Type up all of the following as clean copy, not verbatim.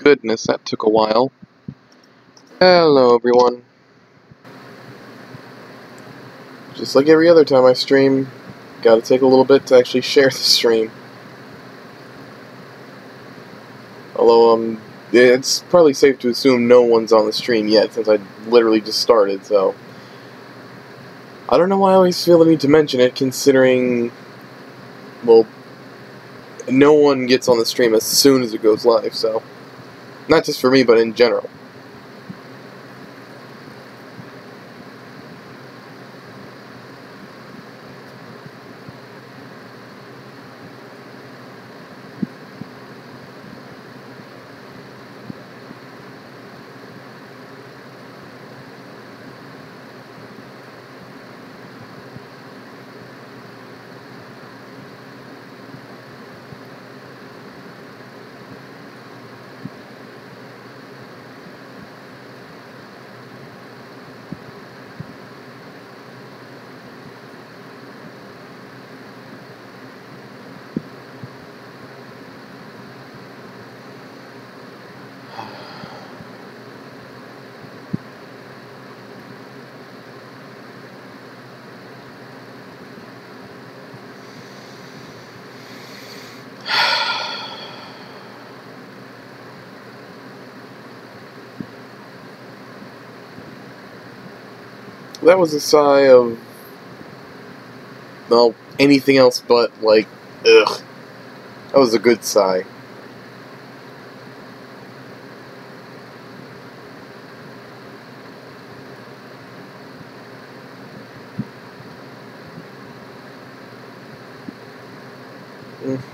Goodness, that took a while. Hello, everyone. Just like every other time I stream, gotta take a little bit to actually share the stream. Although, it's probably safe to assume no one's on the stream yet, since I literally just started, so... I don't know why I always feel the need to mention it, considering... well, no one gets on the stream as soon as it goes live, so... not just for me, but in general. That was a sigh of... well, anything else but, like, ugh. That was a good sigh.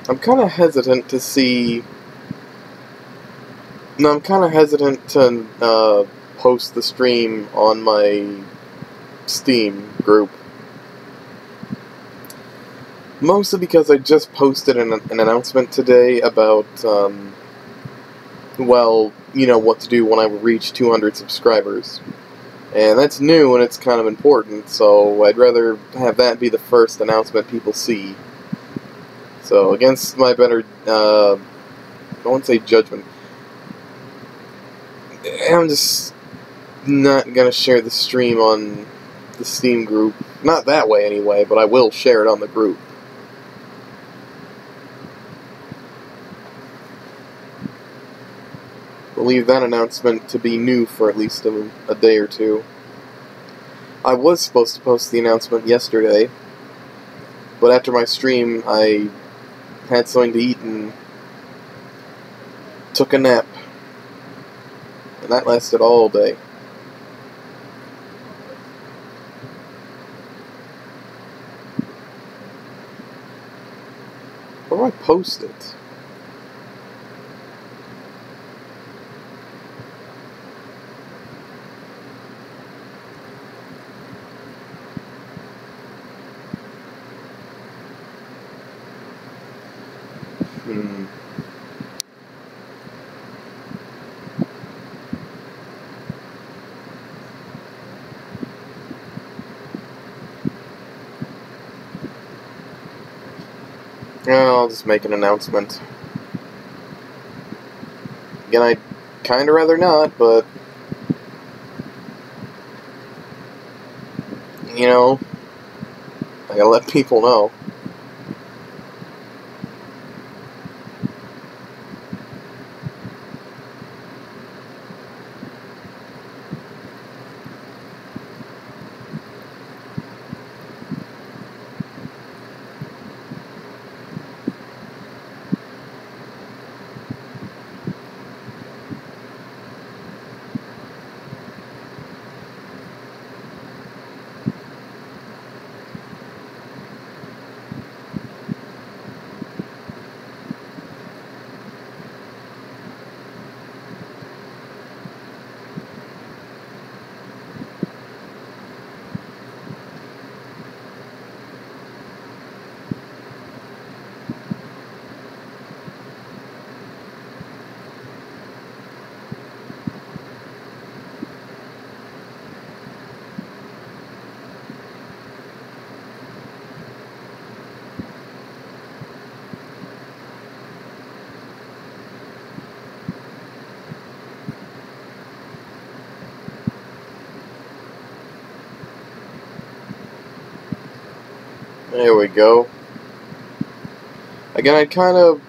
I'm kind of hesitant to see... no, I'm kind of hesitant to post the stream on my Steam group. Mostly because I just posted an announcement today about, well, you know, what to do when I reach 200 subscribers. And that's new and it's kind of important, so I'd rather have that be the first announcement people see. So, against my better, I won't say judgment. I'm just not gonna share the stream on the Steam group. Not that way, anyway, but I will share it on the group. We'll leave that announcement to be new for at least a day or two. I was supposed to post the announcement yesterday, but after my stream, I had something to eat and took a nap. And that lasted all day. Where do I post it? I'll just make an announcement. Again, I'd kinda rather not, but... you know, I gotta let people know. There we go. Again, I kind of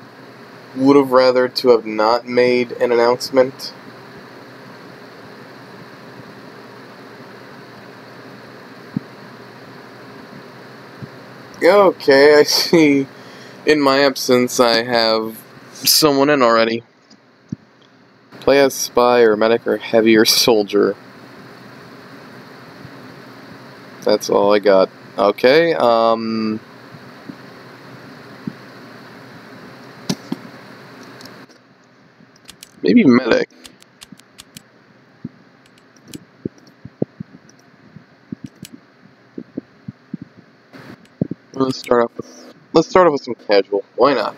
would have rather to have not made an announcement. Okay, I see. In my absence, I have someone in already. Play as spy or medic or heavy or soldier. That's all I got. Okay, maybe medic. Let's start off with some casual. Why not?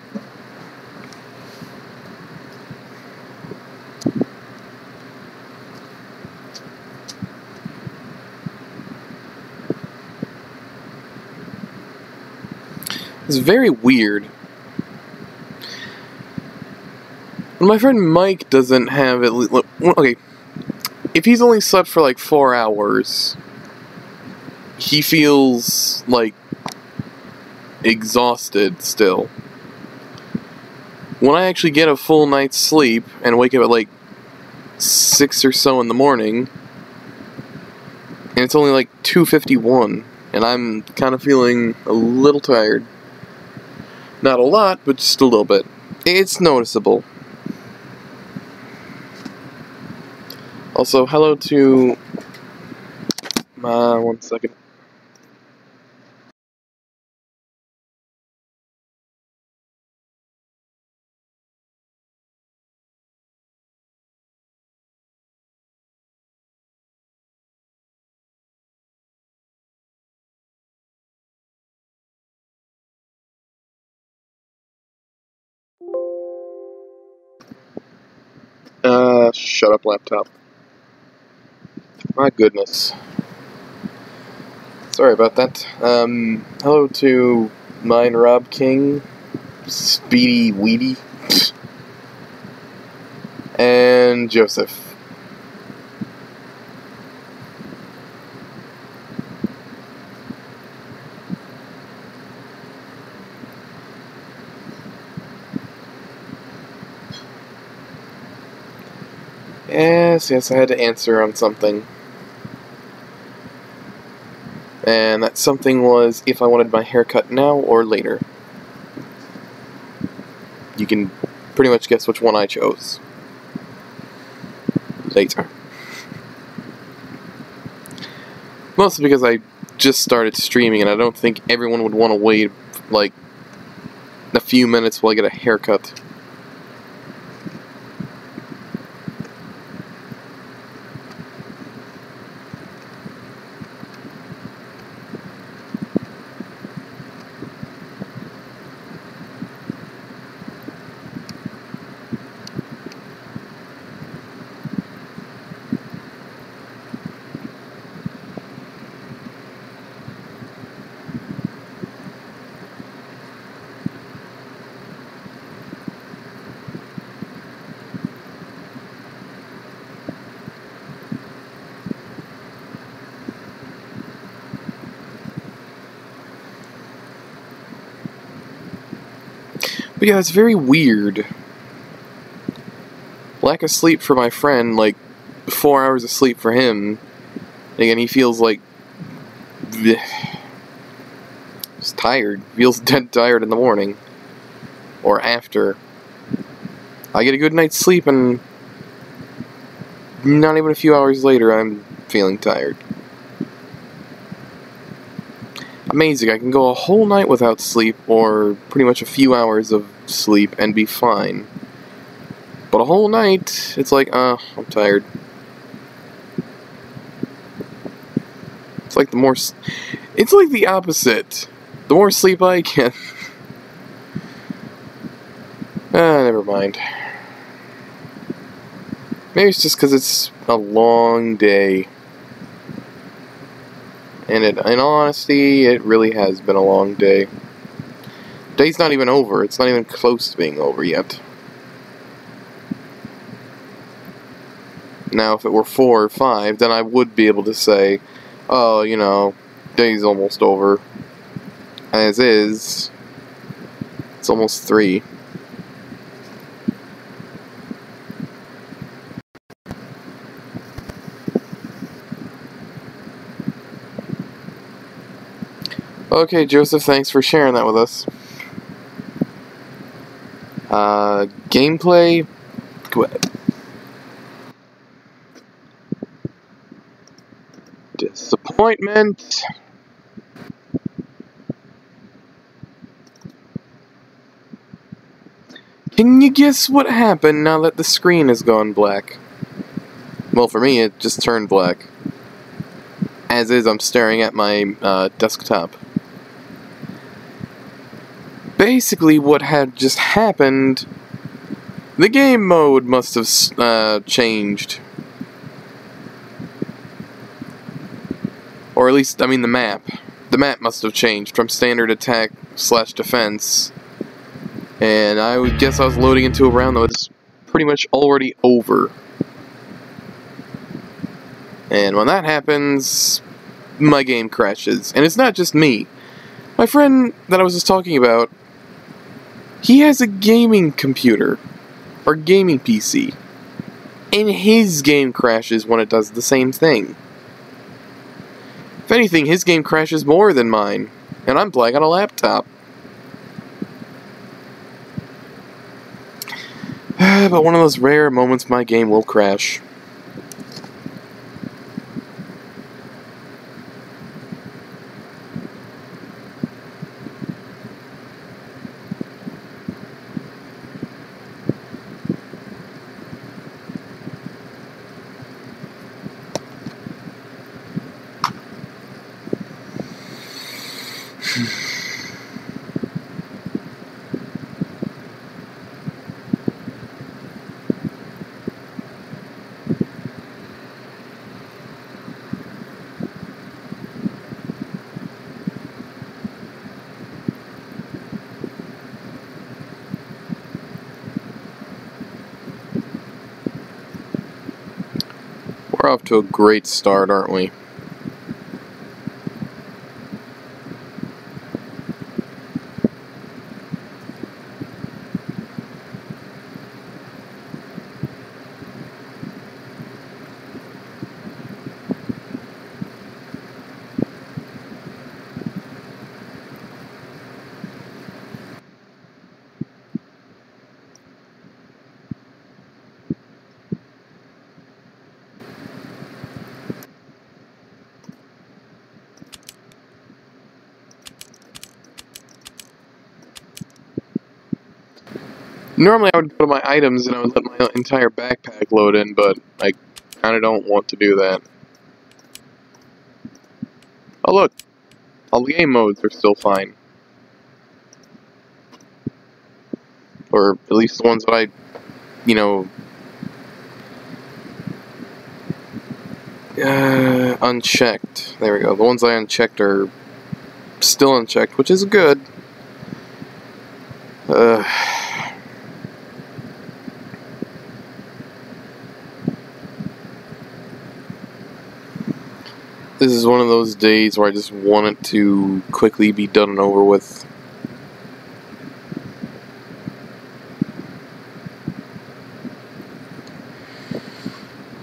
It's very weird. When my friend Mike doesn't have it. Okay, if he's only slept for like 4 hours, he feels like exhausted still. When I actually get a full night's sleep and wake up at like 6 or so in the morning, and it's only like 2:51, and I'm kind of feeling a little tired. Not a lot, but just a little bit. It's noticeable. Also, hello to... one second. Shut up, laptop. My goodness. Sorry about that. Hello to mine Rob King, Speedy Weedy, and Joseph. Yes, I had to answer on something. And that something was if I wanted my haircut now or later. You can pretty much guess which one I chose. Later. Mostly because I just started streaming and I don't think everyone would want to wait like a few minutes while I get a haircut. But yeah, it's very weird. Lack of sleep for my friend, like 4 hours of sleep for him. Again, he feels like he's tired. Feels dead tired in the morning or after. I get a good night's sleep and not even a few hours later I'm feeling tired. Amazing, I can go a whole night without sleep, or pretty much a few hours of sleep, and be fine. But a whole night, it's like, I'm tired. It's like it's like the opposite. The more sleep I get... never mind. Maybe it's just because it's a long day. And in all honesty, it really has been a long day. Day's not even over. It's not even close to being over yet. Now, if it were 4 or 5, then I would be able to say, oh, you know, day's almost over. as is. It's almost 3. Okay, Joseph, thanks for sharing that with us. Gameplay. Go ahead. Disappointment. Can you guess what happened now that the screen has gone black? Well, for me, it just turned black. As is, I'm staring at my desktop. Basically, what had just happened, the game mode must have changed. Or at least, I mean, the map. The map must have changed from standard attack / defense. And I would guess I was loading into a round that was pretty much already over. And when that happens, my game crashes. And it's not just me. My friend that I was just talking about, he has a gaming computer, or gaming PC, and his game crashes when it does the same thing. If anything, his game crashes more than mine, and I'm playing on a laptop. But one of those rare moments my game will crash. We're off to a great start, aren't we? Normally I would go to my items and I would let my entire backpack load in, but I kinda don't want to do that. Oh look! All the game modes are still fine. Or at least the ones that I, you know, unchecked. There we go. The ones I unchecked are still unchecked, which is good. This is one of those days where I just want it to quickly be done and over with.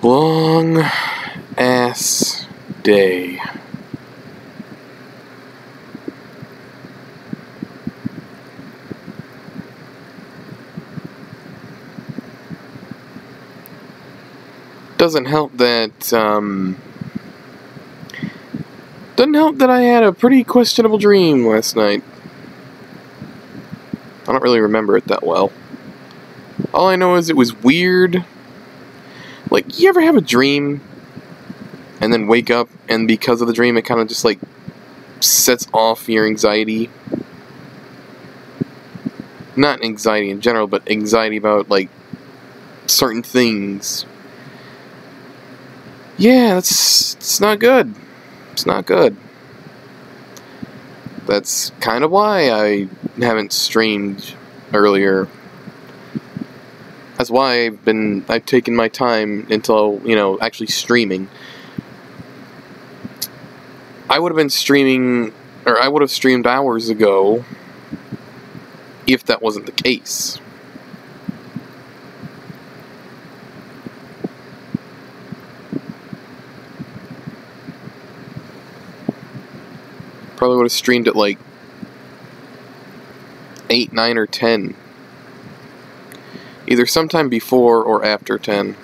Long ass day. Doesn't help that, I had a pretty questionable dream last night. I don't really remember it that well. All I know is it was weird. Like, you ever have a dream and then wake up and because of the dream it kind of just like sets off your anxiety? Not anxiety in general, but anxiety about like certain things. Yeah, it's not good. It's not good. That's kind of why I haven't streamed earlier. That's why I've taken my time until, you know, actually streaming. I would have been streaming Or I would have streamed hours ago if that wasn't the case. Probably would have streamed at like 8, 9, or 10. Either sometime before or after 10.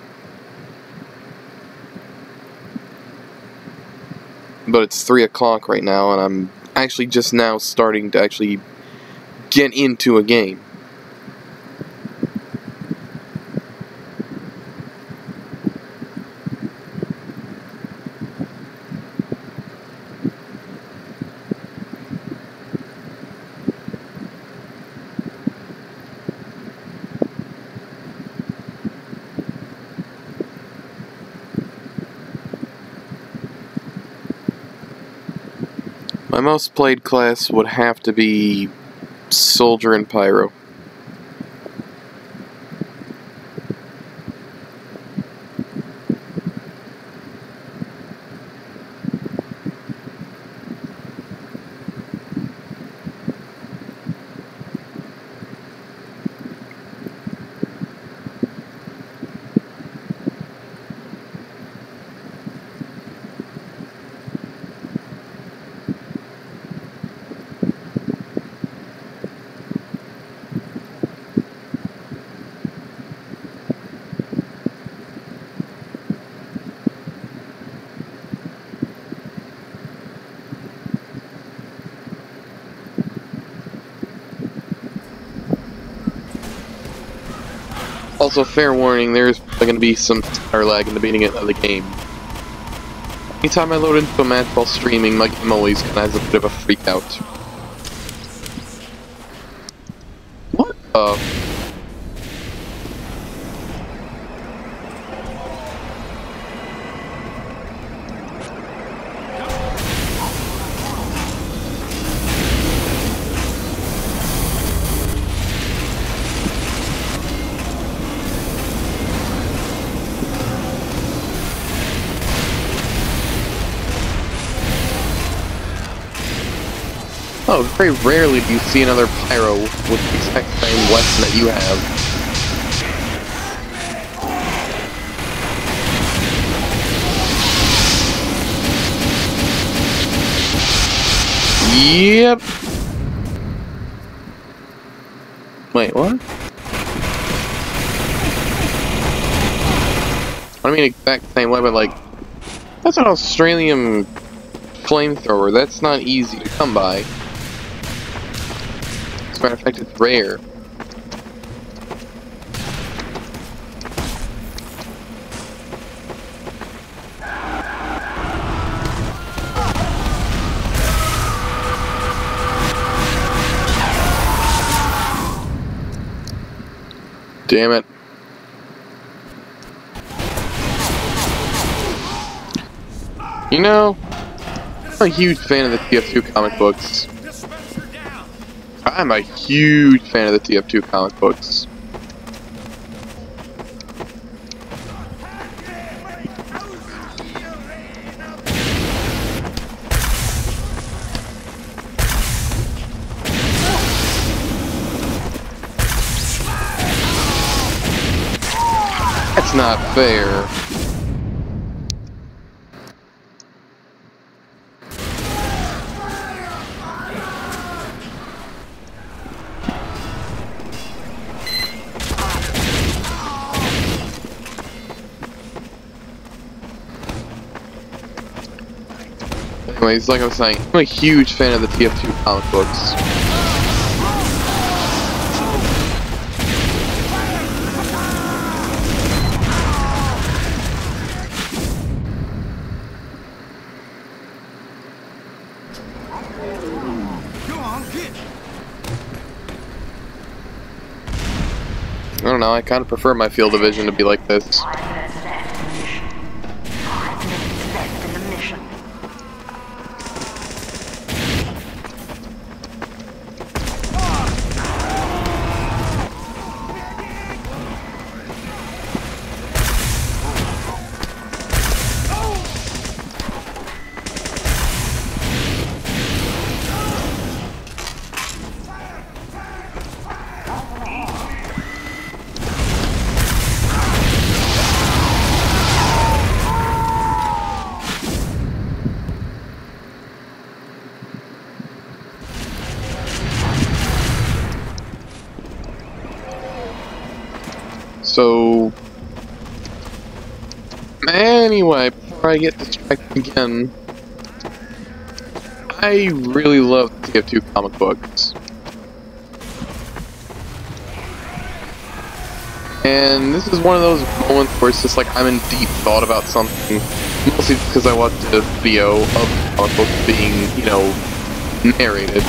But it's 3 o'clock right now, and I'm actually just now starting to actually get into a game. My most played class would have to be Soldier and Pyro. Also, fair warning, there's going to be some star lag in the beginning of the game. Anytime I load into a match while streaming, my game always kind of has a bit of a freak out. What the? Oh, very rarely do you see another pyro with the exact same weapon that you have. Yep. Wait, what? I mean, exact same weapon, like, that's an Australian flamethrower. That's not easy to come by. As a matter of fact, it's rare. Damn it. You know, I'm a huge fan of the TF2 comic books. I'm a huge fan of the TF2 comic books. That's not fair. Anyways, like I was saying, I'm a huge fan of the TF2 comic books. I don't know, I kind of prefer my field of vision to be like this. 5 minutes left in the mission. 5 minutes left in the mission. Anyway, before I get distracted again, I really love the TF2 comic books. And this is one of those moments where it's just like I'm in deep thought about something, mostly because I watched a video of the comic book being, you know, narrated.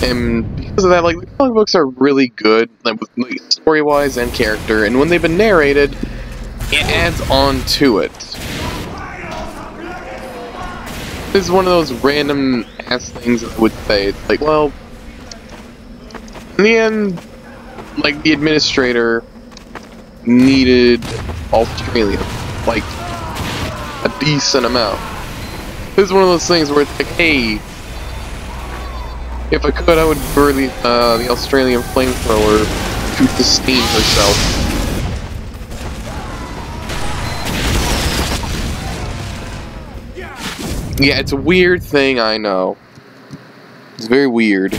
And because of that, like, the comic books are really good, like story-wise and character, and when they've been narrated, it adds on to it. This is one of those random ass things that I would say. It's like, well, in the end, like, the administrator needed Australian, like, a decent amount. This is one of those things where it's like, hey, if I could, I would burn the Australian flamethrower to sustain herself. Yeah, it's a weird thing, I know. It's very weird.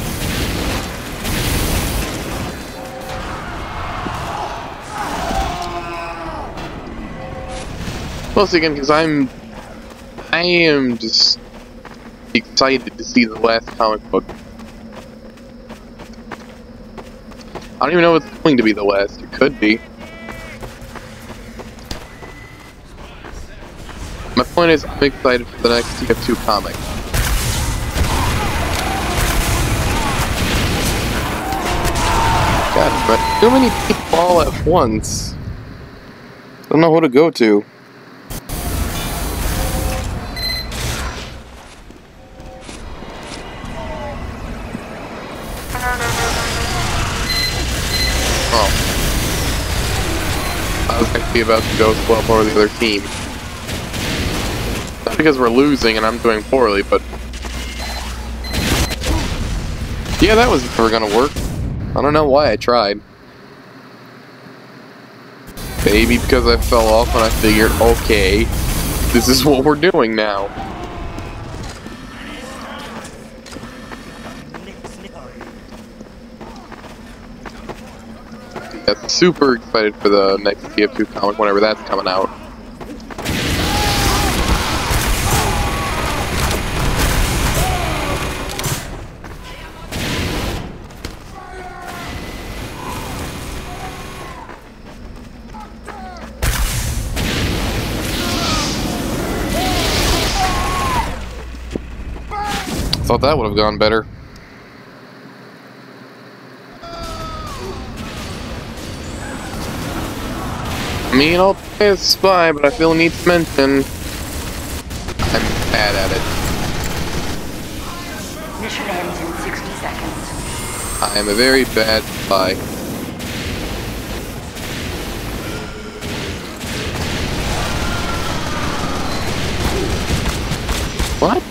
Mostly again, because I am just excited to see the last comic book. I don't even know if it's going to be the last. It could be. My point is, I'm excited for the next TF2 comic. God, but too many people all at once. Don't know who to go to. Oh. I was actually about to go swap over the other team. Not because we're losing and I'm doing poorly, but... yeah, that was never gonna work. I don't know why I tried. Maybe because I fell off and I figured, okay, this is what we're doing now. Yeah, super excited for the next TF2 comic whenever that's coming out. Thought that would have gone better. I mean, I'll play as spy, but I feel the need to mention I'm bad at it. Mission ends in 60 seconds. I am a very bad spy. What?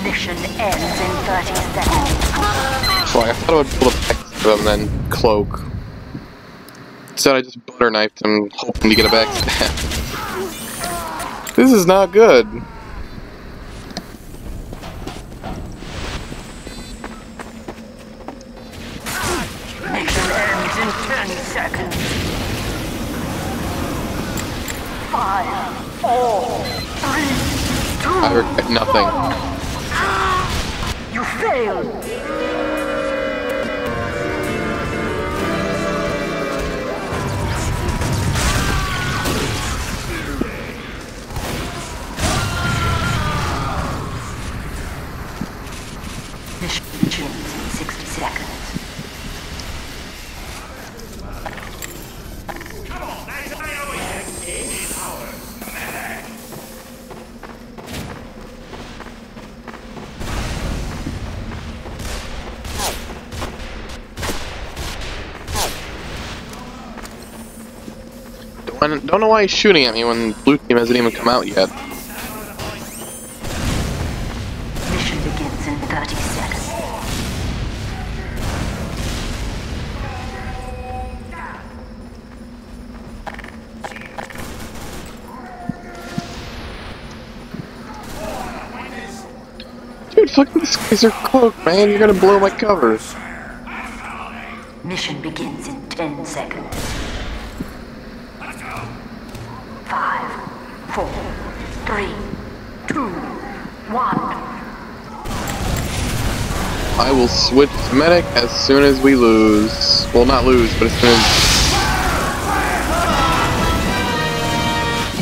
Mission ends in 30 seconds. So I thought I would pull the back to him and then cloak. Instead I just butter knifed him, hoping to get a backstab. This is not good. Mission ends in 10 seconds. 5, 4, 3, 2. I regret nothing. You failed. Mission ends in 60 seconds. Don't know why he's shooting at me when blue team hasn't even come out yet. Mission begins in 30 seconds. fucking disguise your cloak, man. You're gonna blow my cover. Mission begins in 10 seconds. 5, 4, 3, 2, 1. I will switch to medic as soon as we lose. Well, not lose, but as soon as...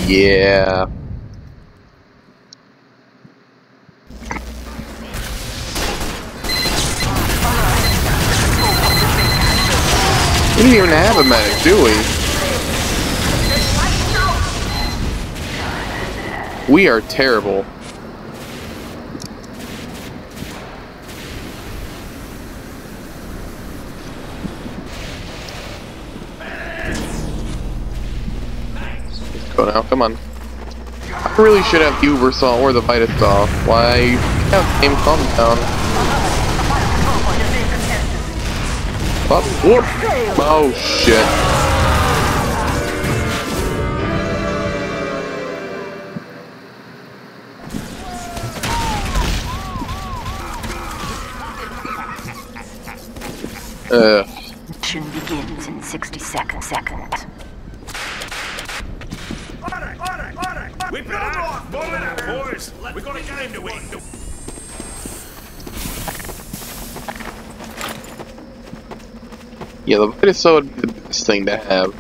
Yeah. We don't even have a medic, do we? We are terrible. Let's go now, come on. I really should have the Uber Saw or the Vitus Saw. Why? Have the same compound. Oh shit. Mission begins in 60 seconds. We build off! More than that, boys! We got a game to win! Yeah, the Vitus Saw would be the best thing to have.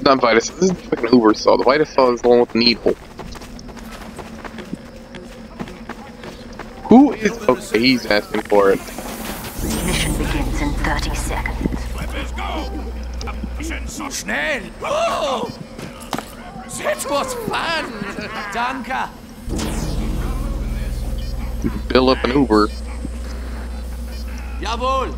Not Vitus, this is the fucking Uber Saw. The Vitus Saw is the one with the needle. Who is... Okay, he's asking for it. Mission begins in 30 seconds. Let's go! Schnell! Oh! Jetzt was fun! Danke! Bill up an Uber. Jawohl!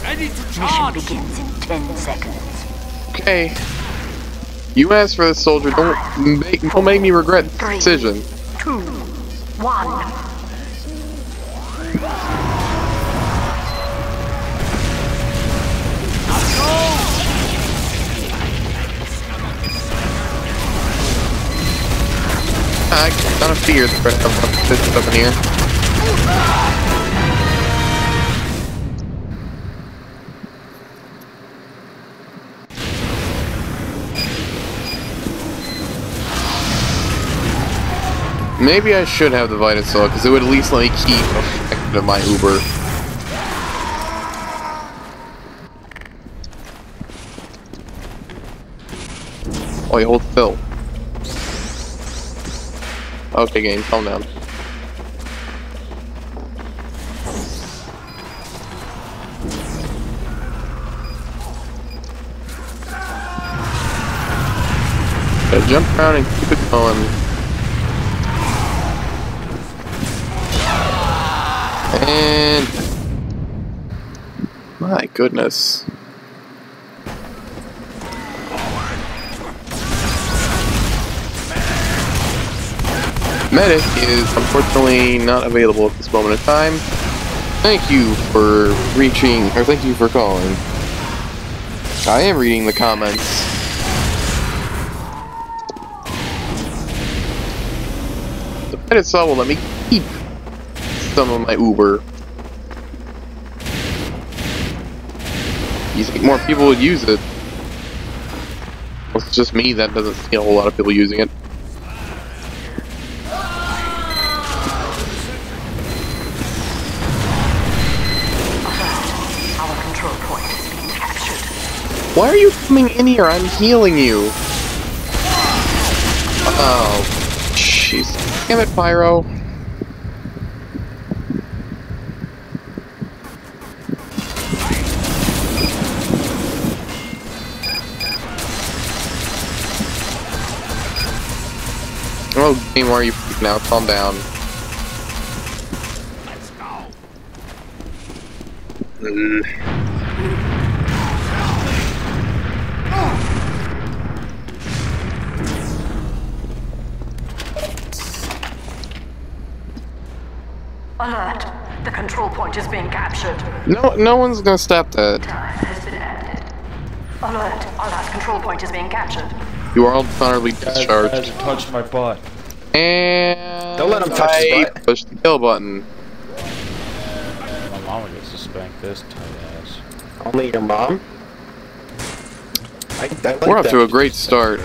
Ready to Mission charge! begins in 10 seconds. Okay. You asked for this, soldier. Don't make me regret the decision. 2, 1. I kind of fear the threat of this up in here. Maybe I should have the Vitus Saw, because it would at least let me keep effect of my Uber. Oh, you hold still. Okay, game, calm down. Gotta jump around and keep it going. And... my goodness. Medic is unfortunately not available at this moment in time. Thank you for reaching, or thank you for calling. I am reading the comments. The Vitus Saw will let me keep some of my Uber. You think more people would use it? Well, it's just me that doesn't see a whole lot of people using it. Why are you coming in here? I'm healing you. Oh, jeez. Damn it, Pyro. Oh, game, why are you freaking out? Calm down. Let's go! Alert! The control point is being captured. No one's gonna stop that. Time has been added. Alert! Our last control point is being captured. You are all dishonorably discharged. Guys touched my butt. And Don't let him touch his I butt. push the kill button. My mama gets to spank this tight ass. Only your mom? I like We're off that. to a great start.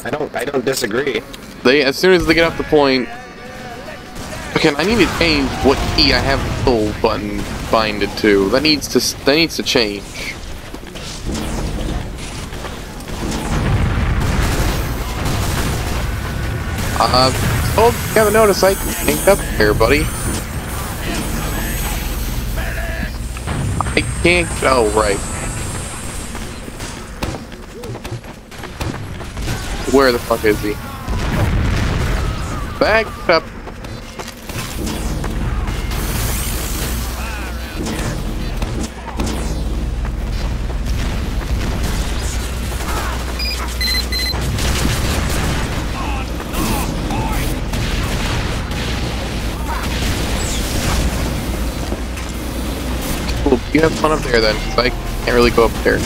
I don't disagree. As soon as they get off the point. Okay, I need to change what key I have the kill button binded to. That needs to change. Oh, you haven't noticed I ain't up there, buddy. I can't. Oh, right. Where the fuck is he? Back up. Cool. You have fun up there then, because I can't really go up there.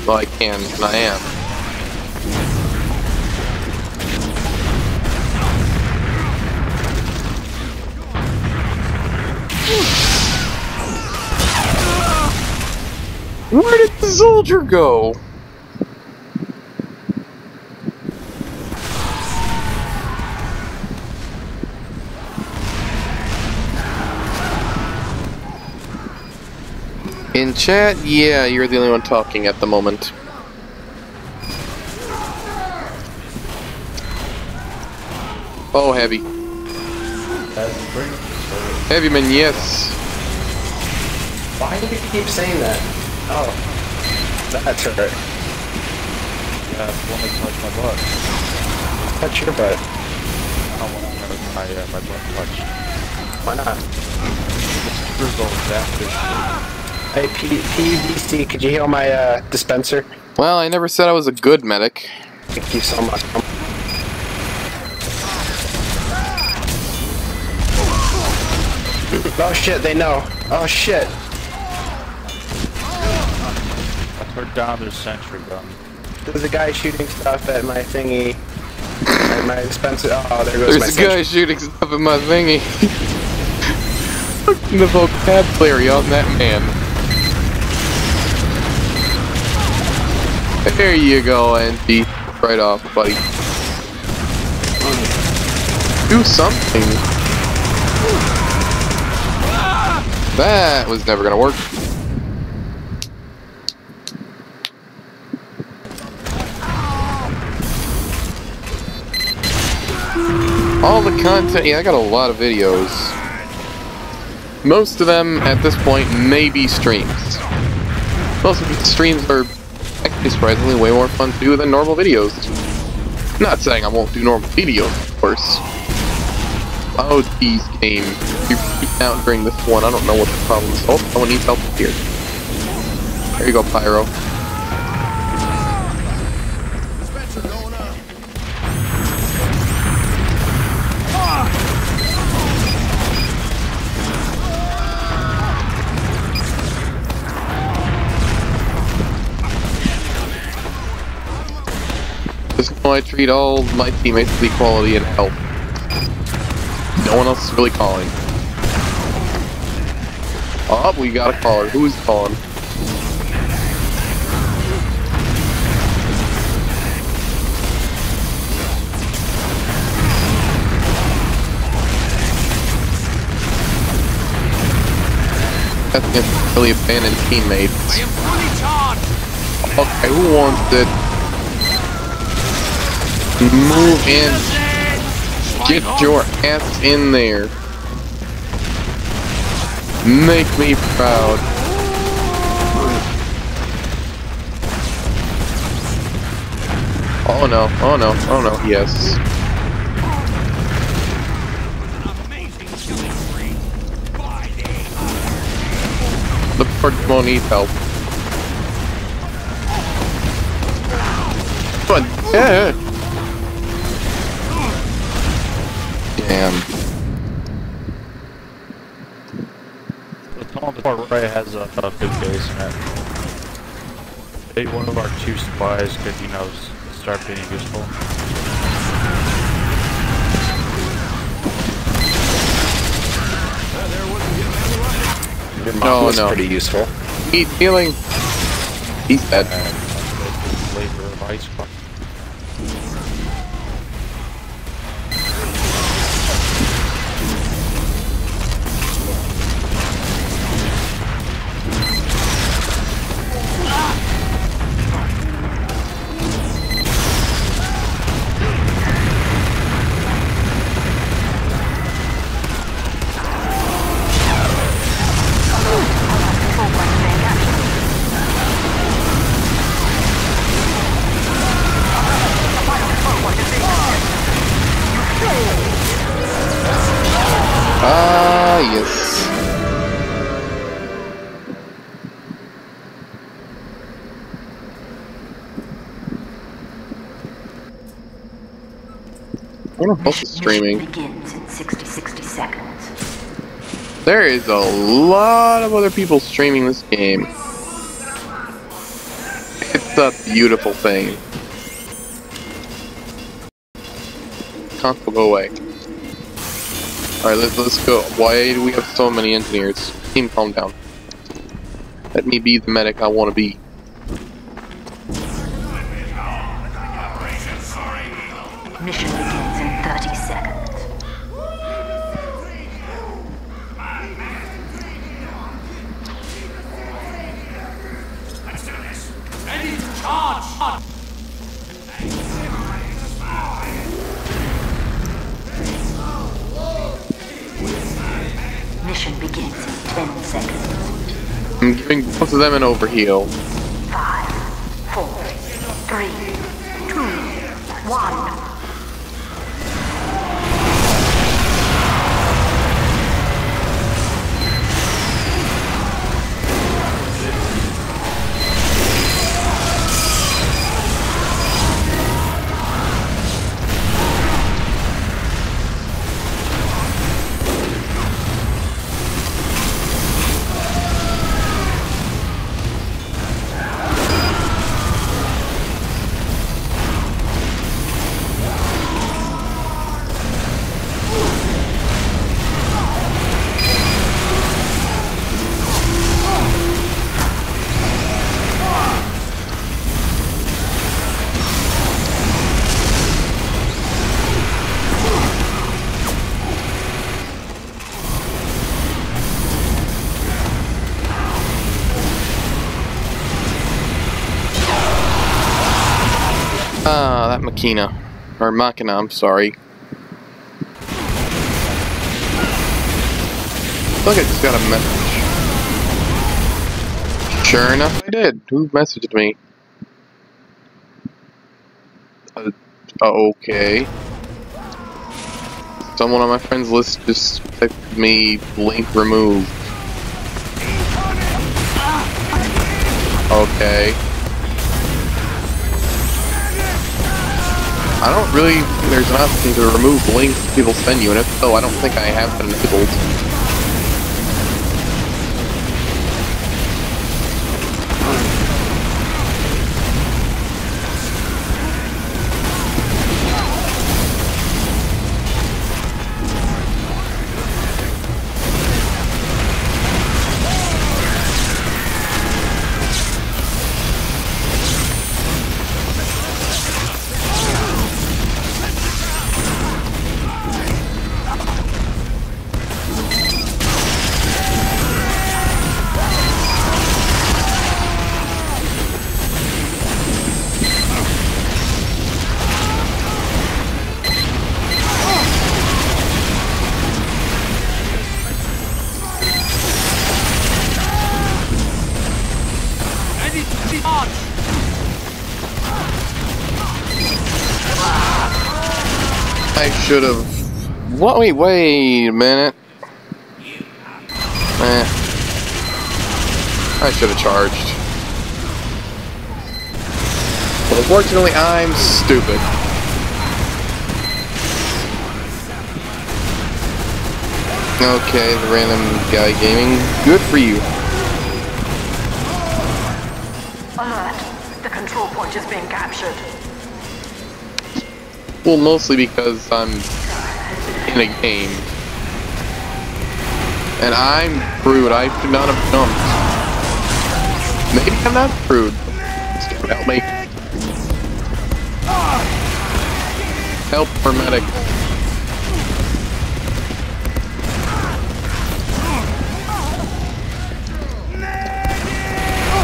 Well, I can, and I am. Where did the soldier go? In chat, yeah, you're the only one talking at the moment. Oh, heavy. Heavy man, yes. Why do you keep saying that? Oh. That's right. Yeah, I want to touch my butt. Touch your butt. I don't want to have my butt touched. Why not? This results after. Hey, PVC, could you heal my dispenser? Well, I never said I was a good medic. Thank you so much. Oh shit, they know. Oh shit. I put down their sentry gun. There's a guy shooting stuff at my thingy. At my dispenser. Oh, there goes my There's a guy shooting stuff at my thingy. The vocabulary on that man. There you go, Andy. Right off, buddy. Do something. That was never gonna work. All the content, yeah, I got a lot of videos. Most of them, at this point, may be streams. Most of these streams are actually surprisingly way more fun to do than normal videos. Not saying I won't do normal videos, of course. Oh, geez, game. You're freaking out during this one. I don't know what the problem is. Oh, someone needs help here. There you go, Pyro. Just know I treat all my teammates with equality and help. No one else is really calling. Oh, we got a caller. Who's calling? That's against really abandoned teammates. I am fully charged. Okay, who wants it? Move in. Get your ass in there. Make me proud. Oh no, oh no, oh no, yes. The poor won't need help. But yeah. Damn. The tunnel part right has a good base in it. Maybe one of our 2 supplies could, you know, start being useful. Your mom was no. pretty useful. Heat healing. He's dead. Flavor of ice cream. Ah, yes. I wonder if this is streaming. Begins in 60 seconds. There is a lot of other people streaming this game. It's a beautiful thing. Console, go away. Alright, let's go. Why do we have so many engineers? Team, calm down. Let me be the medic I want to be. Mission begins in 30 seconds. Let's do this. Ready to charge! Mission begins in 10 seconds. I'm giving both of them an overheal. 5, 4, 3, 2, 1. Ah, that Machina. Or Machina, I'm sorry. Look, I just got a message. Sure enough, I did. Who messaged me? Okay. Someone on my friends list just texted me link removed. Okay. I don't really think there's an option to remove links people send you, and if so, I don't think I have it enabled. I should have. What? Wait a minute. I should have charged. Well, unfortunately, I'm stupid. Okay, the random guy gaming. Good for you. Alert. point is being captured. Well, mostly because I'm in a game. And I'm crude. I should not have jumped. Maybe I'm not crude. Help me. Help for medic.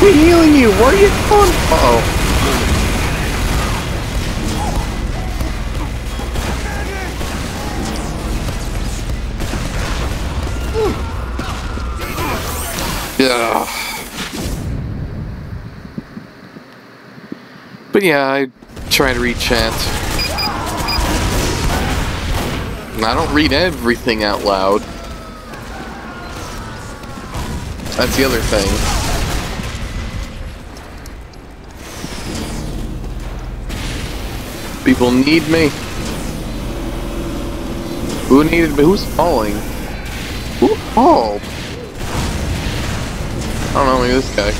We're healing you. Where are you going? Uh-oh. Yeah. But yeah, I try to read chat. I don't read everything out loud. That's the other thing. People need me. Who needed me? Who's falling? Who called? I don't know, maybe this guy.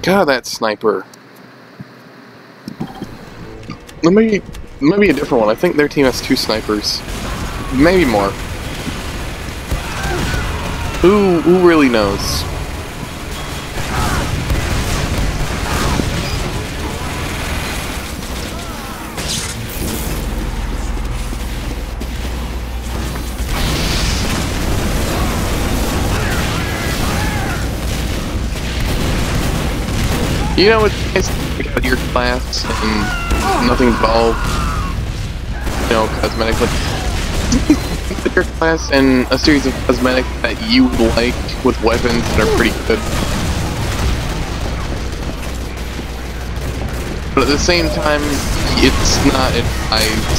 God, that sniper. Maybe a different one. I think their team has 2 snipers. Maybe more. Who really knows? You know, it's nice to pick out your class and nothing involved, you know, cosmetic, but your class and a series of cosmetics that you like with weapons that are pretty good. But at the same time, it's not advised.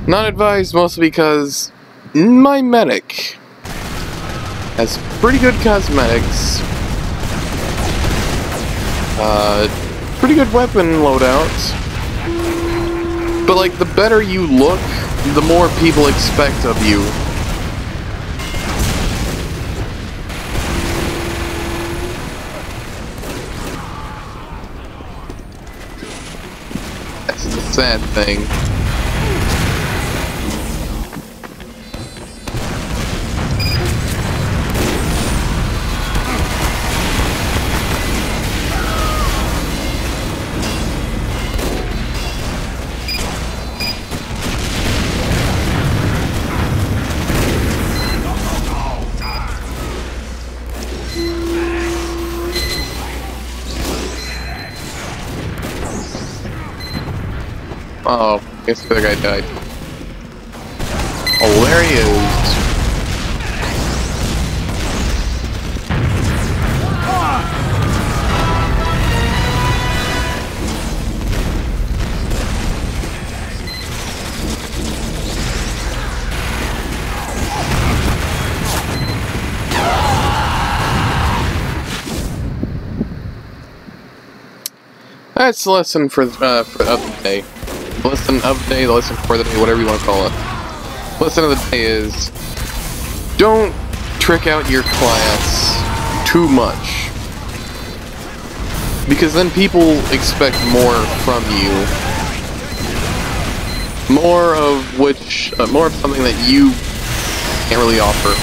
Not advised mostly because my medic has pretty good cosmetics, pretty good weapon loadouts, but like the better you look, the more people expect of you. That's the sad thing. Oh, I guess the other guy died. Oh, there he is. That's the lesson for the day. The lesson of the day, the lesson for the day, whatever you want to call it. The lesson of the day is, don't trick out your class too much. Because then people expect more from you. More of something that you can't really offer.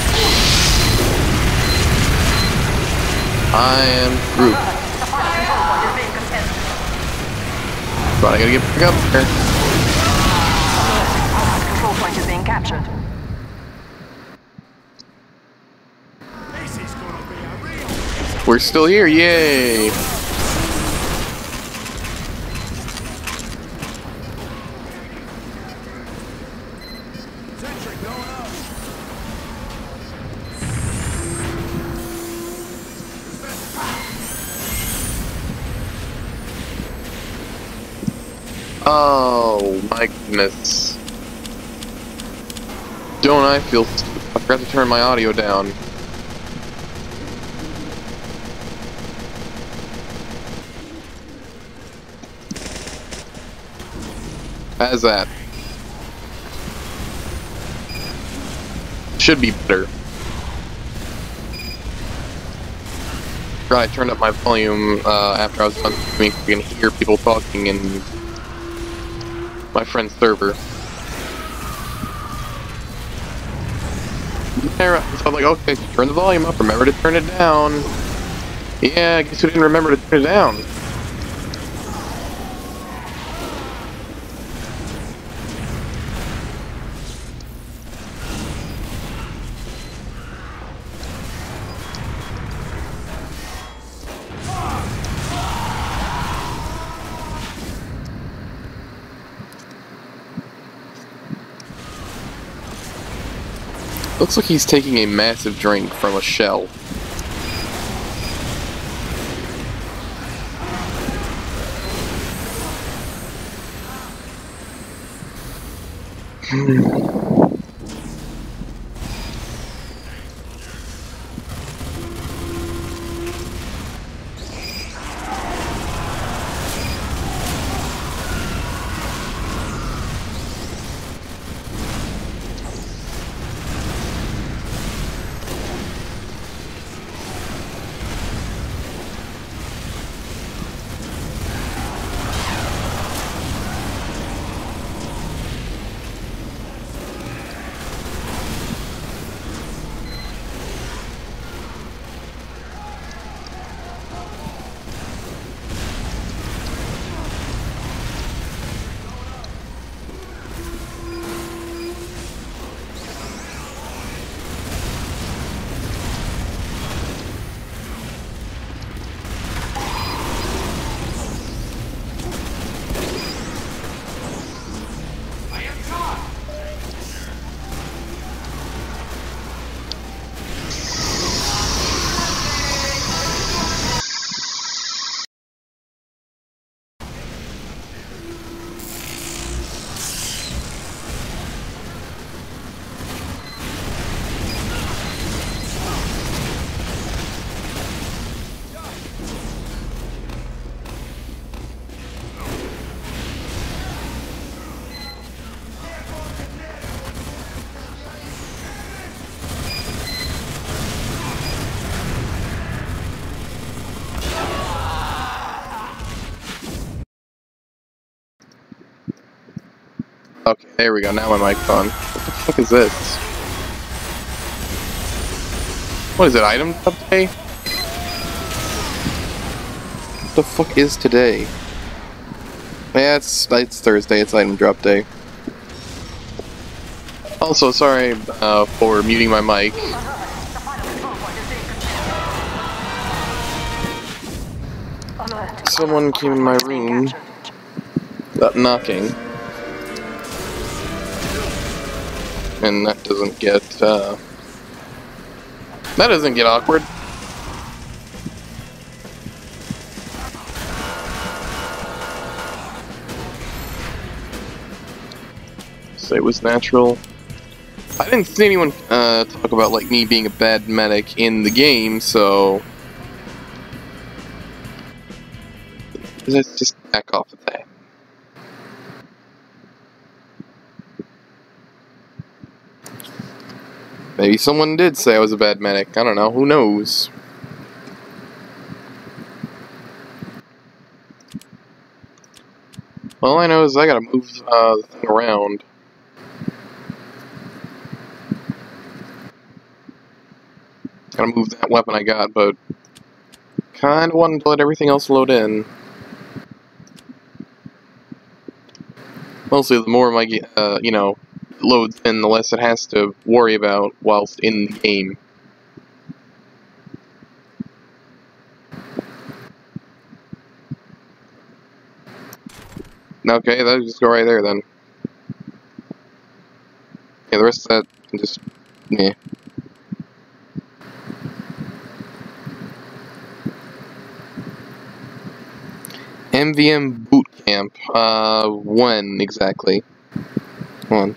I am Groot. But I gotta get back up there. Control point is being captured. We're still here, yay! Oh my goodness. Don't I feel stupid? I forgot to turn my audio down. How's that? Should be better. I turned up my volume after I was done streaming so I can hear people talking in my friend's server. So I'm like, okay, turn the volume up, remember to turn it down. Yeah, I guess we didn't remember to turn it down. Looks like he's taking a massive drink from a shell. Okay, there we go, now my mic's on. What the fuck is this? What is it, item drop day? What the fuck is today? Yeah, it's Thursday, it's item drop day. Also, sorry for muting my mic. Someone came in my room without knocking. And that doesn't get awkward. So it was natural. I didn't see anyone talk about like me being a bad medic in the game, so let's just back off of that. Maybe someone did say I was a bad medic. I don't know. Who knows? All I know is I gotta move the thing around. Gotta move that weapon I got, but kinda wanted to let everything else load in. Mostly, the more my you know, loads in, the less it has to worry about whilst in the game. Okay, that'll just go right there then. Yeah, the rest of that can just, yeah. MVM Bootcamp. When exactly? Hold on.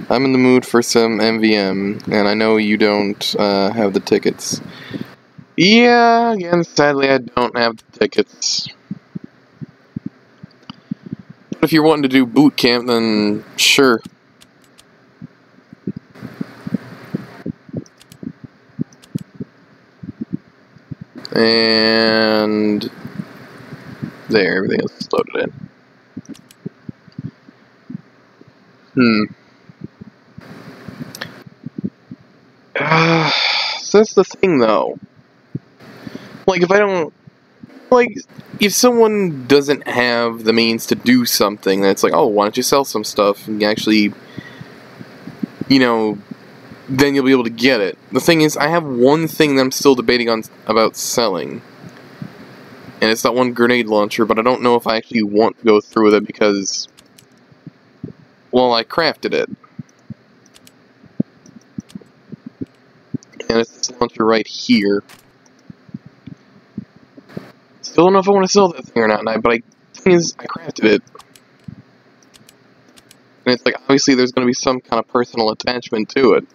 I'm in the mood for some MVM, and I know you don't have the tickets. Yeah, again, sadly I don't have the tickets. If you're wanting to do boot camp, then sure. And there, everything else is loaded in. So that's the thing, though. Like, if I don't... Like, if someone doesn't have the means to do something, then it's like, oh, why don't you sell some stuff and actually, you know, then you'll be able to get it. The thing is, I have one thing that I'm still debating on about selling. And it's that one grenade launcher, but I don't know if I actually want to go through with it because, well, I crafted it. And it's this launcher right here. Still don't know if I want to sell that thing or not, but the thing is, I crafted it. And it's like, obviously there's going to be some kind of personal attachment to it.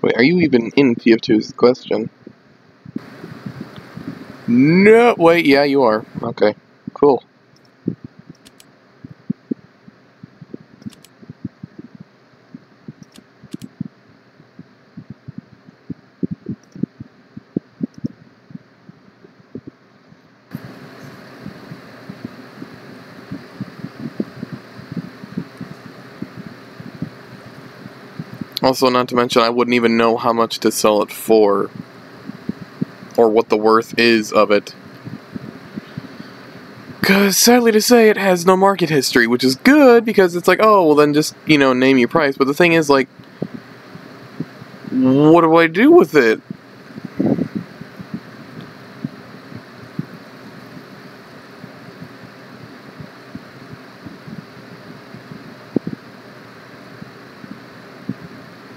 Wait, are you even in TF2 is the question? No, wait, yeah, you are. Okay, cool. Also, not to mention, I wouldn't even know how much to sell it for. Or what the worth is of it. Because, sadly to say, it has no market history, which is good, because it's like, oh, well then just, you know, name your price. But the thing is, like, what do I do with it?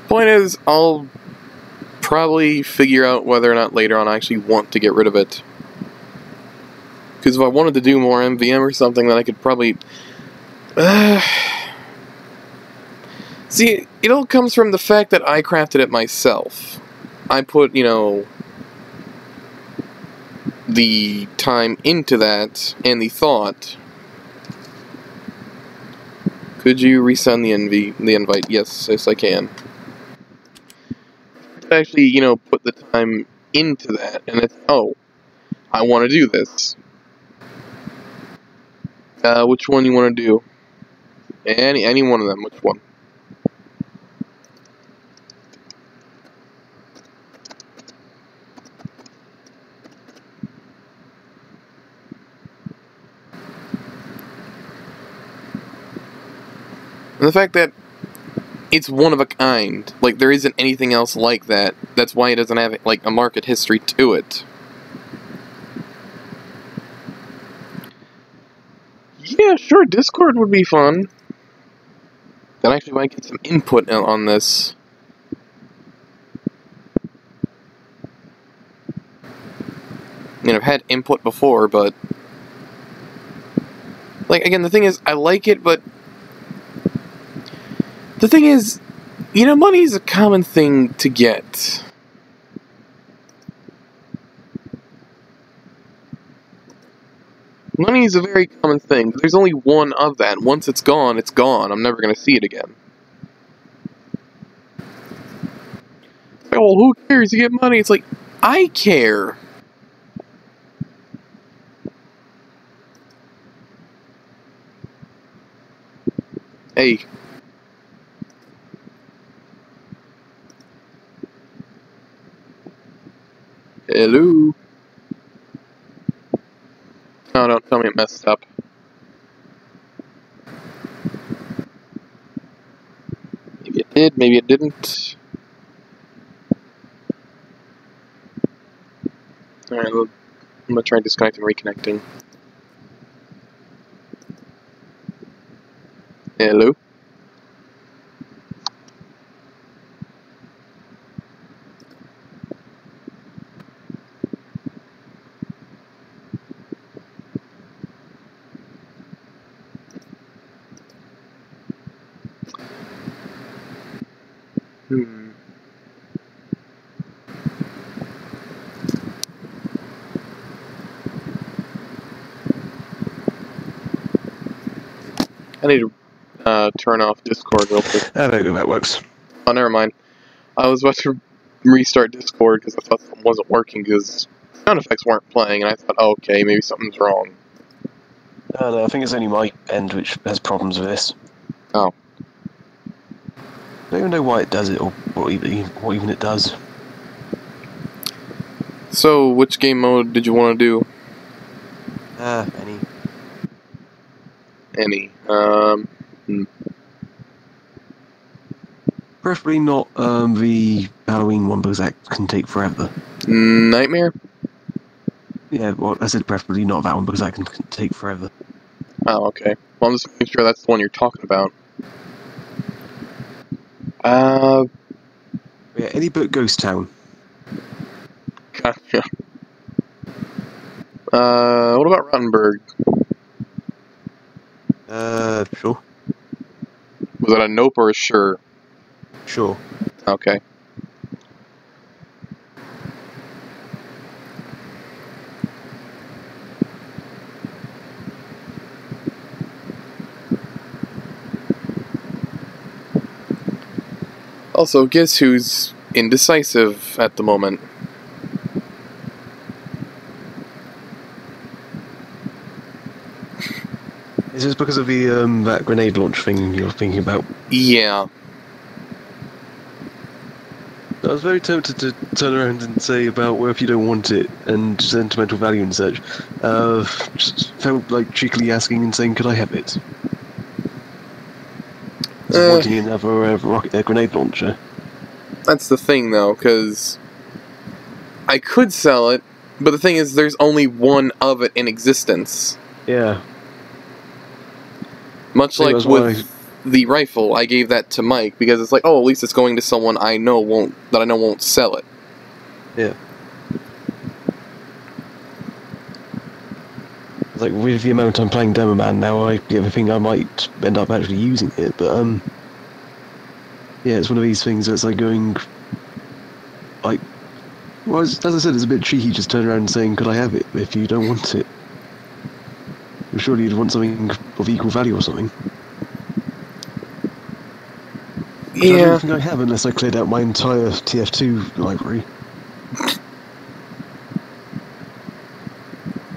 Point is, I'll probably figure out whether or not later on I actually want to get rid of it. Because if I wanted to do more MVM or something, then I could probably... See, it all comes from the fact that I crafted it myself. I put, you know, the time into that, and the thought. Could you resend the invite? Yes, I can. Actually, you know, put the time into that, and it's, oh, I want to do this. Which one you want to do? Any one of them, which one? And the fact that it's one of a kind, like there isn't anything else like that, that's why it doesn't have, like, a market history to it. Yeah, sure, Discord would be fun. Then I actually might get some input on this. I mean, I've had input before, but... Like, again, the thing is, I like it, but... The thing is, you know, money is a common thing to get. Money is a very common thing. There's only one of that. Once it's gone, it's gone. I'm never going to see it again. Oh, well, who cares? You get money. It's like, I care. Hey. Hello. No, don't tell me it messed up. Maybe it did, maybe it didn't. Alright, I'm gonna try disconnecting and reconnecting. Hello? I need to turn off Discord real quick. I don't think that works. Oh, never mind. I was about to restart Discord because I thought something wasn't working because sound effects weren't playing, and I thought, oh, okay, maybe something's wrong. No, I think it's only my end which has problems with this. Oh. I don't even know why it does it, or what even it does. So, which game mode did you want to do? Any. Any. Preferably not the Halloween one because that can take forever. Nightmare? Yeah, well, I said preferably not that one because that can take forever. Oh, okay. Well, I'm just making sure that's the one you're talking about. Yeah, any but Ghost Town. Gotcha. What about Rottenberg? Sure. Was that a nope or a sure? Sure. Okay. Also, guess who's indecisive at the moment? Is this because of the that grenade launch thing you're thinking about? Yeah. I was very tempted to turn around and say about well, if you don't want it and sentimental value and such. Just felt like cheekily asking and saying, could I have it? Wanting another grenade launcher. That's the thing, though, because I could sell it, but the thing is, there's only one of it in existence. Yeah. Much like with the rifle, I gave that to Mike because it's like, oh, at least it's going to someone I know won't sell it. Yeah. Like with the amount I'm playing Demo Man now, I get the thing I might end up actually using it, but yeah, it's one of these things that's like going, like, well, as I said, it's a bit cheeky just turn around and saying, could I have it if you don't want it? Surely you'd want something of equal value or something. Which I don't think I have unless I cleared out my entire TF2 library.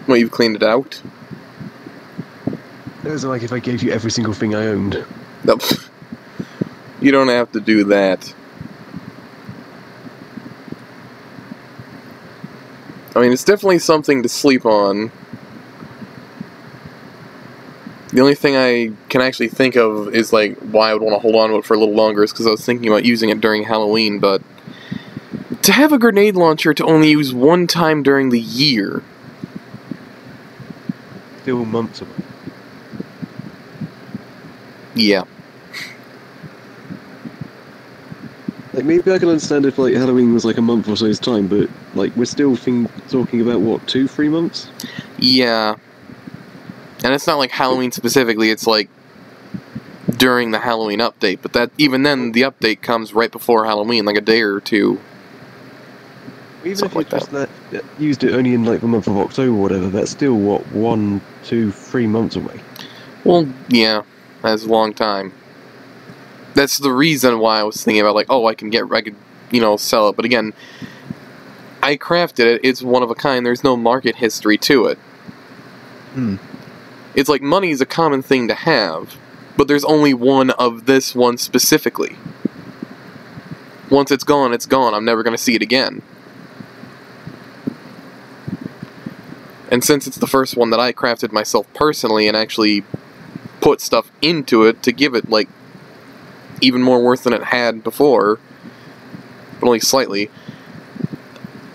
Well, you've cleaned it out? It was like if I gave you every single thing I owned. Nope. You don't have to do that. I mean, it's definitely something to sleep on. The only thing I can actually think of is, like, why I would want to hold on to it for a little longer is because I was thinking about using it during Halloween, but to have a grenade launcher to only use one time during the year. Still months away. Yeah. Like, maybe I can understand if, like, Halloween was, like, a month or so's time, but, like, we're still talking about, what, 2-3 months? Yeah. And it's not like Halloween specifically, it's like during the Halloween update, but that even then the update comes right before Halloween, like a day or two. Even if you just used it only in like the month of October or whatever, that's still what, 1, 2, 3 months away. Well, yeah, that's a long time. That's the reason why I was thinking about like, oh, I could, sell it, but again, I crafted it, it's one of a kind, there's no market history to it. It's like money is a common thing to have, but there's only one of this one specifically. Once it's gone, I'm never going to see it again. And since it's the first one that I crafted myself personally and actually put stuff into it to give it, like, even more worth than it had before, but only slightly,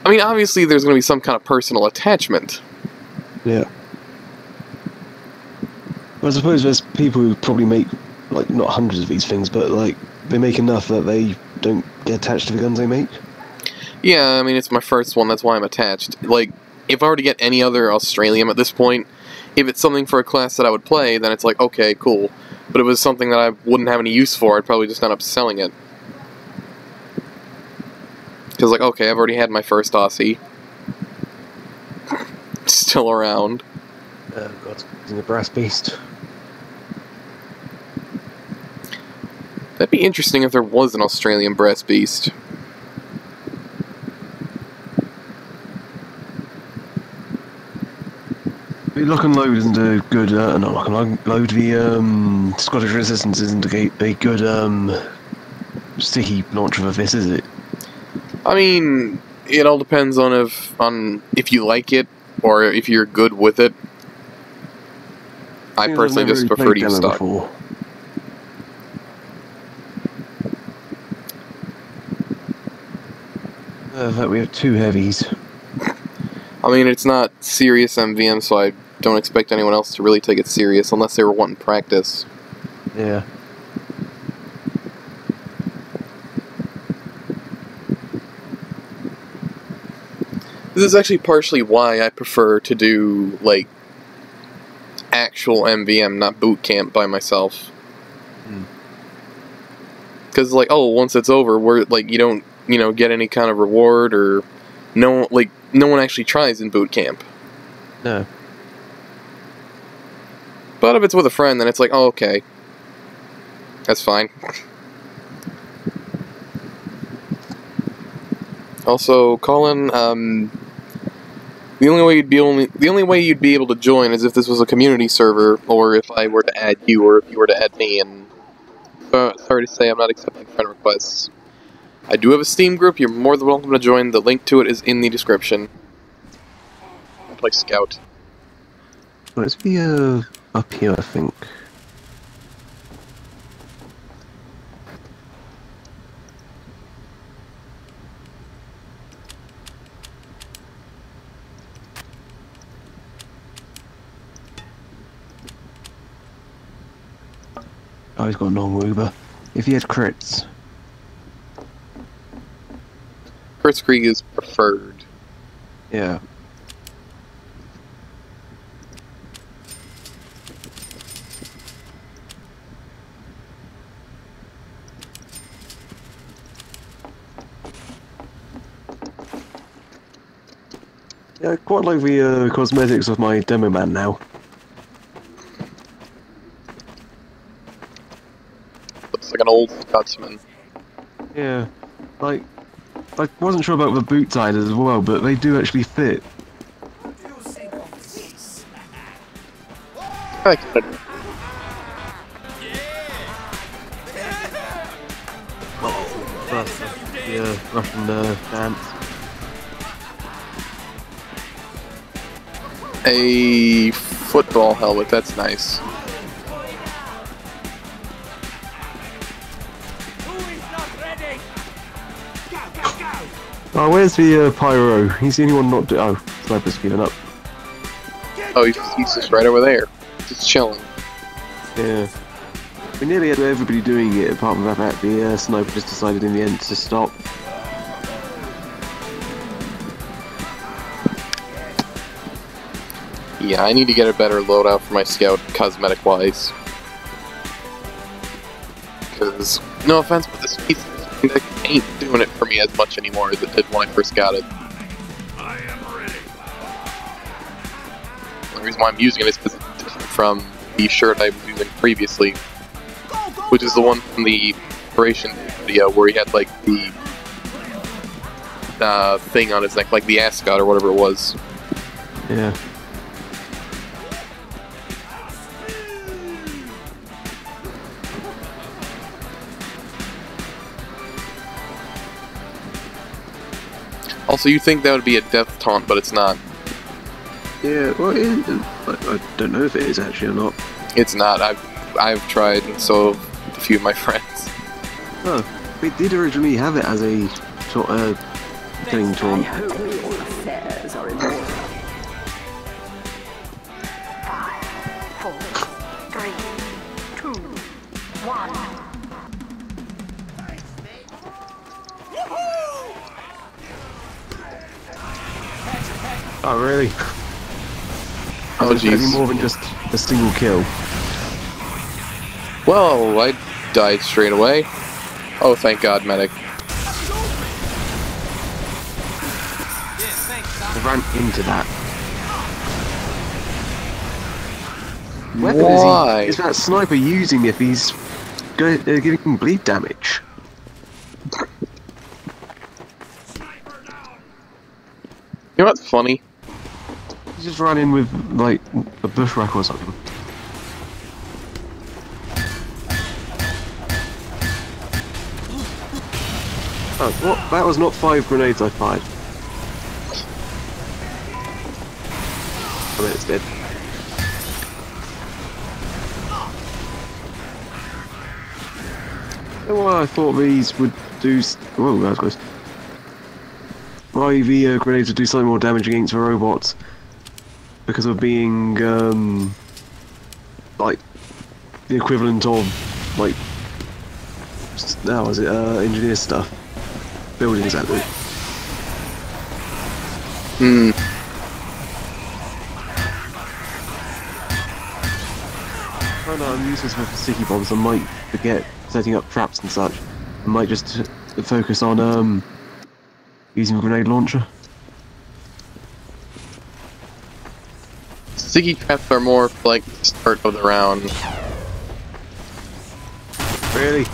I mean, obviously there's going to be some kind of personal attachment. Yeah. Well, I suppose there's people who probably make, like, not hundreds of these things, but, like, they make enough that they don't get attached to the guns they make. Yeah, I mean, it's my first one, that's why I'm attached. Like, if I were to get any other Australium at this point, if it's something for a class that I would play, then it's like, okay, cool. But if it was something that I wouldn't have any use for, I'd probably just end up selling it. Because, like, okay, I've already had my first Aussie. Still around. Oh, God, using a brass beast. That'd be interesting if there was an Australian brass beast. The lock and load isn't a good, not lock and load, the Scottish Resistance isn't a good sticky launcher for this, is it? I mean, it all depends on if you like it, or if you're good with it. I personally just prefer to use stock. That we have 2 heavies. I mean, it's not serious MVM, so I don't expect anyone else to really take it serious unless they were wanting practice. Yeah. This is actually partially why I prefer to do, like, actual MVM, not boot camp by myself. Because, like, oh, once it's over, like, you don't, get any kind of reward, or no one actually tries in boot camp. No. But if it's with a friend, then it's like, oh, okay. That's fine. Also, Colin, the only way you'd be able to join is if this was a community server, or if I were to add you, or if you were to add me, and sorry to say, I'm not accepting friend requests. I do have a Steam group, you're more than welcome to join, the link to it is in the description. I play Scout. Let's be, up here, I think. Oh, he's got non-Ruber. If he had crits. Kritzkrieg is preferred. Yeah. Yeah, I quite like the cosmetics of my demo man now. Looks like an old Scotsman. Yeah, like, I wasn't sure about the boot side as well, but they do actually fit. I could. Yeah, Russian dance. A football helmet, that's nice. Oh, where's the pyro? He's the only one not oh, Sniper's given up. Oh, he's just right over there. Just chilling. Yeah. We nearly had everybody doing it, apart from the fact the Sniper just decided in the end to stop. Yeah, I need to get a better loadout for my Scout, cosmetic-wise. Because, no offense, but this piece ain't doing it for me as much anymore as it did when I first got it. I am ready. The reason why I'm using it is because it's different from the shirt I was using previously, which is the one from the operation video where he had, like, the thing on his neck, like the ascot or whatever it was. Yeah. Also, you'd think that would be a death taunt, but it's not. Yeah, well, I don't know if it is actually or not. It's not. I've tried, and so have a few of my friends. Oh, we did originally have it as a sort of killing taunt. Affairs are in order. 5, 4, 3, 2, 1. Oh, really? Oh, jeez. More than just a single kill. Well, I died straight away. Oh, thank God, medic. I ran into that. Why? Is that Sniper using if he's giving him bleed damage. You know what's funny? He's just ran in with, like, a bushwhack or something. Oh, what? That was not 5 grenades I fired. Oh, it's dead. Well, I thought these would do. Whoa, that was close. My EV grenades would do slightly more damage against the robots because of being like the equivalent of like now is it engineer stuff, buildings that do. Oh no, I'm useless with sticky bombs. I might forget setting up traps and such. I might just focus on using a grenade launcher. Sticky traps are more for, like, the start of the round. Really?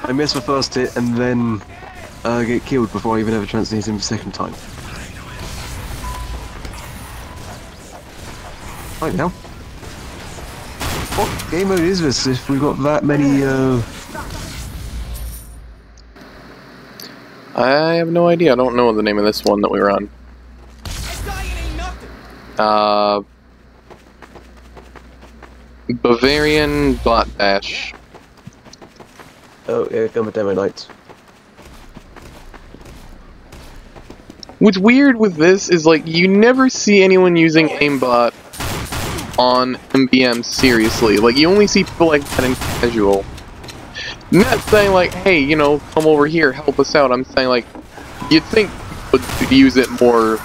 I miss the first hit and then get killed before I even have a chance to hit him the second time. Right now. What game mode is this if we've got that many I have no idea. I don't know the name of this one that we were on. Bavarian Bot Bash. Oh, yeah, come with demo nights. What's weird with this is, like, you never see anyone using aimbot on MBM seriously. Like, you only see people like that in casual. I'm not saying, like, hey, you know, come over here, help us out. I'm saying, like, you'd think people would use it more,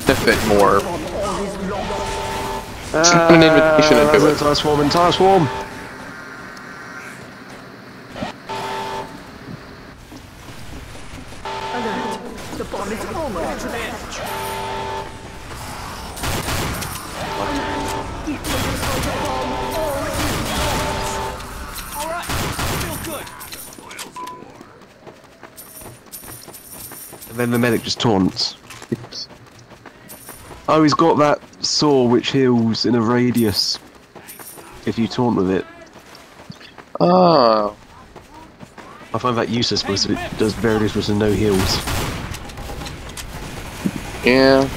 benefit more. Put an invitation into it. Entire swarm, entire swarm! Alert! The bomb is almost ready. And then the medic just taunts. Oh, he's got that saw which heals in a radius if you taunt with it. Oh. I find that useless because it does very little to no heals. Yeah.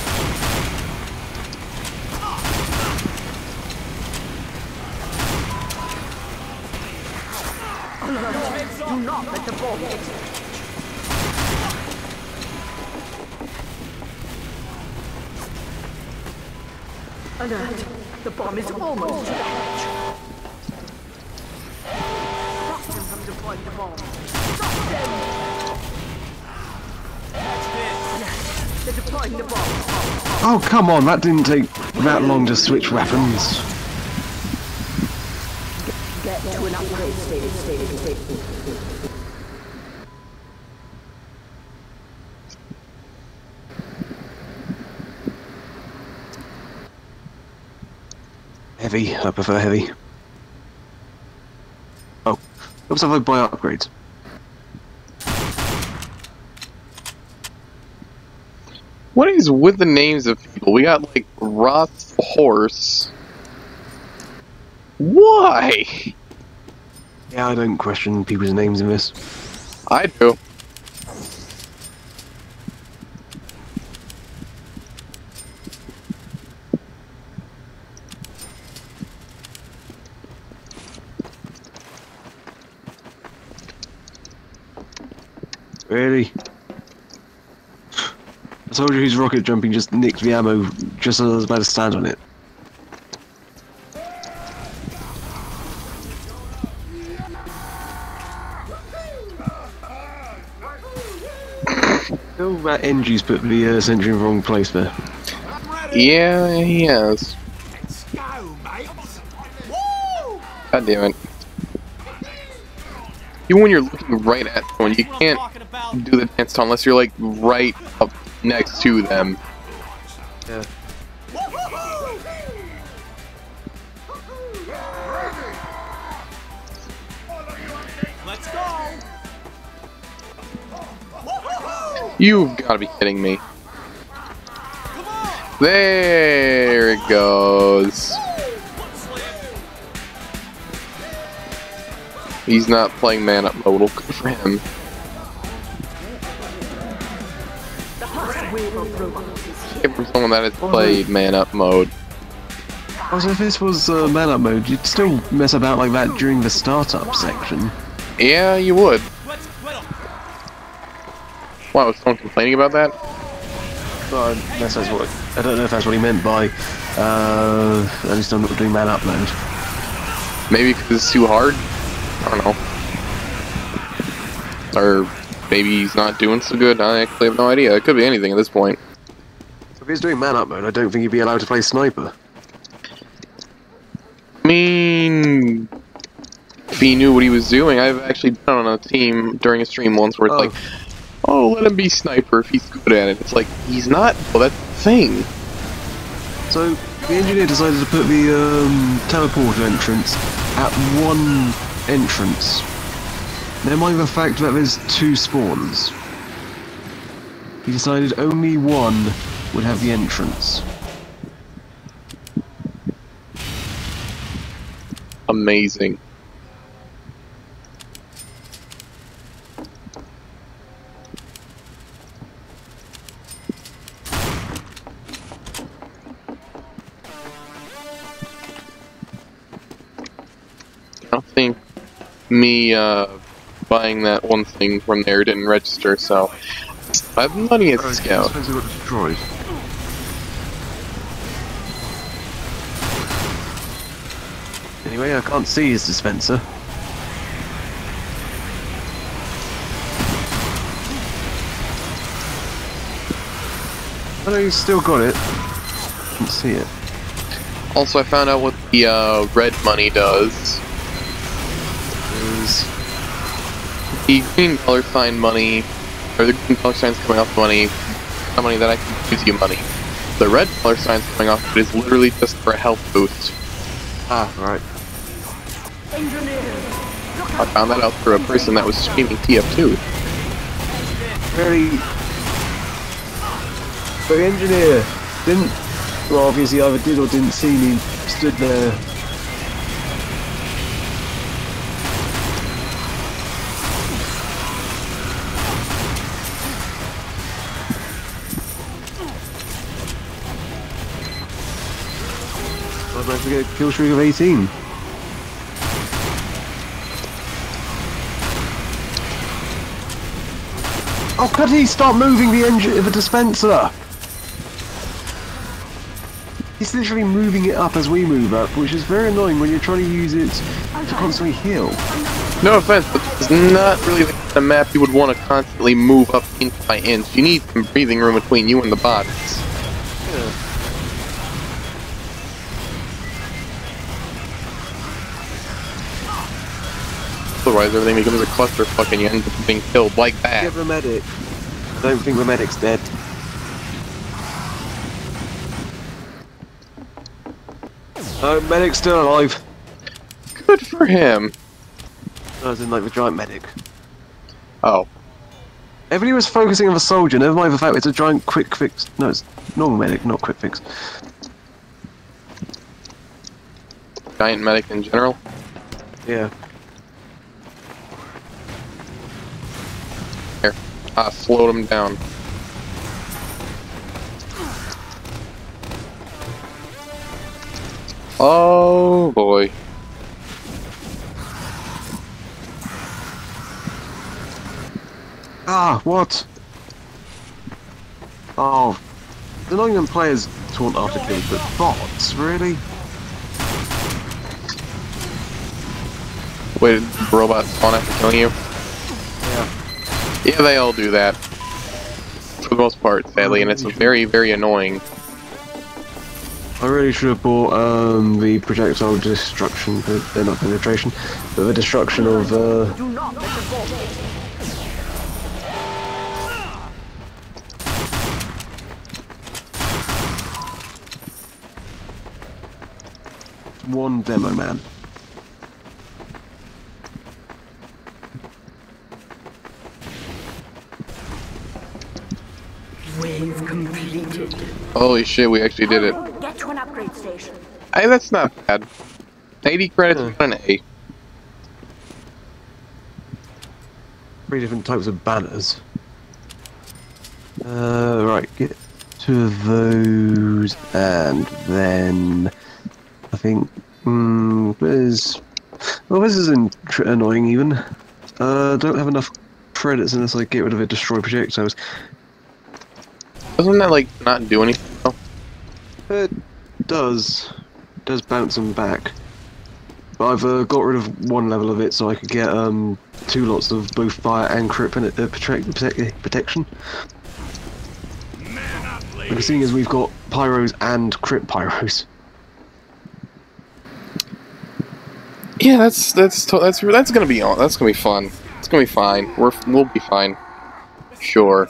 Do not let the bomb get you. Alert! The bomb is almost ready. Stop them from deploying the bomb. Stop them! Alert! They're deploying the bomb. Oh, come on, that didn't take that long to switch weapons. Get to an upgrade stage. Heavy, I prefer heavy. Oh, looks like I buy upgrades. What is with the names of people? We got, like, Roth Horse. Why? Yeah, I don't question people's names in this. I do. Really? I told you who's rocket jumping just nicked the ammo just as I was about to stand on it. Oh, that NG's put the sentry in the wrong place there. Yeah, he has. God damn it. Even when you're looking right at someone, you can't do the dance taunt unless you're, like, right up next to them. Yeah. You've got to be kidding me. There it goes. He's not playing man-up mode. Well, good for him. Came from someone that has played man-up mode. Also, if this was man-up mode, you'd still mess about like that during the startup section. Yeah, you would. Why, was someone complaining about that? Well, that's what I don't know if that's what he meant by. At least I'm not doing man-up mode. Maybe because it's too hard? I don't know. Or maybe he's not doing so good. I actually have no idea. It could be anything at this point. If he's doing man-up mode, I don't think he'd be allowed to play sniper. I mean, if he knew what he was doing, I've actually been on a team during a stream once where it's like, oh, let him be sniper if he's good at it. It's like, he's not. Well, that's the thing. So, the engineer decided to put the teleporter entrance at one entrance. Never mind the fact that there's 2 spawns. He decided only one would have the entrance. Amazing. I don't think me buying that one thing from there didn't register, so I have money as a scout. Got destroyed. Anyway, I can't see his dispenser. I know he's still got it. Can't see it. Also, I found out what the red money does. The green dollar sign money, or the green dollar signs coming off money, the money that I can use you money. The red dollar signs coming off it is literally just for a health boost. Ah, right. I found that out through a person that was streaming TF2. Really? But the engineer didn't, well, obviously either did or didn't see me, stood there. I was about to get a kill streak of 18. Oh, could he stop moving the dispenser? He's literally moving it up as we move up, which is very annoying when you're trying to use it to constantly heal. No offense, but it's not really the kind of map you would want to constantly move up inch by inch. You need some breathing room between you and the bots. Yeah. Otherwise, everything becomes a clusterfuck and you end up being killed like that. Get the medic. I don't think the medic's dead. No, medic's still alive. Good for him. I was in like the giant medic. Oh. Everybody was focusing on the soldier, never mind the fact it's a giant quick fix. No, it's normal medic, not quick fix. Giant medic in general? Yeah. Here. I slowed him down. Oh boy. Ah, what? Oh. The Nottingham players taunt after kills, but bots, really? Wait, did robots spawn after killing you? Yeah. Yeah, they all do that. For the most part, sadly, and it's very, very annoying. I really should have bought the projectile destruction, they're not penetration, but the destruction of Do not let the ball. one demo man. Wave completed. Holy shit, we actually did it. Get to an upgrade station. Hey, that's not bad. 80 credits Yeah. for an A. 3 different types of banners. Right, get 2 of those, and then I think there's. Well, this is annoying even. Don't have enough credits unless I get rid of it. Destroy projectiles. Doesn't that, like, not do anything though? It does. It does bounce them back. But I've got rid of 1 level of it so I could get 2 lots of both fire and crit protection. But seeing as we've got pyros and crit pyros. Yeah, that's gonna be on. That's gonna be fun. It's gonna be fine. We'll be fine. Sure.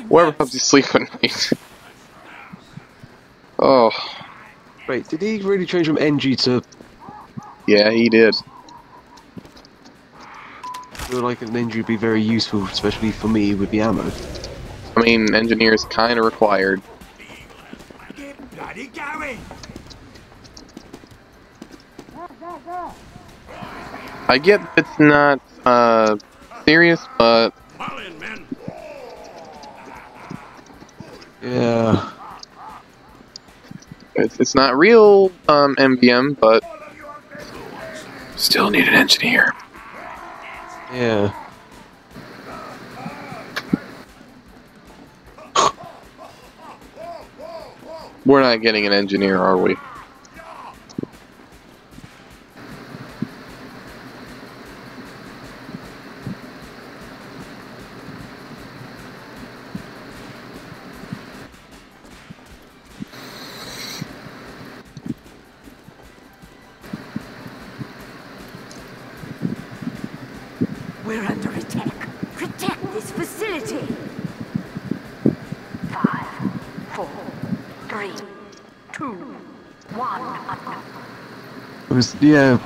Whoever helps you sleep at night. Oh. Wait, did he really change from NG to? Yeah, he did. I feel like an NG would be very useful, especially for me with the ammo. I mean, engineers kind of required. Get bloody going! I get it's not serious, but Fall in, men. Yeah. it's not real MVM, but still need an engineer. Yeah. We're not getting an engineer, are we? We're under attack. Protect this facility. 5, 4, 3, 2, 1. It was, yeah.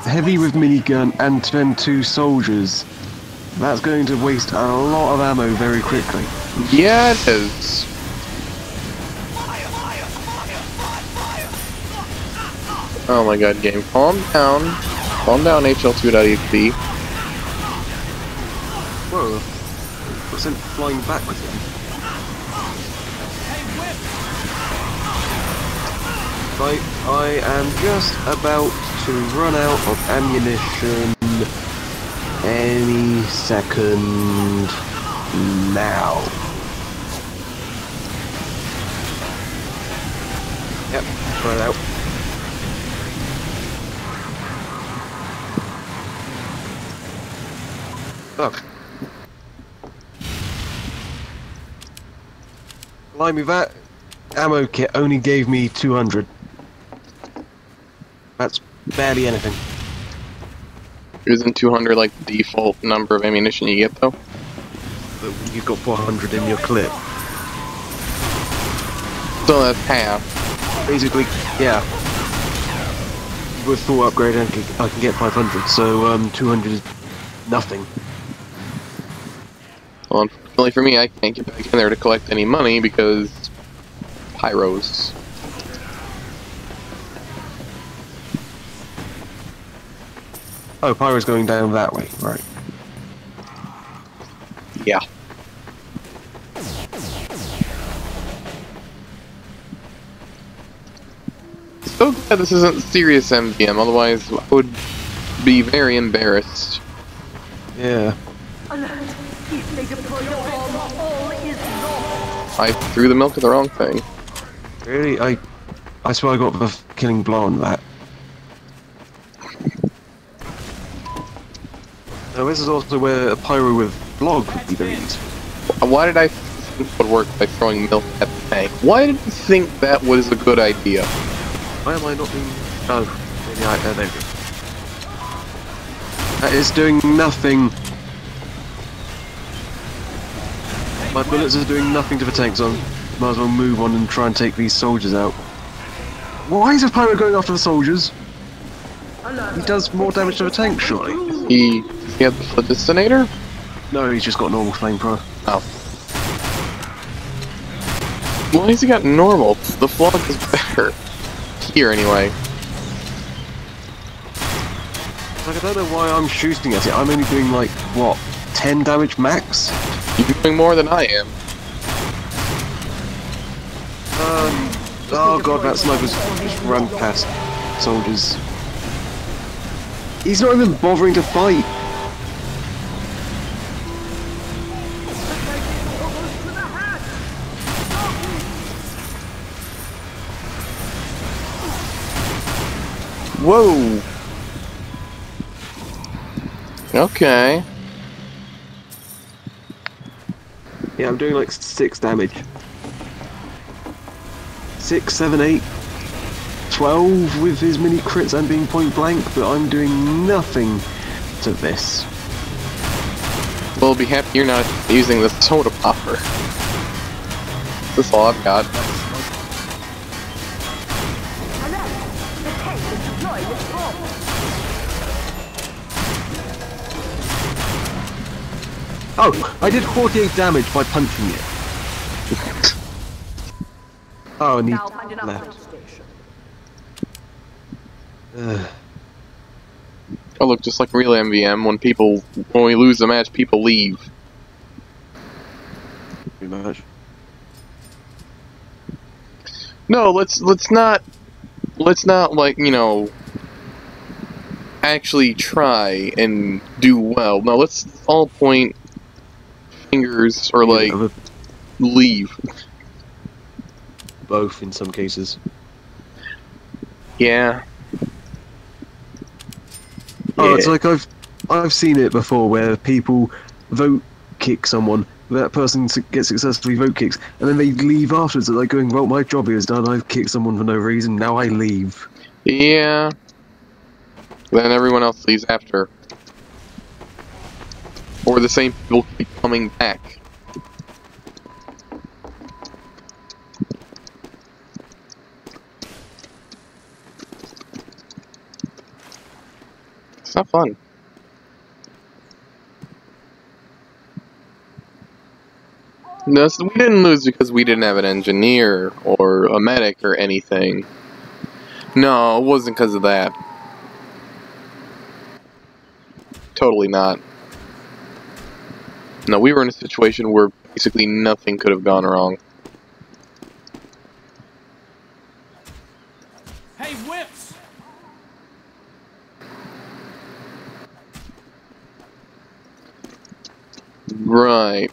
Heavy with minigun and then 2 soldiers. That's going to waste a lot of ammo very quickly. Yeah, it is. Oh my god, game. Calm down. Calm down, HL2.exe. Whoa. I sent flying back with him. Right, I am just about to run out of ammunition any second now. Yep, run out. Fuck. Blimey, that ammo kit only gave me 200. That's barely anything. Isn't 200 like the default number of ammunition you get though? But you've got 400 in your clip. So that's half. Basically, yeah. With full upgrade, I can get 500, so 200 is nothing. Well, unfortunately for me, I can't get back in there to collect any money because pyros. Oh, Pyro's going down that way, right. Yeah. So glad this isn't serious MVM, otherwise I would be very embarrassed. Yeah. Alert! If they deploy the bomb, all is lost. I threw the milk at the wrong thing. Really? I swear I got the killing blow on that. Now this is also where a Pyro with blog would be very useful. Why did I think it would work by throwing milk at the tank? Why did you think that was a good idea? Why am I not being... Oh, maybe there we go. That is doing nothing. My bullets are doing nothing to the tank, so I might as well move on and try and take these soldiers out. Why is a Pyro going after the soldiers? He does more damage to the tank, surely. He had the detonator? No, he's just got normal flamethrower. Oh. Why has he got normal? The flog is better. Here, anyway. Like, I don't know why I'm shooting at it. I'm only doing, like, what, 10 damage max? You're doing more than I am. Oh god, that sniper's just run past soldiers. He's not even bothering to fight. Whoa! Okay. Yeah, I'm doing like 6 damage. 6, 7, 8, 12 with his mini crits and being point blank, but I'm doing nothing to this. Well, be happy you're not using the soda popper. That's all I've got. Oh, I did 48 damage by punching it. Oh, and he left. Oh look, just like real MVM, when we lose a match, people leave. Pretty much. No, let's not like, you know, actually try and do well. No, let's all point fingers or like leave. Both in some cases. Yeah. Oh, it's like I've seen it before where people vote kick someone, that person gets successfully vote kicks, and then they leave afterwards. They're like going, well, my job here is done, I've kicked someone for no reason, now I leave. Yeah. Then everyone else leaves after. Or the same people keep coming back. It's not fun. No, we didn't lose because we didn't have an engineer or a medic or anything. No, it wasn't because of that. Totally not. No, we were in a situation where basically nothing could have gone wrong. Hey, whips! Right.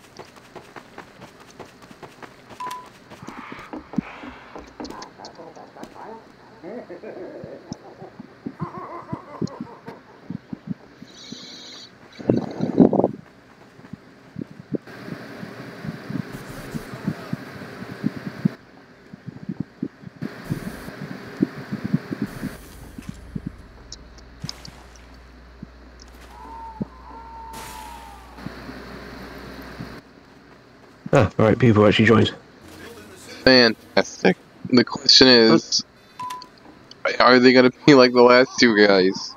Ah, alright, people actually joined. Fantastic. The question is, are they gonna be like the last two guys?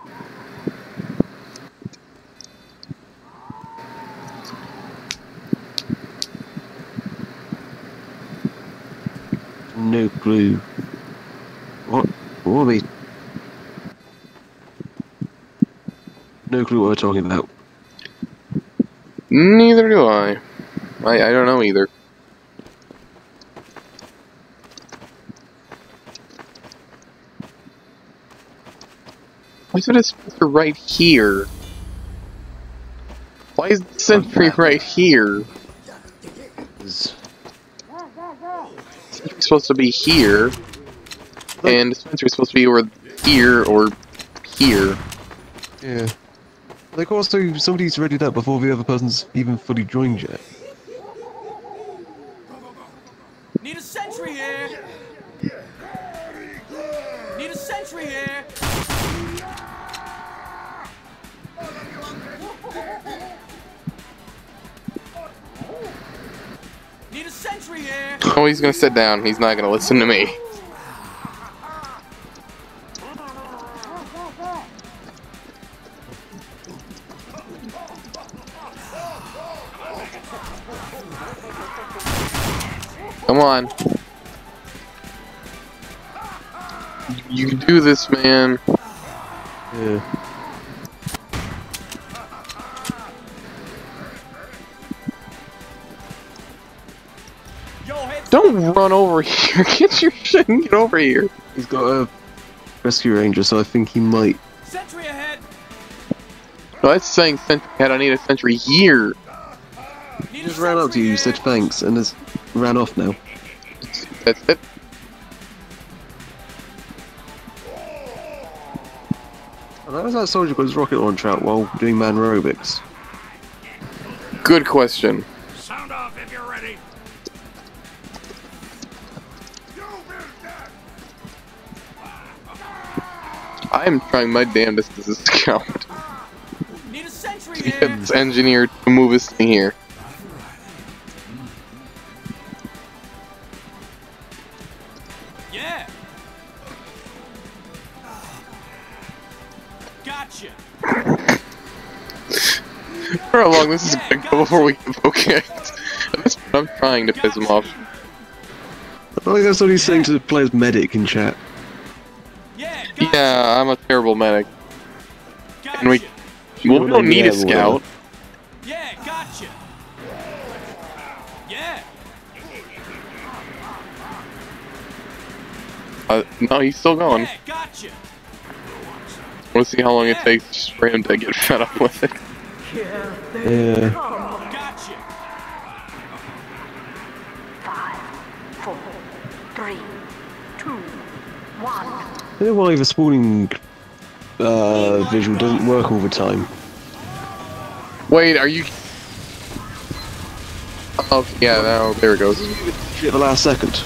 No clue. What are we? No clue what we're talking about. Neither do I. I don't know either. Why is it a sensor right here? Why is the sentry right here? It's supposed to be here, and the sensor is supposed to be over here or here. Yeah. Like, also, somebody's ready that before the other person's even fully joined yet. Need a sentry here! Need a sentry here! Need a sentry here! Oh, he's gonna sit down. He's not gonna listen to me. Come on. You can do this, man. Yeah. Don't run over here. Get your shit and get over here. He's got a rescue ranger, so I think he might. Sentry ahead. No, that's saying sentry ahead. I need a sentry here. He just ran up to you, said thanks, and has ran off now. That's it. And how does that soldier got his rocket launcher out while doing man aerobics? Good question. Sound off if you're ready. I am trying my damnedest as a scout. Need a sentry To get here. this engineer to move this thing here. Yeah. Gotcha. For how long this is gonna go before we get focused. That's what I'm trying to piss him off. I think that's what he's saying to the player's medic in chat. Yeah. Gotcha. Yeah, I'm a terrible medic. Gotcha. And we don't need a scout. Yeah. Gotcha. Yeah. No, he's still going. Yeah. Gotcha. I want to see how long it takes for him to get fed up with it. Yeah. Gotcha. 5, 4, 3, 2, 1. I don't know why the spawning visual doesn't work all the time. Wait, are you... Oh, yeah, now, there it goes. At the last second.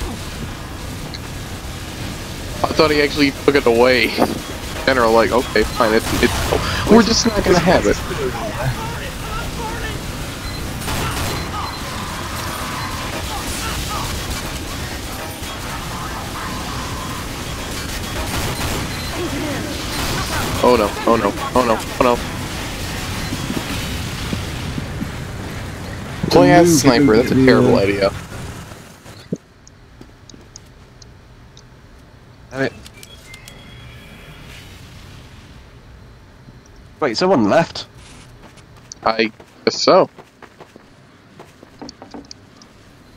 I thought he actually took it away. General, like, okay, fine, we're just not gonna have it. Oh no, oh no, oh no, oh no. Play as sniper, that's a terrible idea. Damn it. Wait, someone left? I guess so.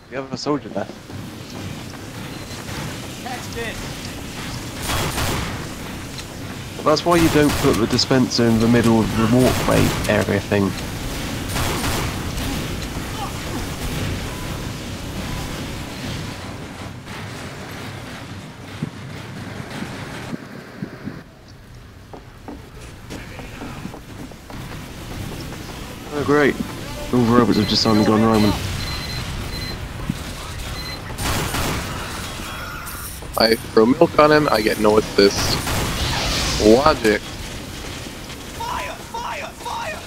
The other soldier left. Catch this. That's why you don't put the dispenser in the middle of the walkway area thing. Oh great. All the robots have just suddenly gone Roman. I throw milk on him, I get no assist. Logic. Fire! Fire! Fire!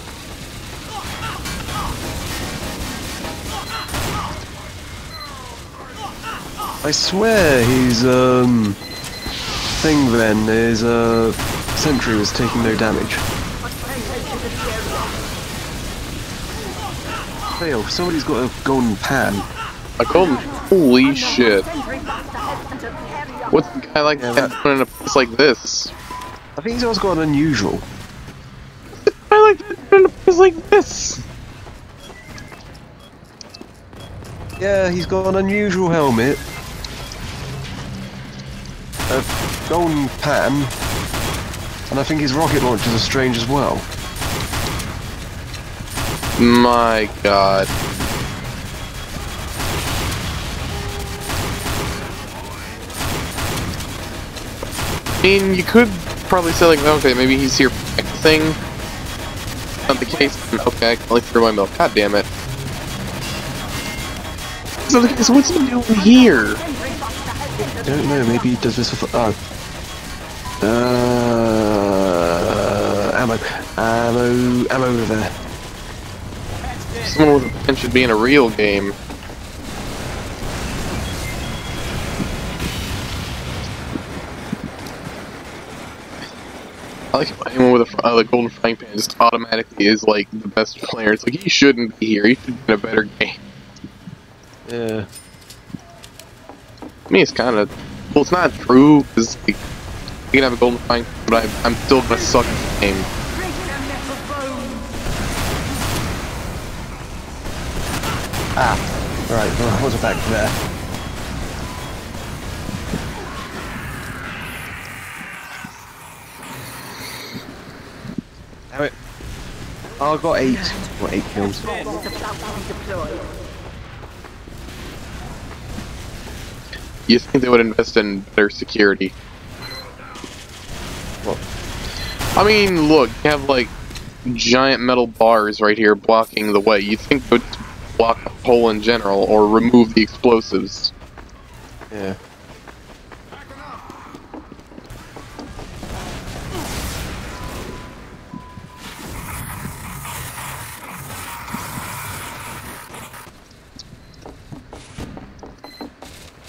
I swear his thing then, his sentry was taking no damage. Fail, somebody's got a golden pan. A golden... Holy shit. What's the guy like that doing in a place like this? I think he's also got an unusual. I like that in a place like this. Yeah, he's got an unusual helmet. A golden pan. And I think his rocket launchers are strange as well. My god. I mean, you could probably say like, okay, maybe he's here practicing. Not the case. Okay, I can only throw my milk. God damn it. So the case, what's he doing here? I don't know, maybe he does this for... Oh. Ammo over there. Someone with a pen should be in a real game. I like how anyone with a golden frying pan just automatically is like the best player. It's like he shouldn't be here. He should be in a better game. Yeah. I mean, it's kind of well, it's not true because like, You can have a golden fine, but I'm still gonna suck at the game. Break their metal bones. Ah, right. Well, I was back there. Damn it. Oh, I got 8. Got 8 kills. Bomb is about to be deployed. You think they would invest in better security? What? I mean, look, you have like giant metal bars right here blocking the way. You think they would block the hole in general or remove the explosives? Yeah.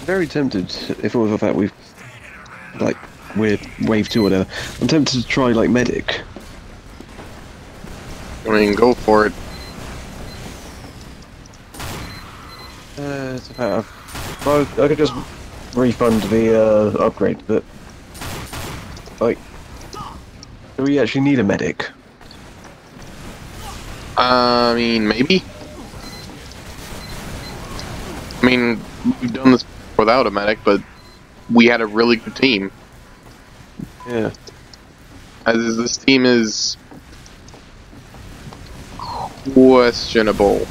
Very tempted, if it was the fact we're wave 2 or whatever, I'm tempted to try like medic. I mean, go for it. It's about, well, I could just refund the upgrade, but like, do we actually need a medic? I mean, maybe. I mean, we've done this without a medic, but we had a really good team. Yeah. As this team is questionable.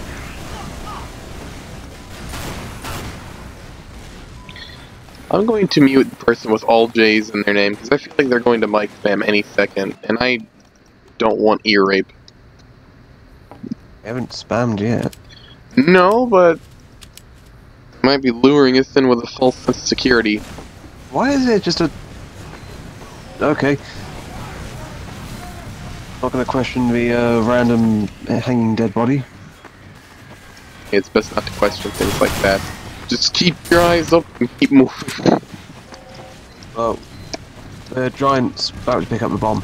I'm going to mute the person with all J's in their name, because I feel like they're going to mic spam any second, and I don't want ear rape. We haven't spammed yet. No, but might be luring us in with a false sense of security. Why is it just a... Okay. Not gonna question the random hanging dead body. It's best not to question things like that. Just keep your eyes up and keep moving. Oh. The giant's about to pick up the bomb.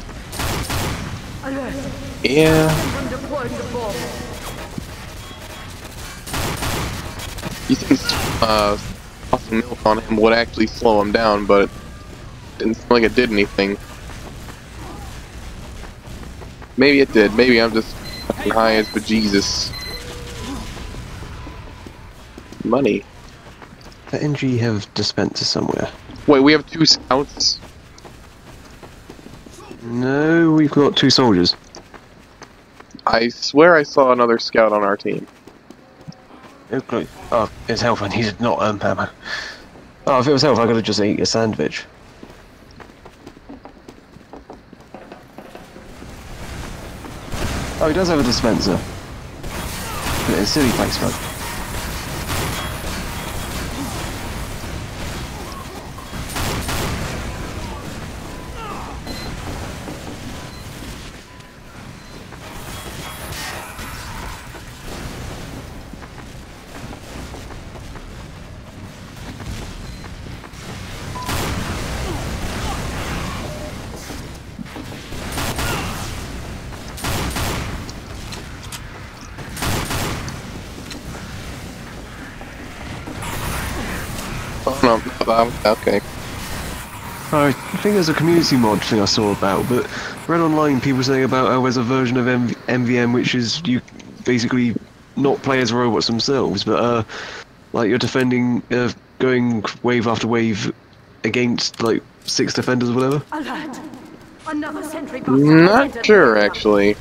Alert. Yeah. Someone deploying the bomb. You think tossing milk on him would actually slow him down, but it didn't seem like it did anything. Maybe it did. Maybe I'm just fucking high as bejesus. Money. The NG have dispenser somewhere. Wait, we have 2 scouts? No, we've got 2 soldiers. I swear I saw another scout on our team. No clue. Oh, it's health I needed, not ammo. Oh, if it was health I could have just eaten a sandwich. Oh, he does have a dispenser. But it's silly placement. Oh no, okay. I think there's a community mod thing I saw about, but read online people saying about how there's a version of MVM which is you basically not play as robots themselves, but like you're defending, going wave after wave against like 6 defenders or whatever. Alert. Another sentry bus. Not sure, actually.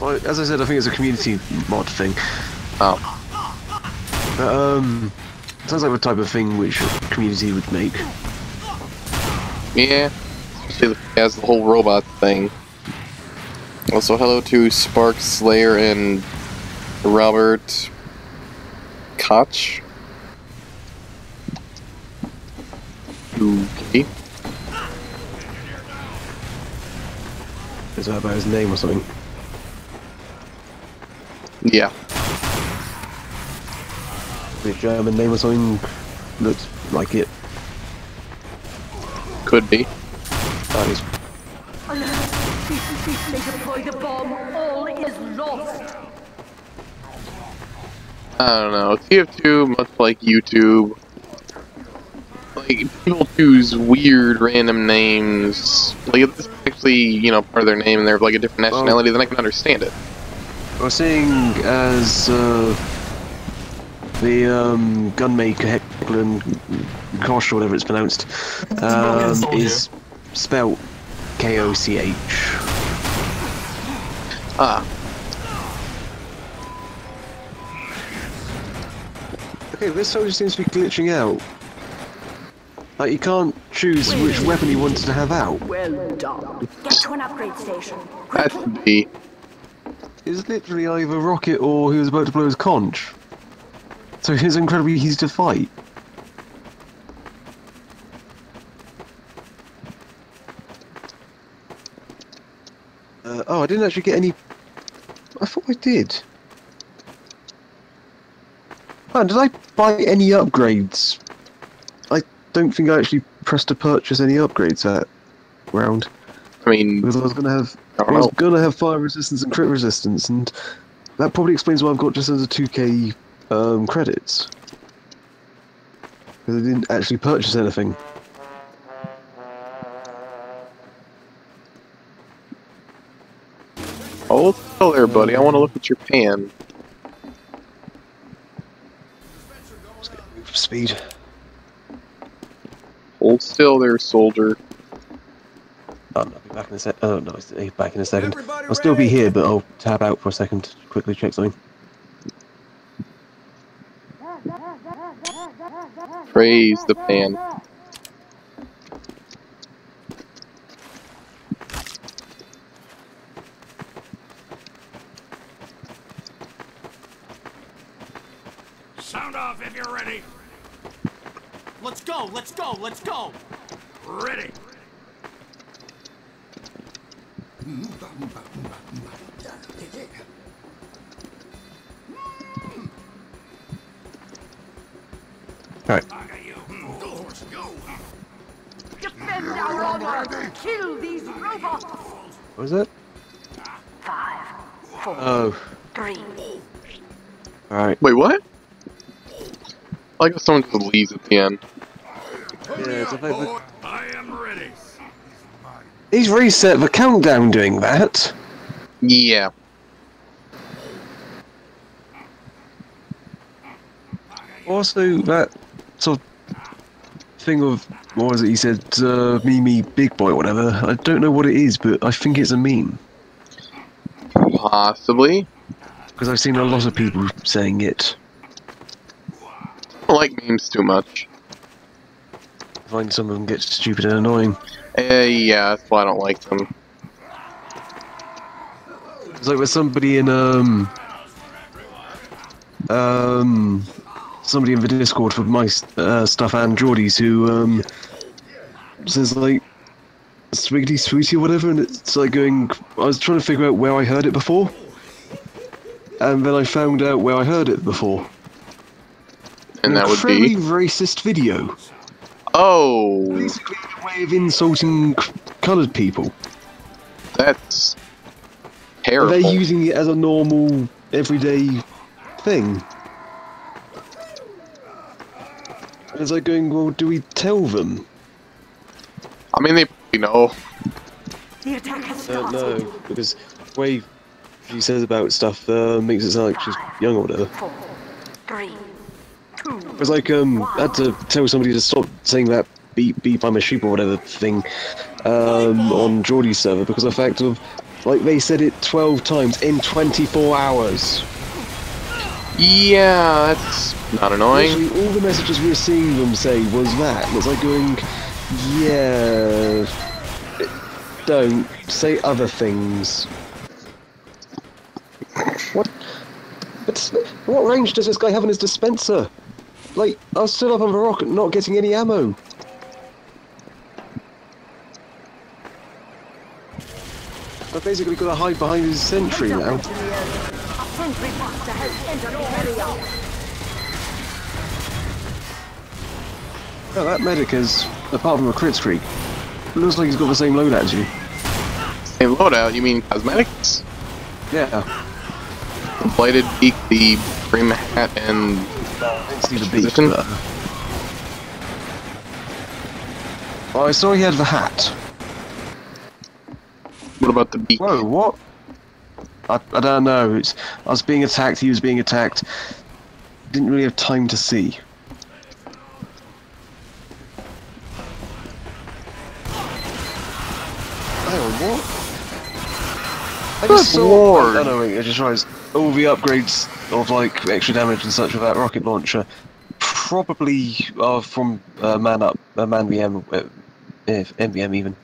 Well, as I said, I think it's a community mod thing. Oh. But sounds like the type of thing which a community would make. Yeah. Especially if it has the whole robot thing. Also, hello to Spark Slayer and Robert Koch. Okay. Is that about his name or something? Yeah. The German name or something looks like it. Could be. That is. Alert. They deploy the bomb. All is lost. I don't know. TF2, much like YouTube, like, people choose weird random names. Like, if this is actually, you know, part of their name and they're like a different nationality, then I can understand it. We're seeing as the gunmaker Heckler Kosh, or whatever it's pronounced, is spelt K-O-C-H. Ah. Okay, this soldier seems to be glitching out. Like, you can't choose which weapon he wanted to have out. Well done. Get to an upgrade station. That should be. It's literally either rocket or he was about to blow his conch. So it's incredibly easy to fight. Oh, I didn't actually get any... I thought I did. Oh, did I buy any upgrades? I don't think I actually pressed to purchase any upgrades that round. I mean, Because I was gonna have... I I don't was know. gonna have fire resistance and crit resistance, and that probably explains why I've got just under 2k credits. Because I didn't actually purchase anything. Hold still there, buddy. I want to look at your pan. Just get move for speed. Hold still there, soldier. Oh, no, I'll be back in a sec. Oh no, he's back in a second. I'll still be here, but I'll tab out for a second to quickly check something. Praise the pan. Sound off if you're ready. Let's go, let's go, let's go! Ready. Alright. Defend our honor. Kill these robots. What was that? 5, 4, Oh. 3. Alright. Wait, what? I guess someone just leaves at the end. Yeah, it's a bit... I am ready. He's reset the countdown doing that. Yeah. Also, that sort of thing of, what was it, he said, me, big boy, whatever. I don't know what it is, but I think it's a meme. Possibly. Because I've seen a lot of people saying it. I don't like memes too much. I find some of them get stupid and annoying. Yeah, that's why I don't like them. It's like with somebody in, somebody in the Discord for my stuff and Geordie's who, says like, Swiggity Sweetie or whatever, and it's like going, I was trying to figure out where I heard it before, and then I found out where I heard it before. And that would Incredibly be... racist video. Oh! Basically a way of insulting coloured people. That's... terrible. They're using it as a normal, everyday thing. And it's like going, well, do we tell them? I mean, they probably know. The attack has I don't started. know, because the way she says about stuff makes it sound like she's young or whatever. 4, 3, 2. It was like, I had to tell somebody to stop saying that beep beep I'm a sheep or whatever thing on Geordie's server because of the fact of, like, they said it 12 times in 24 hours. Yeah, that's not annoying. Literally, all the messages we were seeing them say was that. And it's like going, yeah, don't say other things. What? What range does this guy have in his dispenser? Like, I was still up on the rocket, not getting any ammo. I've basically got to hide behind his sentry now. A sentry buster has entered the area. Oh, that medic is, apart from a crit streak, looks like he's got the same loadout as you. Same loadout, you mean cosmetics? Yeah. The bladed beak, the brim hat, and... See the beak, Position? but... Oh, I saw he had the hat. What about the beak? Whoa, what? I don't know. I was being attacked, he was being attacked. Didn't really have time to see. Hang on, what? I just Good saw. lord. I don't know, I just realised all the upgrades of like extra damage and such with that rocket launcher probably are from Man Up, Man VM, MVM even.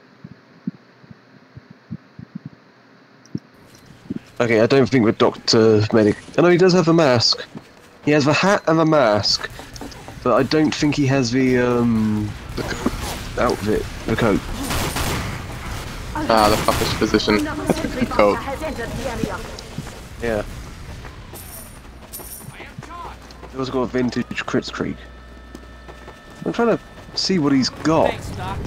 Okay, I don't think with Dr. Medic. I know he does have a mask. He has the hat and the mask, but I don't think he has the outfit, the coat. Ah, the toughest position. The coat. Yeah. He's also got a vintage Crits Creek. I'm trying to see what he's got. Thanks, Doc.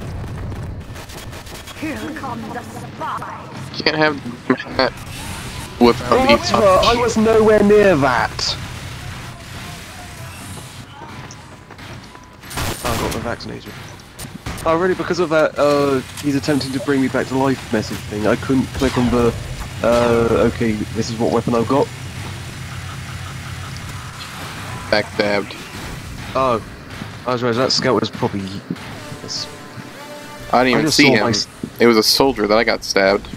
Here come the spies. Can't have the hat without the I was nowhere near that. Oh, I got the vaccinator. Oh, really? Because of that, he's attempting to bring me back to life message thing. I couldn't click on the, okay, this is what weapon I've got. Backstabbed. Oh, I was right, that scout was probably... Yes. I didn't even just see saw him. It was a soldier that I got stabbed.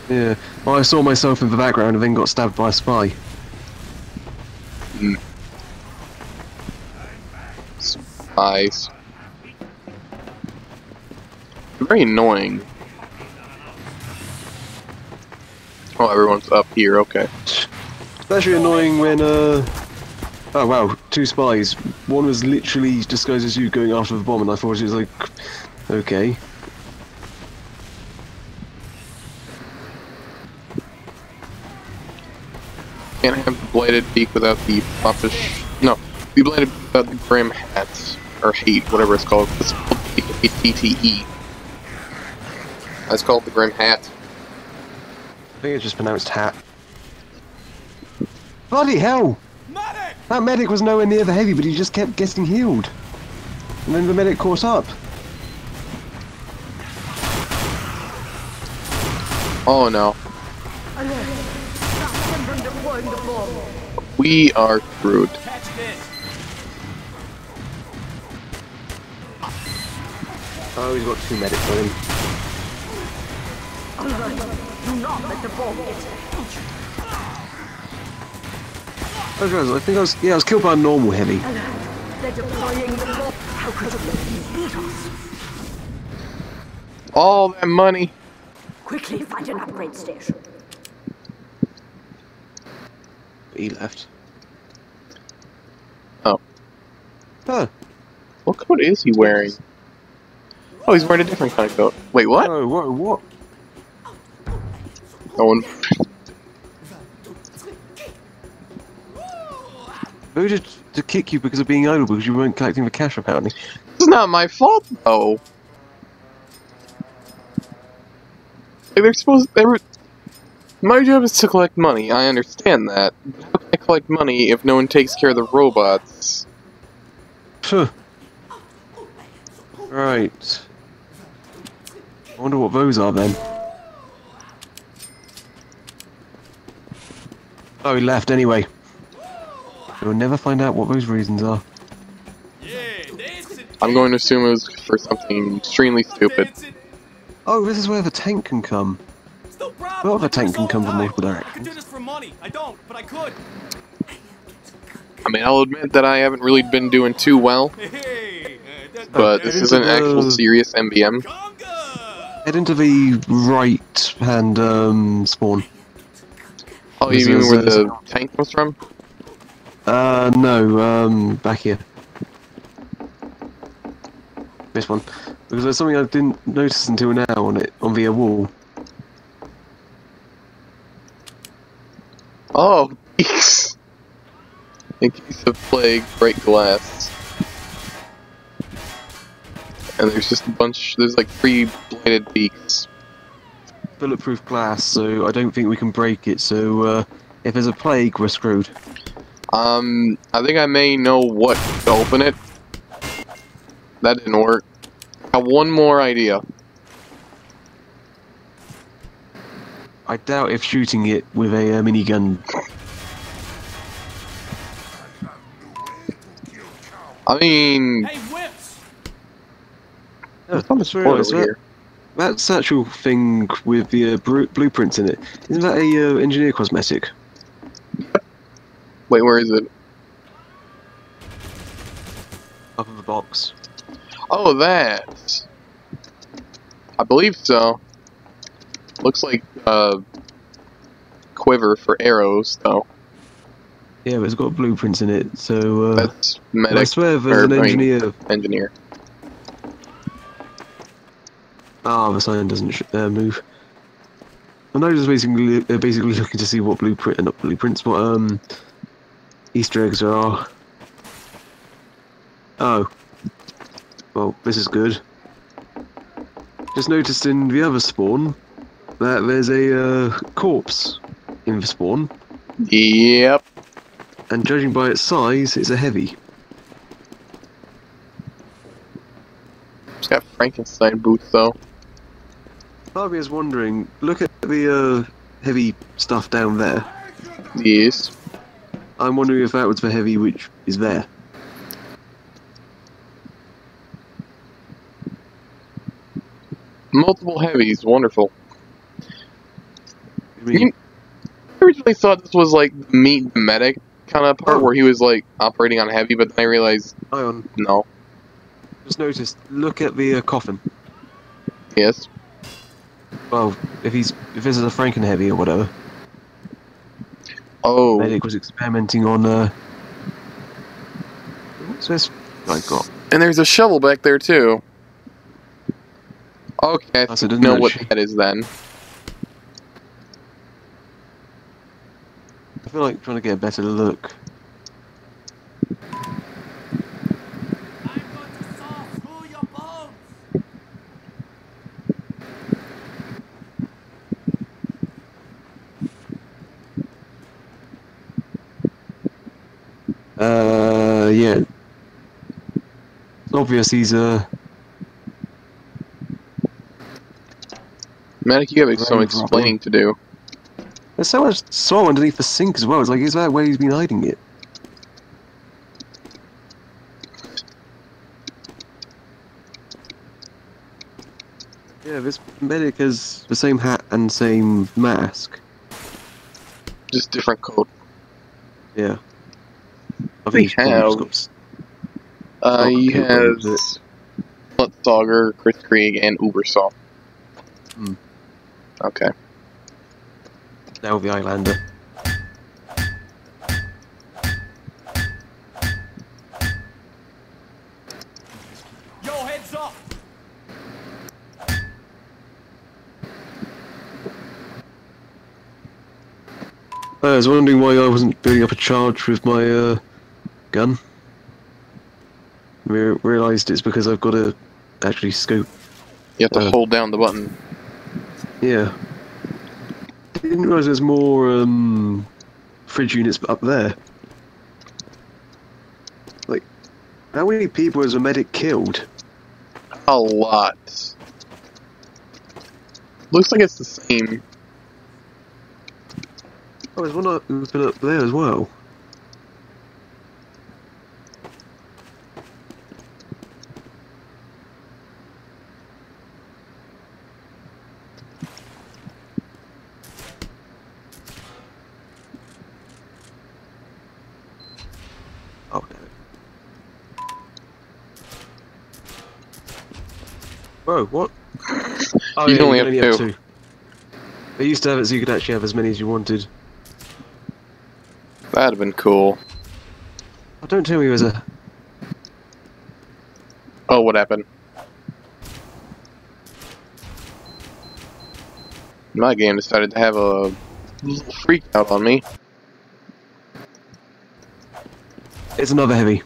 Yeah, well, I saw myself in the background and then got stabbed by a spy. Mm. Spies. Very annoying. Oh, everyone's up here, okay. Especially annoying when, oh wow, 2 spies. One was literally disguised as you going after the bomb, and I thought it was like, okay. Can't have the bladed beak without the puffish. No, the bladed beak without the grim hat. Or hate, whatever it's called. It's called HATE. That's called the grim hat. I think it's just pronounced hat. Bloody hell! Medic! That medic was nowhere near the heavy, but he just kept getting healed. And then the medic caught up. Oh no. Alert. Stop them from deploying the bomb. We are screwed. Catch this. Oh, he's got 2 medics on him. Alert. Do not let the bomb get to I think I was killed by a normal heavy. Alert. They're deploying the bomb. How could you beat us? All that money. Quickly find an upgrade station. He left. Oh. Huh. What coat is he wearing? Oh, he's wearing a different kind of coat. Wait, what? Oh, what? No one. Who did to kick you because of being idle because you weren't collecting the cash apparently? It's not my fault, though. Like, they're supposed. My job is to collect money. I understand that. But how can I collect money if no one takes care of the robots? Phew. Right. I wonder what those are then. Oh, he left anyway. We'll never find out what those reasons are. I'm going to assume it was for something extremely stupid. Oh, this is where the tank can come. Well, the tank can come from multiple I could do directions. this for money. I don't, but I could. I mean, I'll admit that I haven't really been doing too well, Hey, but this is an actual serious MBM. Head into the right hand spawn. Oh, you mean where the tank comes from? No, back here. This one. Because there's something I didn't notice until now on the wall. Oh, geez. In case of plague, break glass. And there's just a bunch, there's like 3 bladed beaks. Bulletproof glass, so I don't think we can break it, so if there's a plague, we're screwed. I think I may know what to open it. That didn't work. Got one more idea. I doubt if shooting it with a minigun. I mean, Hey, whips! Yeah, it's on the that's very sport nice. over here. That satchel thing with the blueprints in it, isn't that a engineer cosmetic? Wait, where is it? Up of the box. Oh, that. I believe so. Looks like quiver for arrows, though. Yeah, but it's got blueprints in it, so That's medic. I swear there's an engineer. Engineer. Ah, the sign doesn't move. I'm now just basically looking to see what not blueprints, what Easter eggs there are. Oh. Well, this is good. Just noticed in the other spawn that there's a corpse in the spawn, Yep. and judging by its size, it's a heavy. It's got Frankenstein boots, though. Part of me is wondering, look at the heavy stuff down there. Yes. I'm wondering if that was the heavy which is there. Multiple heavies, wonderful. I mean, I originally thought this was like the meet the medic kind of part Oh. where he was like operating on heavy, but then I realized Ion, no. just noticed, look at the coffin. Yes. Well, if this is a Franken heavy or whatever, Oh. Medic was experimenting on what's this I got? And there's a shovel back there too. Okay, I That's think it, I isn't know it? what that is then. I feel like trying to get a better look. I'm going to saw through your bones! Yeah. It's obvious he's Medic, you have some Grave explaining to do. there's so much soil underneath the sink as well. It's like, is that where he's been hiding it? Yeah, this medic has the same hat and same mask. Just different coat. Yeah. I We he's probably have- just got He coat has robes. Bloodsauger, Chris Krieg, and Ubersaw. Hmm. Okay. Now the Islander. Yo, heads up! I was wondering why I wasn't building up a charge with my gun. Realised it's because I've got to actually scope. You have to hold down the button. Yeah. Didn't realise there's more fridge units up there. Like, how many people has a medic killed? A lot. Looks like it's the same. Oh, there's one open up there as well. Oh, damn it. Whoa, what? Oh, You yeah, only can have two. They used to have it so you could actually have as many as you wanted. That'd have been cool. Oh, don't tell me there's a... Oh, what happened? My game decided to have a little freak out on me. It's another heavy.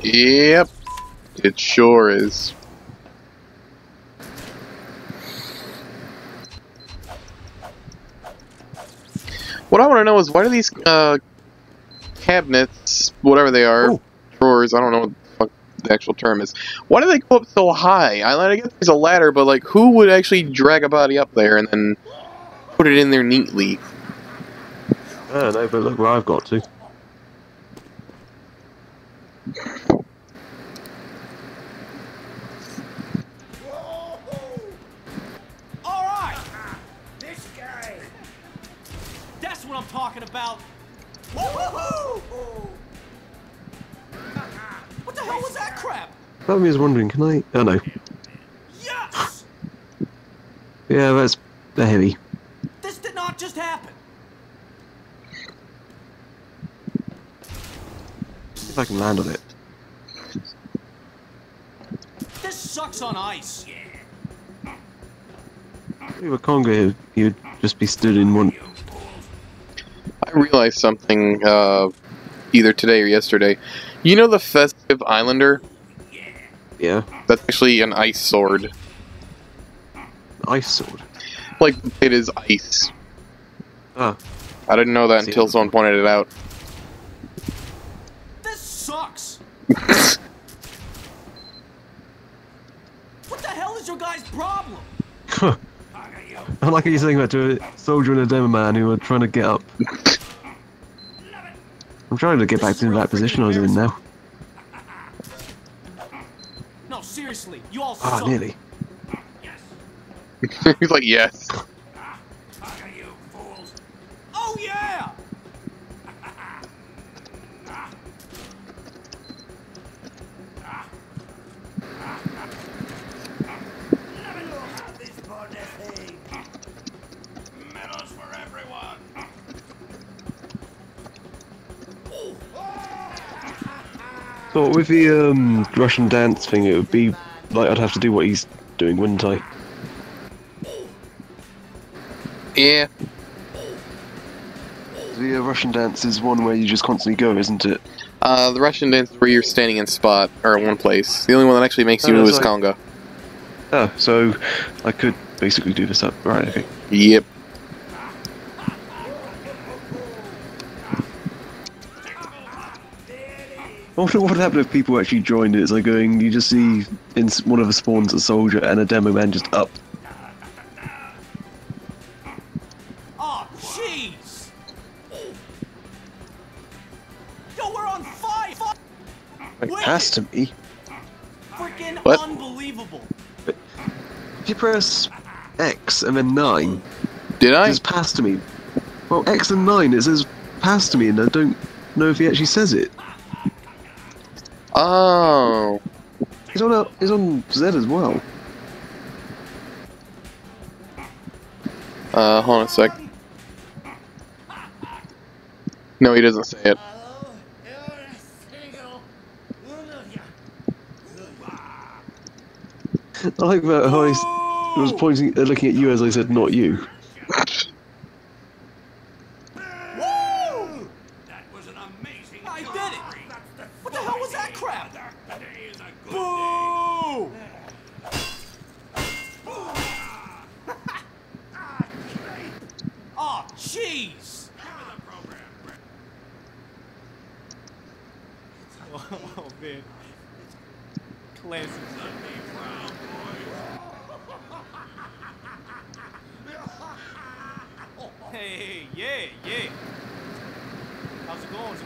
Yep. It sure is. What I want to know is why do these cabinets, whatever they are, Ooh. drawers, I don't know what the fuck the actual term is. Why do they go up so high? I guess there's a ladder, but like, who would actually drag a body up there and then put it in there neatly? I don't know, but look where I've got to. All right. This guy. That's what I'm talking about. Woo-hoo-hoo! What the hell was that crap? Part of me is wondering, can I... Oh no. Yes! Yeah, that's heavy. This did not just happen. See if I can land on it. This sucks on ice. If we were Congo, he would just be stood in one... I realized something, either today or yesterday. You know the Festive Islander? Yeah. That's actually an ice sword. Ice sword. Like, it is ice. Ah. I didn't know that until someone pointed it out. This sucks. What the hell is your guy's problem? I like how you're saying that to a soldier and a demo man who are trying to get up. I'm trying to get back to that position I was in now. No, seriously, you all Ah, suck. nearly. He's like, yes. Oh yeah! Medals for everyone. So with the Russian dance thing, it would be like I'd have to do what he's doing, wouldn't I? Yeah. The Russian dance is one where you just constantly go, isn't it? The Russian dance is where you're standing in spot, or in one place. The only one that actually makes you Oh, move that's is like- conga. Oh, so I could basically do this up. Right, okay. Yep. I wonder what would happen if people actually joined it. It's like going, you just see in one of the spawns a soldier and a demo man just up. Oh, jeez! Yo, we're on fire! Like, Wait. pass to me. Freaking What? unbelievable! If you press X and then 9, Did it I? says pass to me. Well, X and 9, it says pass to me, and I don't know if he actually says it. Oh. He's on Z as well. Hold on a sec. No, he doesn't say it. I like that how I was pointing, looking at you as I said, not you. Woo! That was an amazing I job. did it! What the hell was that crap? Today is a good Boo! Oh, jeez! Oh, man. Classic. Hey, yeah. How's it going?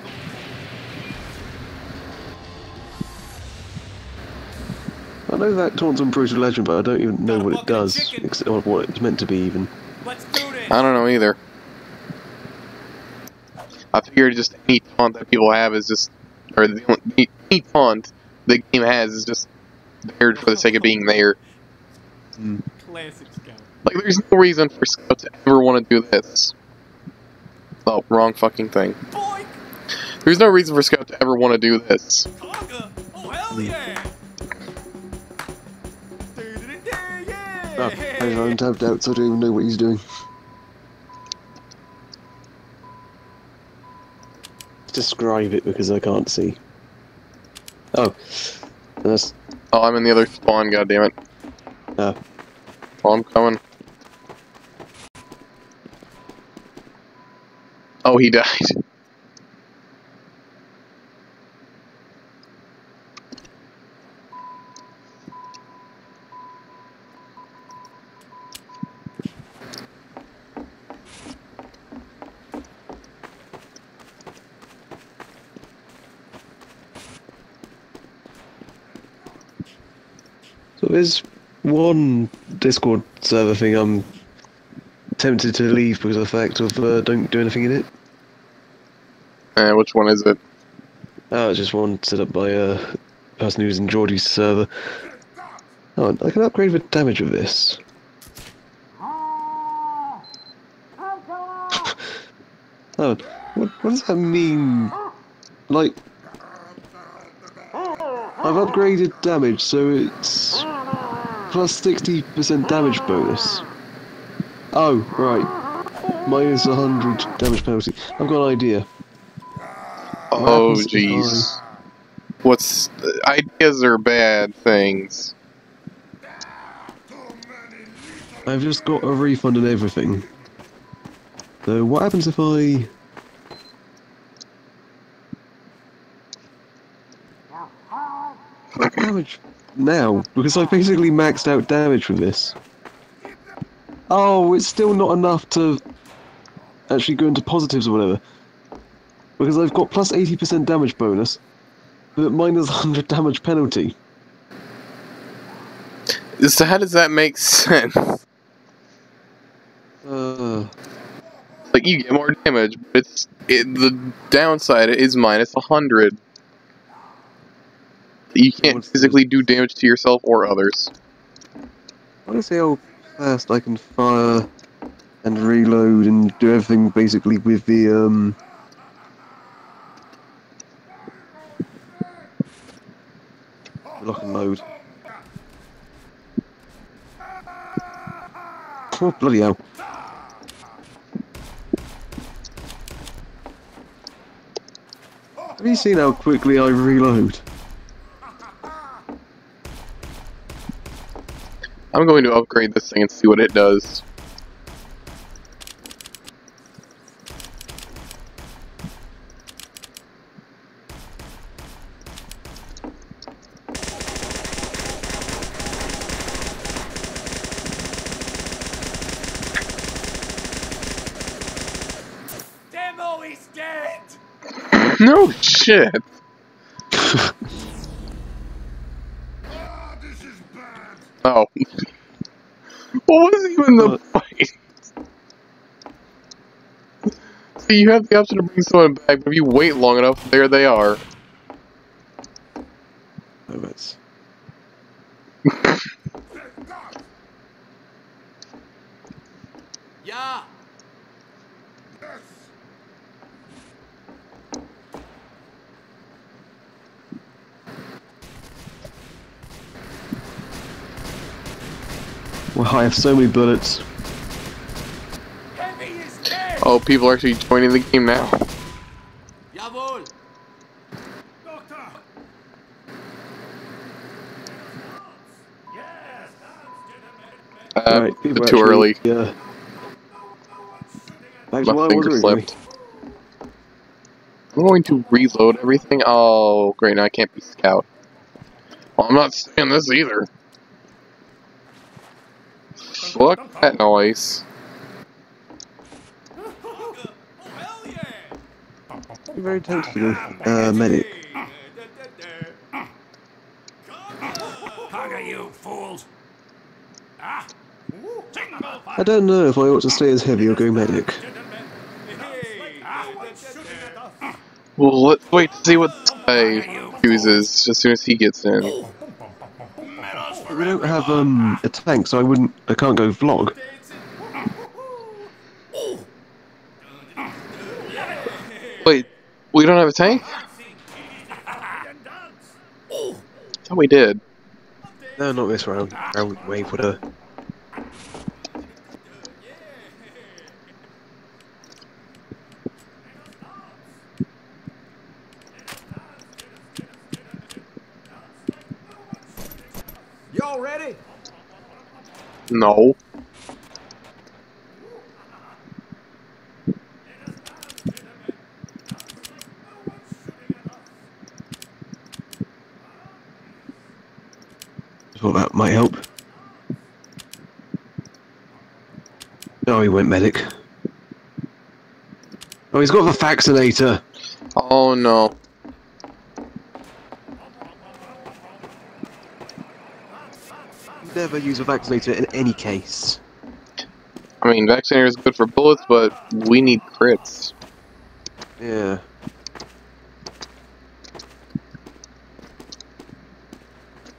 I know that taunts on Brutal Legend, but I don't even know Got a what it bucket of does, chicken. except what it's meant to be even. Let's do this! I don't know either. I figured just any taunt that people have is just, or any taunt the game has is just there for the sake of being there. Classic scout. Like, there's no reason for Scout to ever want to do this. Oh, wrong fucking thing. Boink! There's no reason for Scout to ever want to do this. Conga! Oh, hell yeah! Oh, hang on, tapped out, so I don't even know what he's doing. Describe it because I can't see. Oh, that's. Oh, I'm in the other spawn, goddammit. Oh. Oh, I'm coming. Oh, he died. So there's one Discord server thing I'm tempted to leave because of the fact of don't do anything in it. Which one is it? Oh, it's just one set up by a person who's in Geordie's server. Oh, I can upgrade the damage of this. Oh, what does that mean? Like, I've upgraded damage, so it's plus 60% damage bonus. Oh, right. Minus 100 damage penalty. I've got an idea. What Oh, happens if jeez. What's... ideas are bad things. I've just got a refund and everything. So what happens if I... What damage now? Because I basically maxed out damage from this. Oh, it's still not enough to actually go into positives or whatever. Because I've got plus 80% damage bonus, but minus 100 damage penalty. So how does that make sense? Like, you get more damage, but the downside is minus 100. You can't physically do damage to yourself or others. I want to see how fast I can fire and reload and do everything basically with the lock and load. Oh, bloody hell. Have you seen how quickly I reload? I'm going to upgrade this thing and see what it does. Demo is dead! No shit! Oh. What was even the point? See, you have the option to bring someone back, but if you wait long enough, there they are. Oh, that's... Yeah! Well, I have so many bullets. Heavy is dead! Oh, people are actually joining the game now. Jawohl! Doctor! Yes! Right, people Too actually, early. Yeah. Back to My what I was finger originally. slipped. I'm going to reload everything. Oh, great, now I can't be scout. Well, I'm not saying this either. Fuck that noise. Oh, hell yeah! I'm very tempted to go medic. Hugger, you fools! Ah! I don't know if I ought to stay as heavy or go medic. Well, let's wait to see what this guy chooses as soon as he gets in. We don't have a tank, so I can't go vlog. Wait, we don't have a tank? I thought we did. No, not this round. Round wave, whatever. Y'all ready? No. Thought that might help. Oh, he went medic. Oh, he's got the vaccinator. Oh no. never use a vaccinator in any case. I mean, vaccinator is good for bullets, but we need crits. Yeah.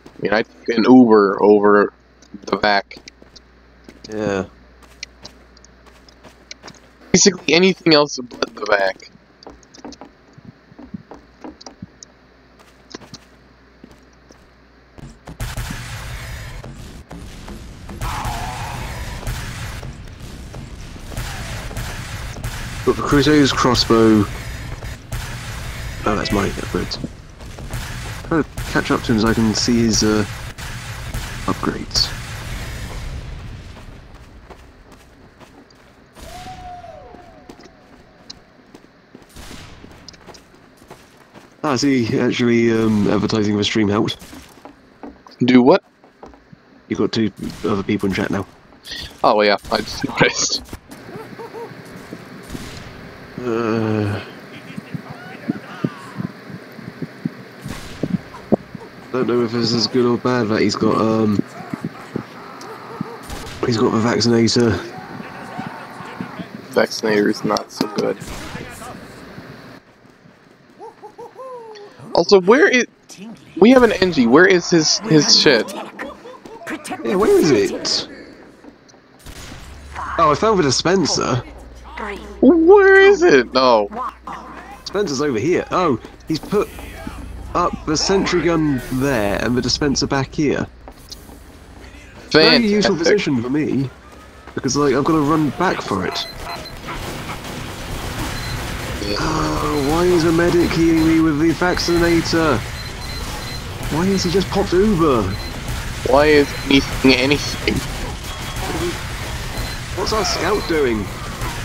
I mean, I take an Uber over the vac. Yeah. Basically anything else but the vac. But for Crusoe's crossbow... Oh, that's mine, yeah, birds. Trying to catch up to him so I can see his, upgrades. Ah, see, actually, advertising of a stream helped. Do what? You've got 2 other people in chat now. Oh yeah, I just noticed. Don't know if this is good or bad that he's got the vaccinator. Vaccinator is not so good. Also, where is... We have an NG, where is his shit? Yeah, where is it? Oh, I found the dispenser. Where is it? No. Dispenser's over here. Oh, he's put up the sentry gun there and the dispenser back here. Very useful position for me, because like I've got to run back for it. Oh, why is a medic healing me with the vaccinator? Why has he just popped Uber? Why is anything? What's our scout doing?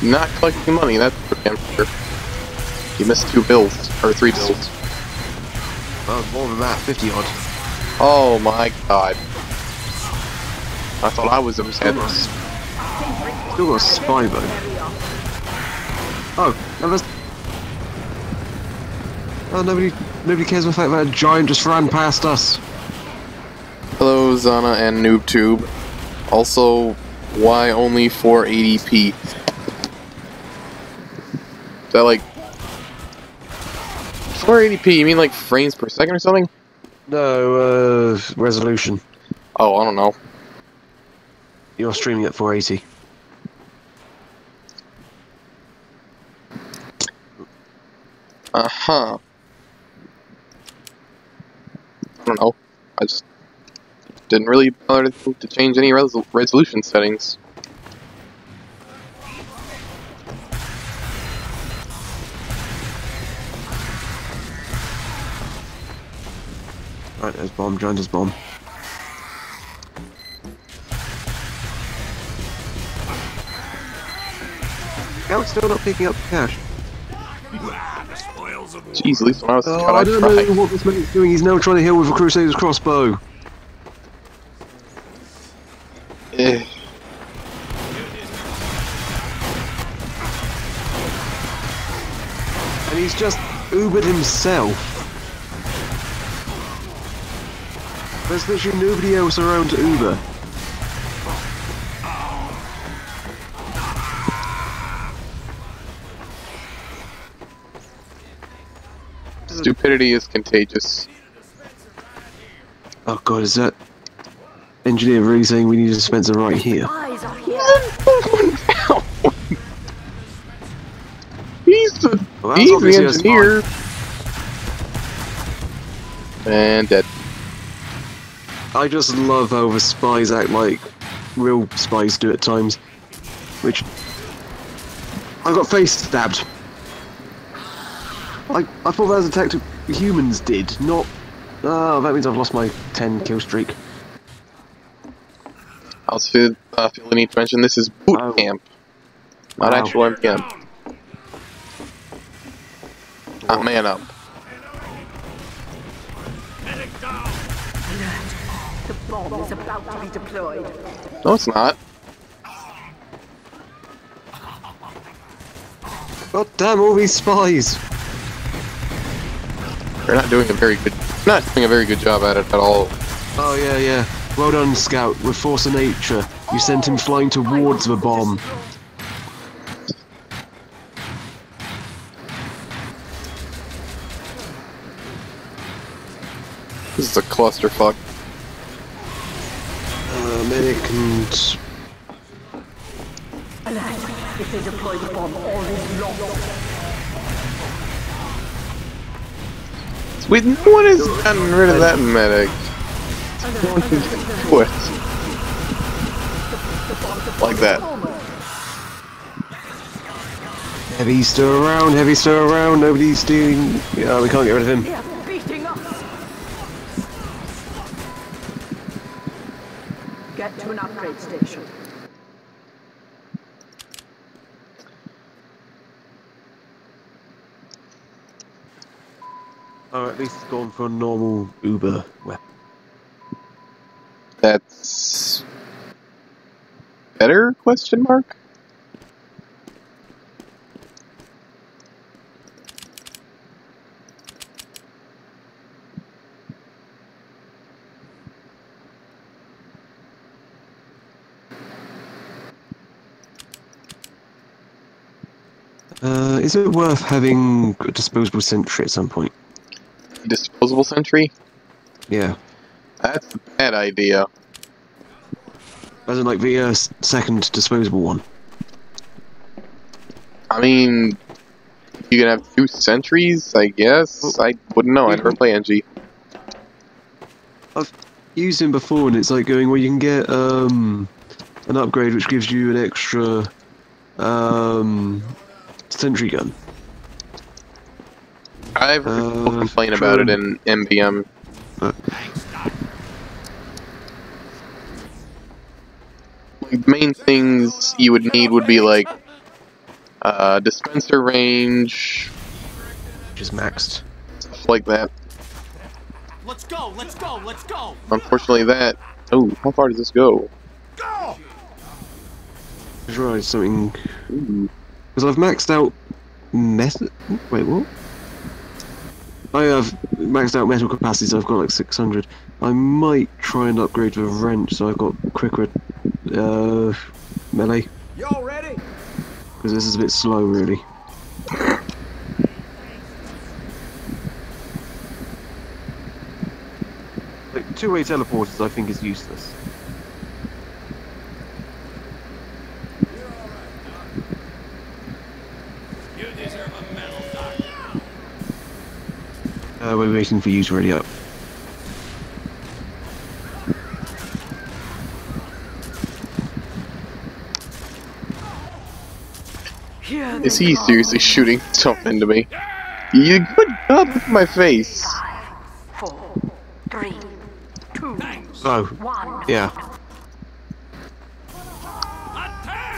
Not collecting money, that's for damn sure. You missed 2 bills, or 3 bills. Oh, more than that, 50 odd. Oh my god. I thought I was upset. Still got a spy though. Oh, and there's... Oh, nobody cares the fact that a giant just ran past us. Hello, Zana and NoobTube. Also, why only 480p? Is that like 480p? You mean like frames per second or something? No, resolution. Oh, I don't know. You're streaming at 480. Uh-huh. I don't know. I just didn't really bother to change any resolution settings. Right, there's bomb, joined his bomb. How it's still not picking up the cash? Jeez, at least when I was Oh, cut, I I don't tried. know what this man's doing. He's now trying to heal with a Crusader's crossbow. Eh. And he's just Ubered himself. There's literally nobody else around to Uber. Stupidity is contagious. Oh god, is that engineer really saying we need a dispenser right here? Eyes are here. He's the Well, that's obviously a engineer. And dead. I just love how the spies act like real spies do at times. Which... I got face stabbed. I thought that was a tactic humans did, not... Oh, that means I've lost my 10 kill streak. I also feel the need to mention this is boot camp, not Wow. actual MPM. Not man up. The bomb is about to be deployed. No, it's not. God damn all these spies! They're not doing a very good. Not doing a very good job at it at all. Oh yeah, yeah. Well done, Scout. With force of nature, you sent him flying towards the bomb. This is a clusterfuck. Medic and... Alert! If they deploy the bomb, all is lost. Sweet, no one has gotten rid of that medic. No one can do it. Like that. Heavy still around, nobody's doing... Yeah, we can't get rid of him. They are beating us. Get to an upgrade station. Oh, at least it's gone for a normal Uber weapon. That's... better? Question mark? Is it worth having a disposable sentry at some point? Disposable sentry? Yeah. That's a bad idea. As in, like, the second disposable one. I mean, you can have 2 sentries, I guess? Well, I wouldn't know, I never play NG. I've used him before, and it's like going where you can get an upgrade which gives you an extra sentry gun. I've heard people complain about it in MVM. The main things you would need would be like dispenser range, Which is maxed. stuff like that. Let's go, let's go, let's go! Unfortunately that... Oh, how far does this go? Go! Let's try something... Ooh. Because I've maxed out... Wait, what? I have maxed out metal capacity, so I've got like 600. I might try and upgrade to a wrench, so I've got quicker melee. Y'all ready? Because this is a bit slow, really. Like, two-way teleporters, I think, is useless. You deserve a medal, Doc. We're waiting for you to ready up. Here Is they he come. seriously shooting stuff into me? You good God, look at my face. 5, 4, 3, 2, Oh, 1. yeah. Attack!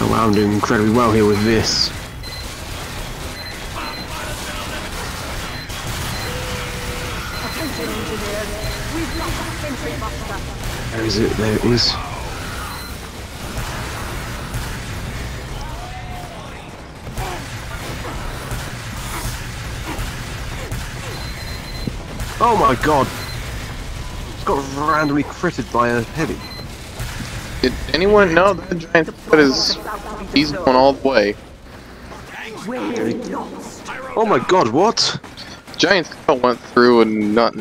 Oh wow, I'm doing incredibly well here with this. Attention engineers. We've got a sentry buster. Where is it? There it is. Oh my god! It's got randomly critted by a heavy. Did anyone know that giant foot is... He's going all the way. We're lost. Oh my god, what? Giant Skull went through and not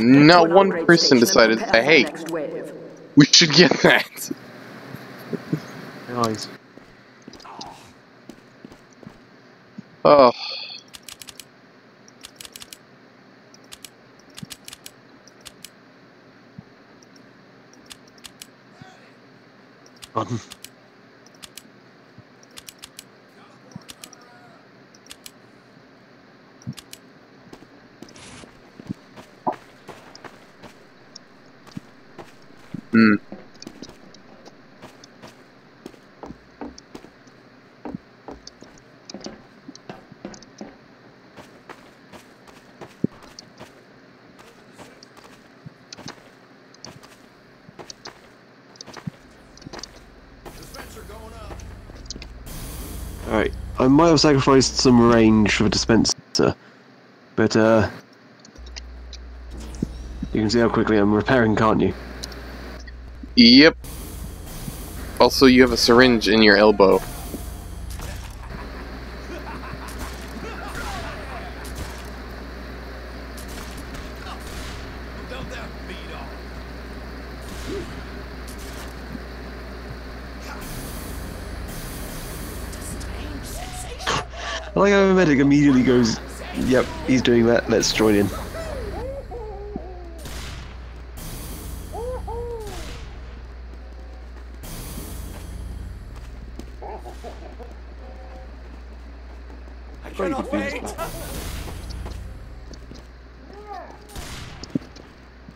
one person decided to say, hey, Next wave. we should get that. Guys. Oh. Button. Hmm. I might have sacrificed some range for the dispenser, but you can see how quickly I'm repairing, can't you? Yep. Also, you have a syringe in your elbow. I like how a medic immediately goes, yep, he's doing that, let's join in. I cannot wait!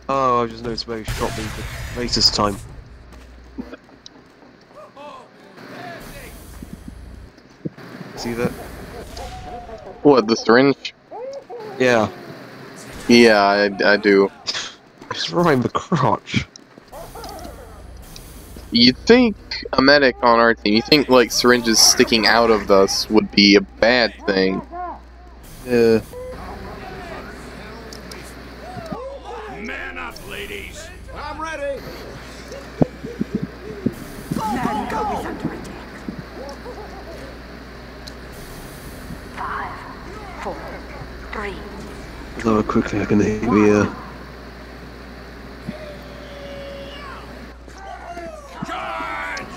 Oh, I've just noticed where he shot me for latest time. See that? What, the syringe? Yeah. Yeah, I do. It's right in the crotch. You'd think a medic on our team, you think like syringes sticking out of us would be a bad thing. Yeah. Man up, ladies! I'm ready! Mango is under attack. 5, 4, 3. Lower quickly, I can hit the Charge!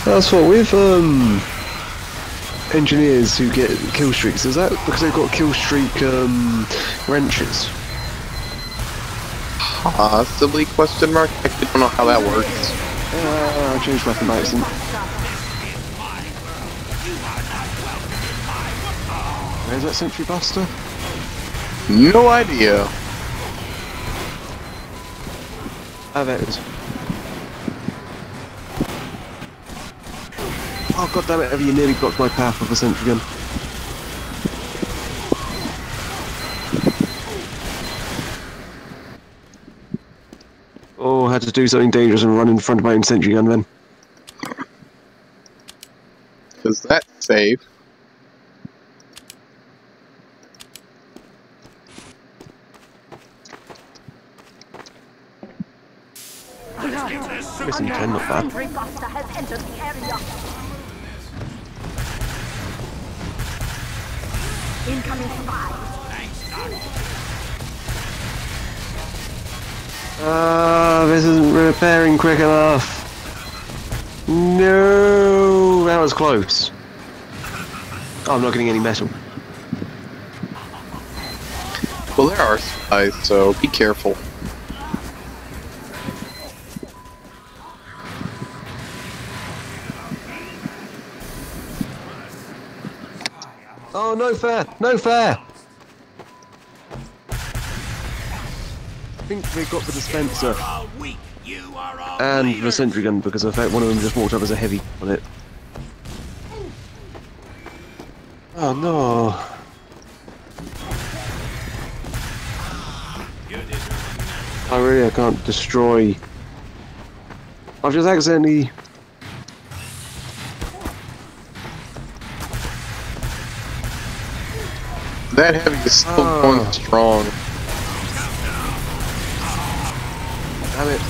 That's what with engineers who get kill streaks. Is that because they've got kill streak wrenches? Possibly, question mark? I actually don't know how that works. I changed weapon by accident. Where's that sentry buster? No idea. Oh, there it is. Oh god damn it, you nearly blocked my path with a sentry gun. Oh, I had to do something dangerous and run in front of my own sentry gun then. Because that's safe. Missing 10, not bad. Sentry buster has entered the area. Incoming spies. This isn't repairing quick enough. No, that was close. Oh, I'm not getting any metal. Well, there are spies, so be careful. Oh, no fair! No fair! I think they got the dispenser and the sentry gun because in fact one of them just walked up as a heavy on it. Oh no! I can't destroy. I've just accidentally. That heavy is still going strong. Damn it.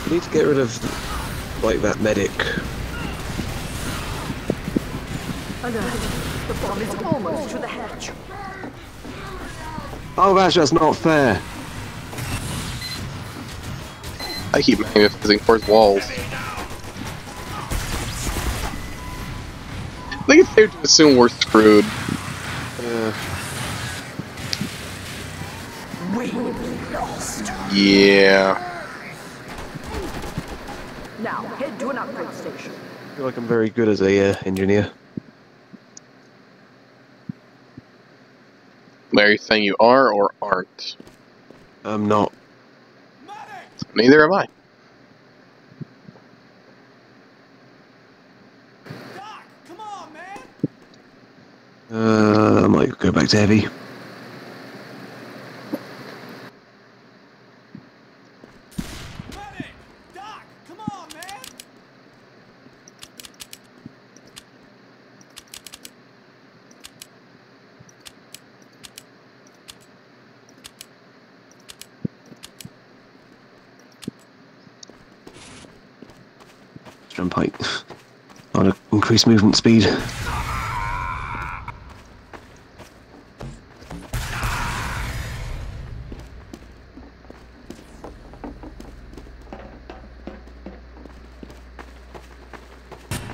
I need to get rid of, like, that medic. Alert. The bomb is almost to the hatch. Oh, that's just not fair. I keep magnetising towards walls. I think it's safe to assume we're screwed. We lost. Yeah. Now head to an upgrade station. I feel like I'm very good as a engineer. Larry saying you are or aren't? I'm not. Neither am I. Doc, come on, man. I might go back to heavy. Medic! Doc, come on, man. Jump height. On to increase movement speed.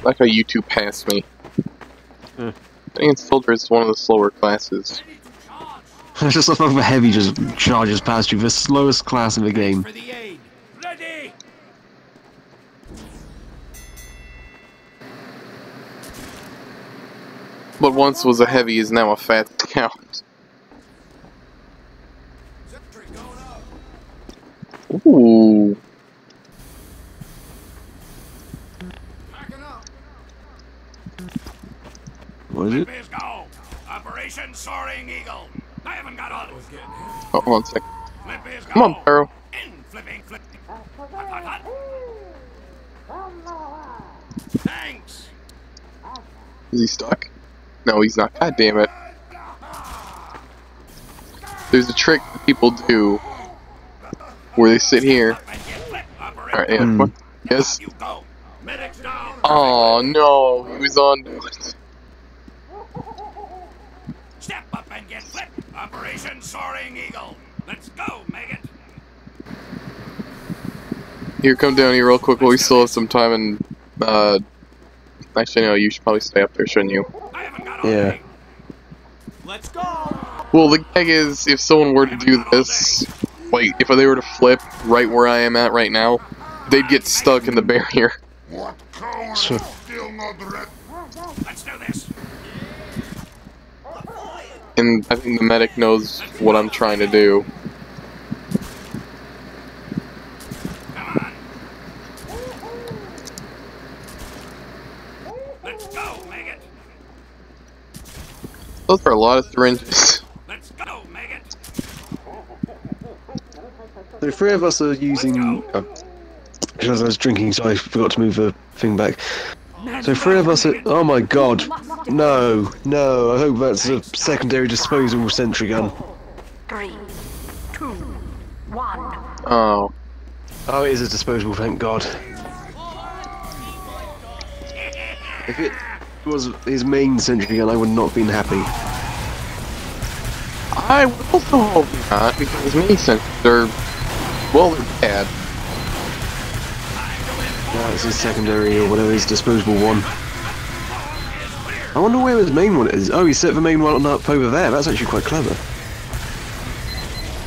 Like how you two passed me. Hmm. I think soldier is one of the slower classes. I just love how the heavy just charges past you, the slowest class in the game. For the aid. Ready! What once was a heavy is now a fat scout. Sentry going up. Ooh. Backing up. What is it? Let's go! Operation Soaring Eagle. I haven't got all. Oh, one sec. Flip is go. Come on, Barrow. In flipping, flipping. Hot. Thanks. Is he stuck? No, he's not. God damn it. There's a trick that people do where they sit here. Up and get flipped. Operation. Alright, yeah. Come on. Yes. You go. Medics down. Oh no, he was on it. Step up and get flipped. Operation Soaring Eagle. Let's go, Maggot. Here, come down here real quick while we still have some time and, actually no, you should probably stay up there, shouldn't you? I haven't got all Yeah. day. Let's go. Well, the gag is, if someone were to do this, like, if they were to flip right where I am at right now, they'd get stuck in the barrier. What coward Sure. still not ready? Let's do this. And I think the medic knows what I'm trying to do. Come on. Let's go, Maggot. Those are a lot of syringes. Let's go, Maggot. The three of us are using. Because I was drinking, so I forgot to move the thing back. So three of us are. Oh my god! No, no! I hope that's a secondary disposable sentry gun. 3, 2, 1. Oh. Oh, it is a disposable. Thank God. If it was his main sentry gun, I would not have been happy. I would also hope not, because mini sensors are, well, they're bad. Yeah, it's his secondary or whatever his disposable one. I wonder where his main one is. Oh, he set the main one up over there. That's actually quite clever.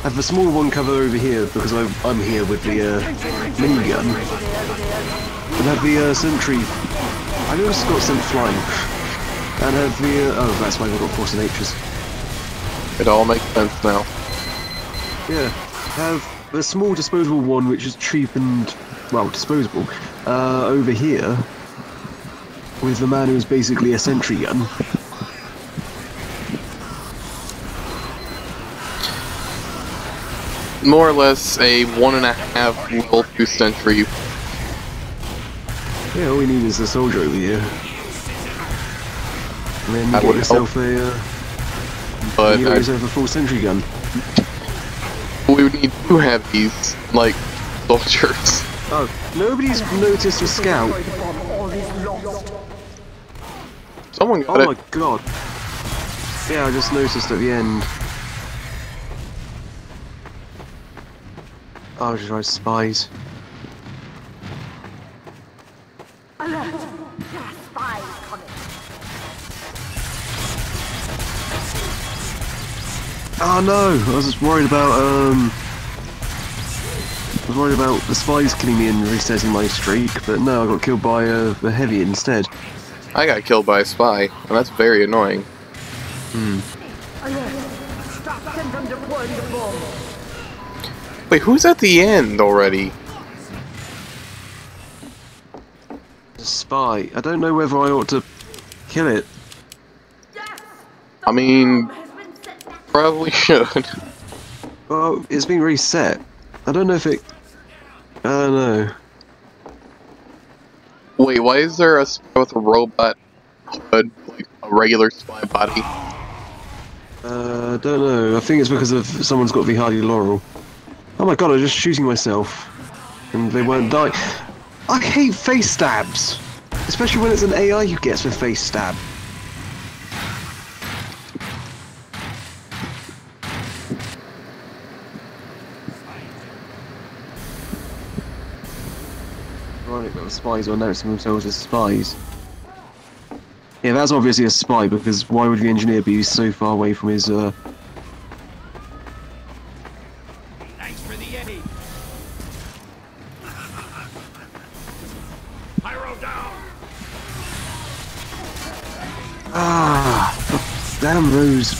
Have the small one cover over here because I'm here with the minigun. And have the sentry. I noticed it's got sent flying. And have the oh, that's why we've got force of natures. It all makes sense now. Yeah, have the small disposable one, which is cheap and well disposable, over here with the man who's basically a sentry gun. More or less a 1.5 level 2 sentry. Yeah, all we need is a soldier over here. And then you I get would yourself But you get yourself a full sentry gun. we would need to have these, like, soldiers. Oh, nobody's noticed a scout. Someone got Oh it. my god. Yeah, I just noticed at the end. Oh, just right, spies. Alert! Spies coming. Oh no, I was just worried about was worried about the spies killing me and resetting my streak, but no, I got killed by a heavy instead. I got killed by a spy, and that's very annoying. Stop them from deploying the bomb. Wait, who's at the end already? A spy. I don't know whether I ought to kill it. I mean, probably should. Well, it's been reset. I don't know if it... I don't know. Wait, why is there a spy with a robot hood, like a regular spy body? I don't know. I think it's because of someone's got the Hardy Laurel. Oh my god, I'm just shooting myself. And they won't die. I hate face stabs! Especially when it's an AI who gets the face stab. Ironic that the spies are announcing themselves as spies. Yeah, that's obviously a spy, because why would the engineer be so far away from his, Thanks for the Yeti. Pyro down. damn those...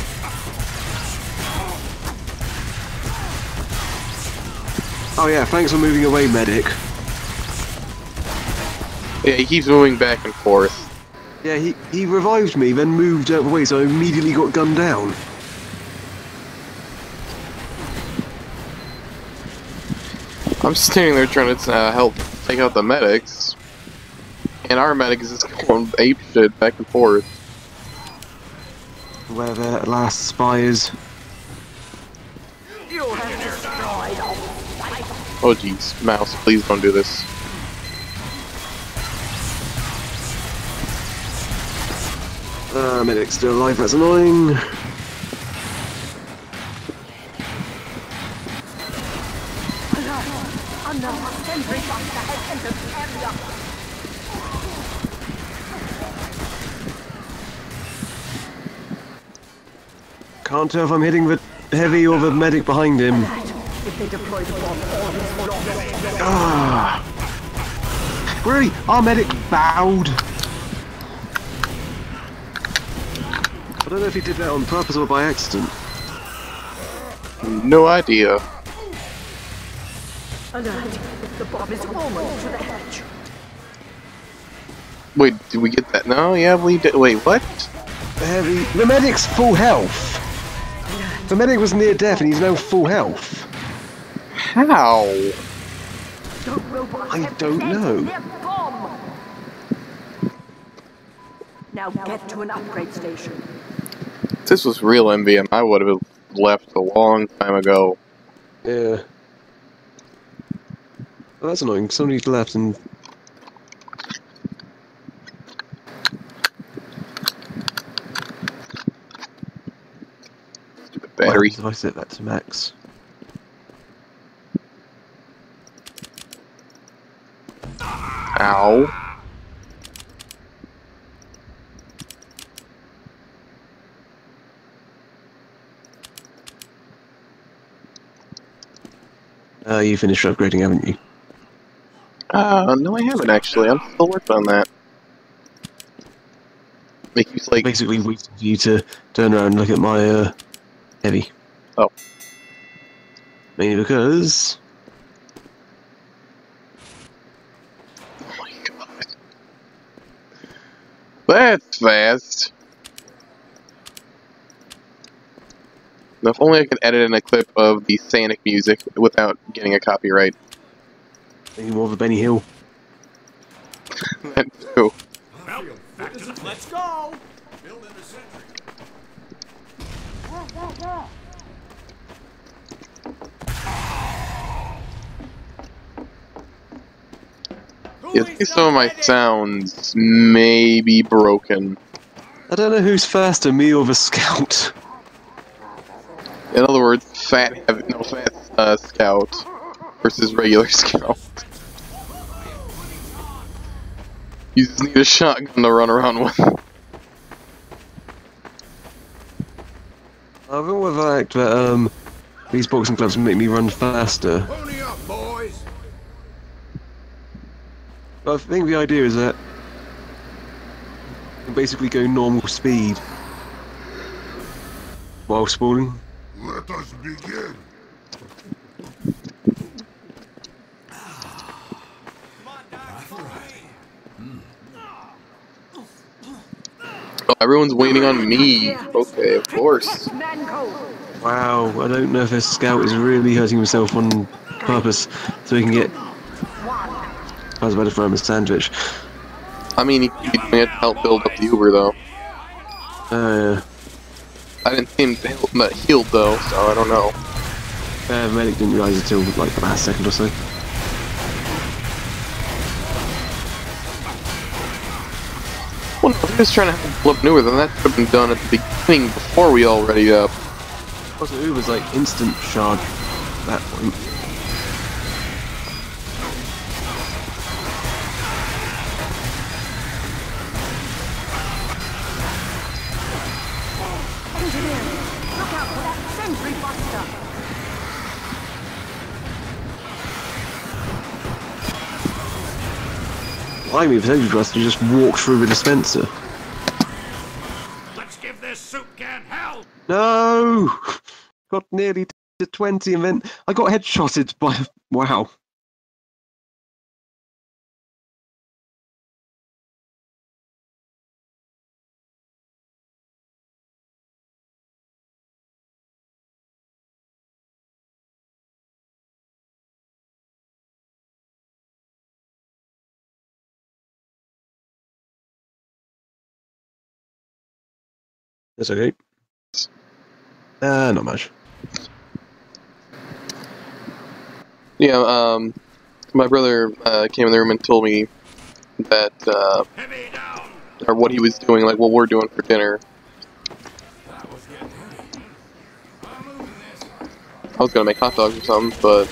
Oh yeah, thanks for moving away, medic. Yeah, he keeps moving back and forth. Yeah, he revived me, then moved out of the way, so I immediately got gunned down. I'm standing there trying to help take out the medics, and our medic is just going ape shit back and forth. Where the last spy is. You have destroyed all. Oh jeez, mouse, please don't do this. Medic's still alive, that's annoying. Can't tell if I'm hitting the heavy or the medic behind him. If they deploy the bomb, all is lost. Really? Our medic bowed? I don't know if he did that on purpose or by accident. No idea. Alert! The bomb is almost to the hatch. Wait, did we get that? No, yeah, we did. Wait, what? The heavy... The medic's full health! The medic was near death and he's now full health. How? I don't know. Now get to an upgrade station. If this was real MVM, I would have left a long time ago. Yeah. Well, that's annoying. Somebody left and... Stupid battery. Why did I set that to max? Ow. You finished upgrading, haven't you? No I haven't actually. I'm still working on that. Make use like... Basically waiting for you to turn around and look at my, heavy. Oh. Mainly because... Oh my god. That's fast. Now, if only I could edit in a clip of the Sonic music without getting a copyright. Any more of a Benny Hill? That too. Well, back to the Let's go! build in the sentry. Yeah, I think some of my sounds may be broken. I don't know who's faster, me or the scout. In other words, fat scout versus regular scout. You just need a shotgun to run around with. I think with the fact that these boxing gloves make me run faster. Pony up, boys. I think the idea is that you basically go normal speed while spawning. Let us begin. Oh, everyone's waiting on me. Okay, of course. Wow, I don't know if this scout is really hurting himself on purpose so he can get. I was about to throw him a sandwich. I mean, he could be doing it to help build up the Uber, though. Yeah. I didn't see him healed, though, so I don't know. The medic didn't realise until like the last second or so. Well, no, if he was trying to help build up newer, then that could have been done at the beginning before we all readied up. Also, it was like instant shard at that point. Look out for that sentry buster. I mean, potentially for us to just walk through the dispenser. Let's give this soup can hell. No! Got nearly to 20 and then I got headshotted by. Wow. That's okay. Not much. Yeah, my brother came in the room and told me that, Heavy down. or what he was doing, like what we're doing for dinner. I was gonna make hot dogs or something, but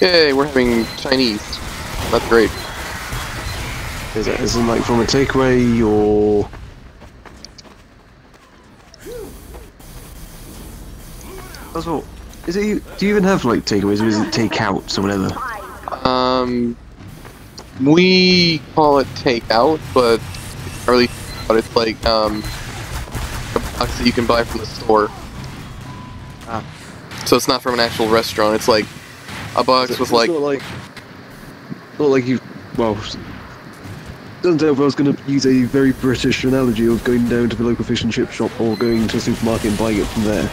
yay, we're having Chinese. That's great. Is it as in like from a takeaway or? That's what. Is it? Do you even have like takeaways, or is it takeouts or whatever? We call it takeout, but it's not really. But it's like a box that you can buy from the store. Ah. So it's not from an actual restaurant. It's like a box with like. Not like you. Well, doesn't tell if I was going to use a very British analogy of going down to the local fish and chip shop or going to a supermarket and buying it from there.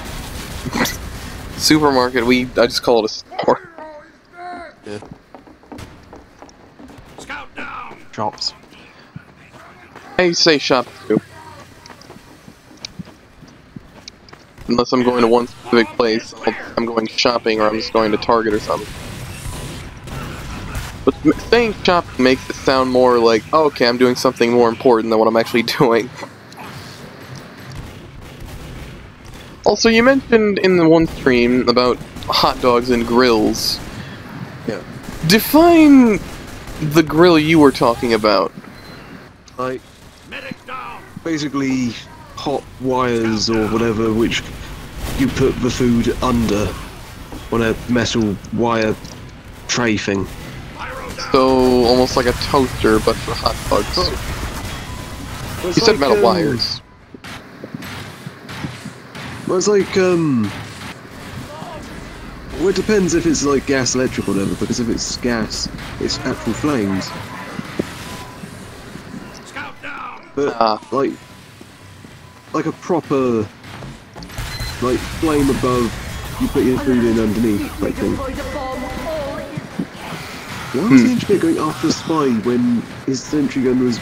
Supermarket. I just call it a store. Yeah. Scout down. Shops. I say shop too. Unless I'm going to one specific place, I'm going shopping or I'm just going to Target or something. But saying shopping makes it sound more like, oh, okay, I'm doing something more important than what I'm actually doing. Also, you mentioned in the one stream about hot dogs and grills. Yeah. Define the grill you were talking about. Like, Medic down. basically hot wires or whatever which you put the food under on a metal wire tray thing. Pyro down. So, almost like a toaster, but for hot dogs. Well, You said metal wires. Well, it's like, well, it depends if it's like gas, electric, or whatever, because if it's gas, it's actual flames. Scout down. But, like a proper, like, flame above, you put your food in underneath, type thing. Why was the engineer going after a spy when his sentry gun was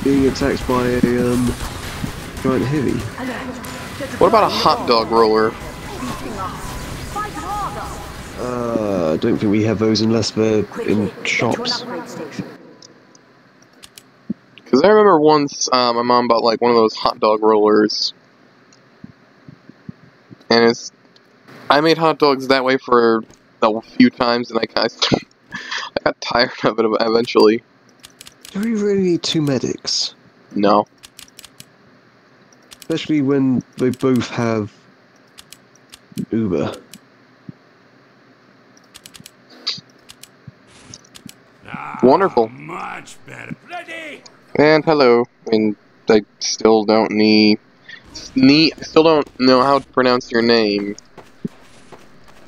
being attacked by a, giant heavy? What about a hot dog roller? I don't think we have those unless they're in shops. Because I remember once my mom bought like one of those hot dog rollers, and I made hot dogs that way for a few times, and I got tired of it eventually. Do we really need two medics? No. Especially when they both have Uber. Now Wonderful. Much better. Ready? And hello. And I still don't I still don't know how to pronounce your name.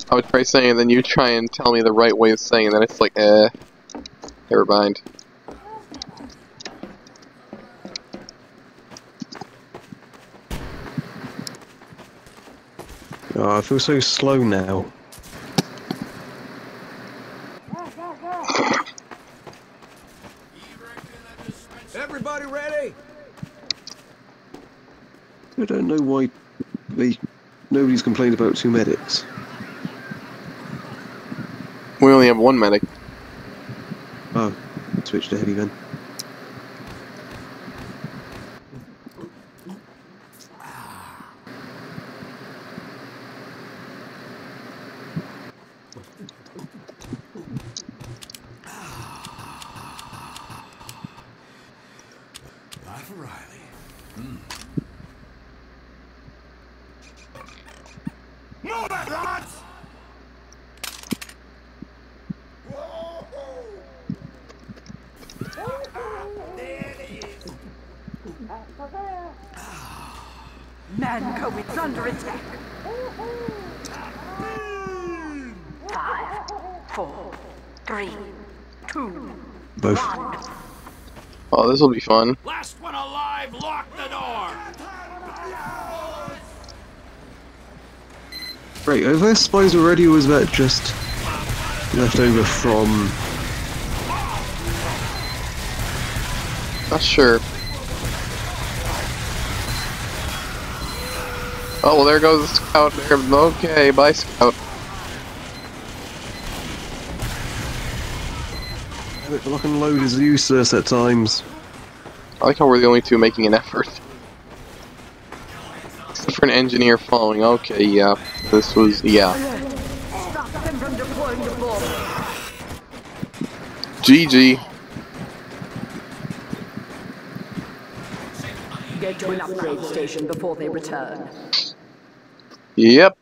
I would try saying it, then you try and tell me the right way of saying it, and it's like, never mind. Oh, I feel so slow now. Everybody ready? I don't know why nobody's complained about 2 medics. We only have 1 medic. Oh, switch to heavy then. Life of Riley. Move it, lads! Manco is under attack. 5, 4, 3, 2, Both. 1. Oh, this will be fun. Last one alive, lock the door! Right, are there spies already, or was that just left over from... Not sure. Oh, well, there goes the scout. Okay, bye, scout. The lock and load is useless at times. I like how we're the only 2 making an effort. Except for an engineer following. Okay, yeah. This was, yeah. Stop them from deploying the bomb. GG. Get to an upgrade station before they return. Yep.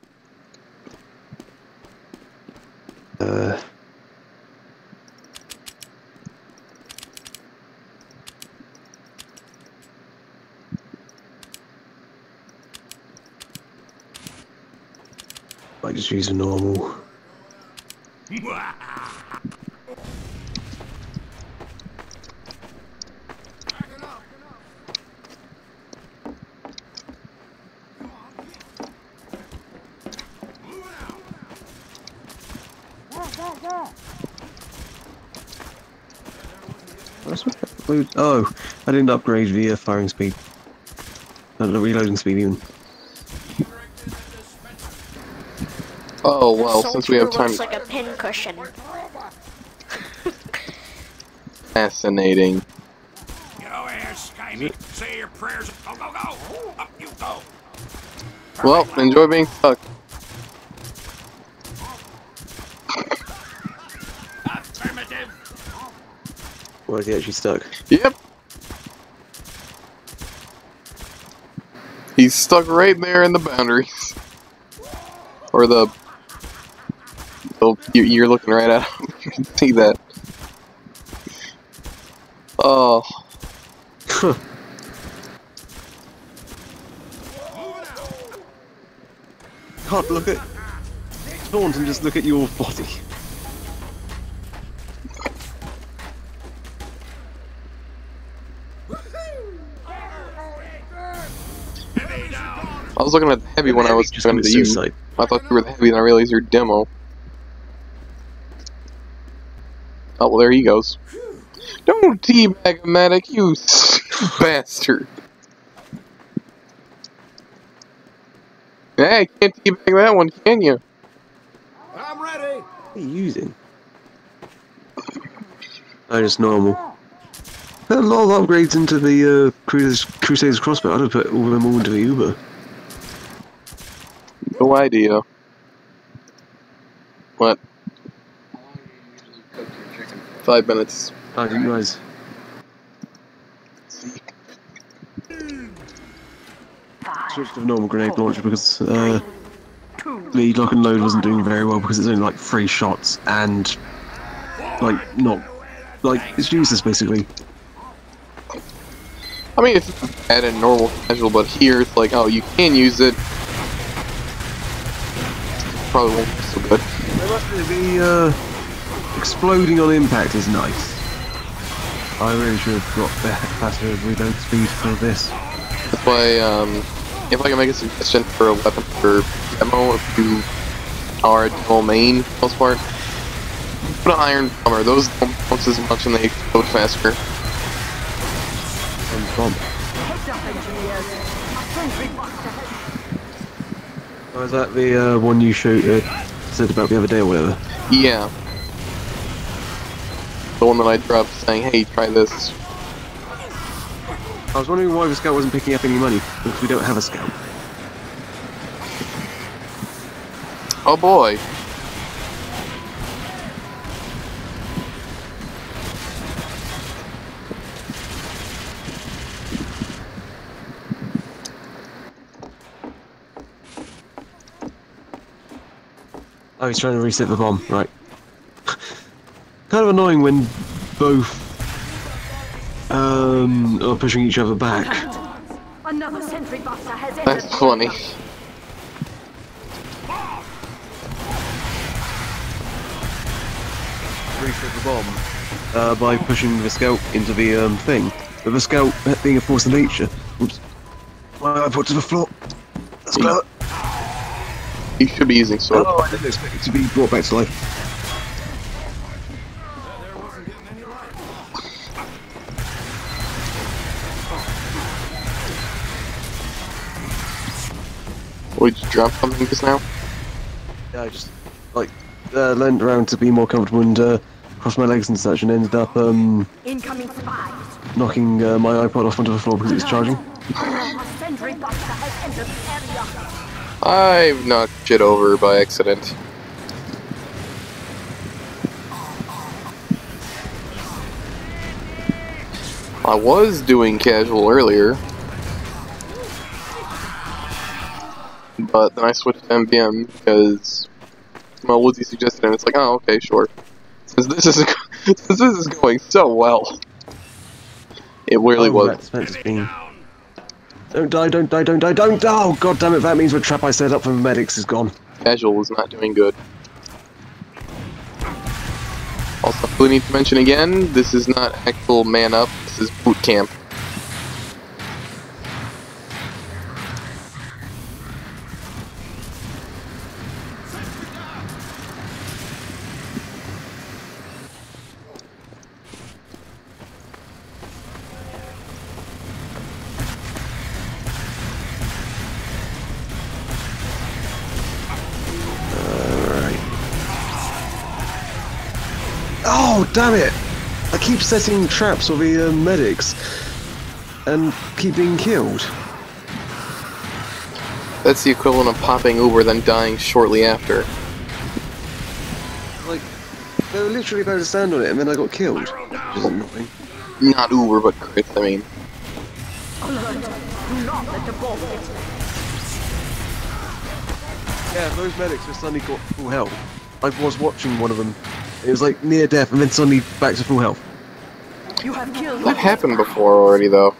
I just use a normal. Oh, I didn't upgrade the firing speed. The reloading speed even. Oh, well, since we have time. Looks like a pin cushion. Fascinating. Get over here, Skyme. Say your prayers. Go, go, go! Up you go! Well, enjoy being stuck. Affirmative! Why is he actually stuck? Yep. He's stuck right there in the boundaries. Or the... Oh, you're looking right at him. You can see that. Oh. Can't look at Taunt and just look at your body. I was looking at the heavy when I was Just trying to you. suicide. I thought you were the heavy, and I realized you're demo. Oh, well, there he goes. Don't teabag a medic, you bastard. Hey, can't teabag that one, can you? I'm ready. What are you using? Oh, just normal. There are a lot of upgrades into the Crusader's crossbow. I'd have put all of them all into the Uber. No idea. What? 5 minutes. I didn't realise. Switched to the normal grenade launcher because the lock and load wasn't doing very well because it's only like 3 shots and like not like, it's useless basically. I mean, it's bad in normal casual, but here it's like, oh, you can use it. Probably won't be so good. I must admit, the exploding on impact is nice. I really should have got faster reload speed for this. That's why, if I can make a suggestion for a weapon for demo, if you are a demo main, for the most part, put an iron bomber. Those don't bounce as much and they explode faster. Oh, is that the one you said about the other day or whatever? Yeah. The one that I dropped saying, hey, try this. I was wondering why the scout wasn't picking up any money, because we don't have a scout. Oh boy. Oh, he's trying to reset the bomb, right. Kind of annoying when both are pushing each other back. Another sentry buster has entered. That's funny. Reset the bomb by pushing the scout into the thing. But the scout being a force of nature. Oops. I put to the floor. Let's go. You should be using sword. Oh, I didn't expect it to be brought back to life. Would you drop something just now? Yeah, I just like leaned around to be more comfortable and crossed my legs and such, and ended up Incoming spies. knocking my iPod off onto the floor because it's charging. A sentry buster has entered the area. I've knocked shit over by accident. I was doing casual earlier, but then I switched to MBM because Woodsy suggested it, and it's like, oh, okay, sure. Since this is going so well, it really was. Don't die, don't die, don't die, don't die! Oh, god damn it, that means the trap I set up for the medics is gone. Casual was not doing good. Also, we need to mention again, this is not actual man up, this is boot camp. Oh, damn it! I keep setting traps for the medics and keep being killed. That's the equivalent of popping Uber then dying shortly after. Like, they were literally about to stand on it and then I got killed. Which is annoying. Not Uber, but crits, I mean. Alert. Do not let the ball hit. Yeah, those medics just suddenly got full health. I was watching one of them. It was like near death and then suddenly back to full health. You have killed. That happened before already, though.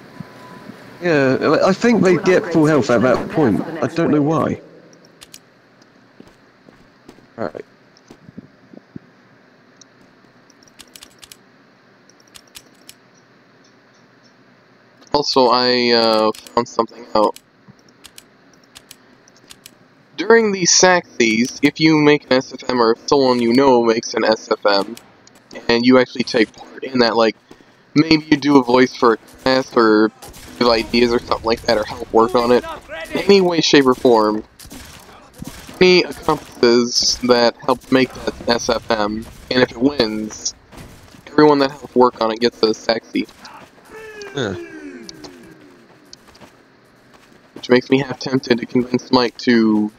Yeah, I think they get full health at that point. I don't know why. Alright. Also, I found something out. During these SACSES, if you make an SFM or if someone you know makes an SFM, and you actually take part in that, like, maybe you do a voice for a class or give ideas or something like that or help work on it, in any way, shape, or form, any accomplices that help make that SFM, and if it wins, everyone that helped work on it gets a SACSE. Yeah. Which makes me half tempted to convince Mike to,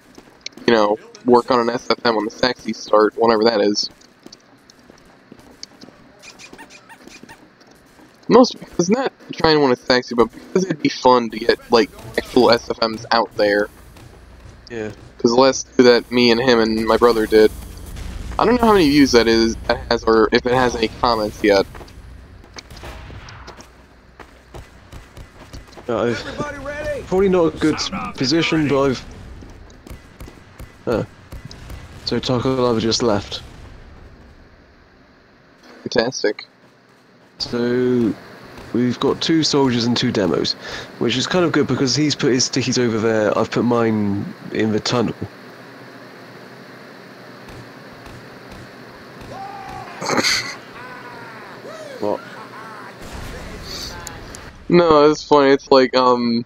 you know, work on an SFM when the SACSE start, whenever that is. Mostly because not to try and win a SACSE, but because it'd be fun to get, like, actual SFMs out there. Yeah. Because the last two that me and him and my brother did, I don't know how many views that has, or if it has any comments yet. Everybody ready? Probably not a good position, but I've... So Takalava just left. Fantastic. So we've got 2 soldiers and 2 demos, which is kind of good because he's put his stickies over there, I've put mine in the tunnel. What? No, it's funny. It's like like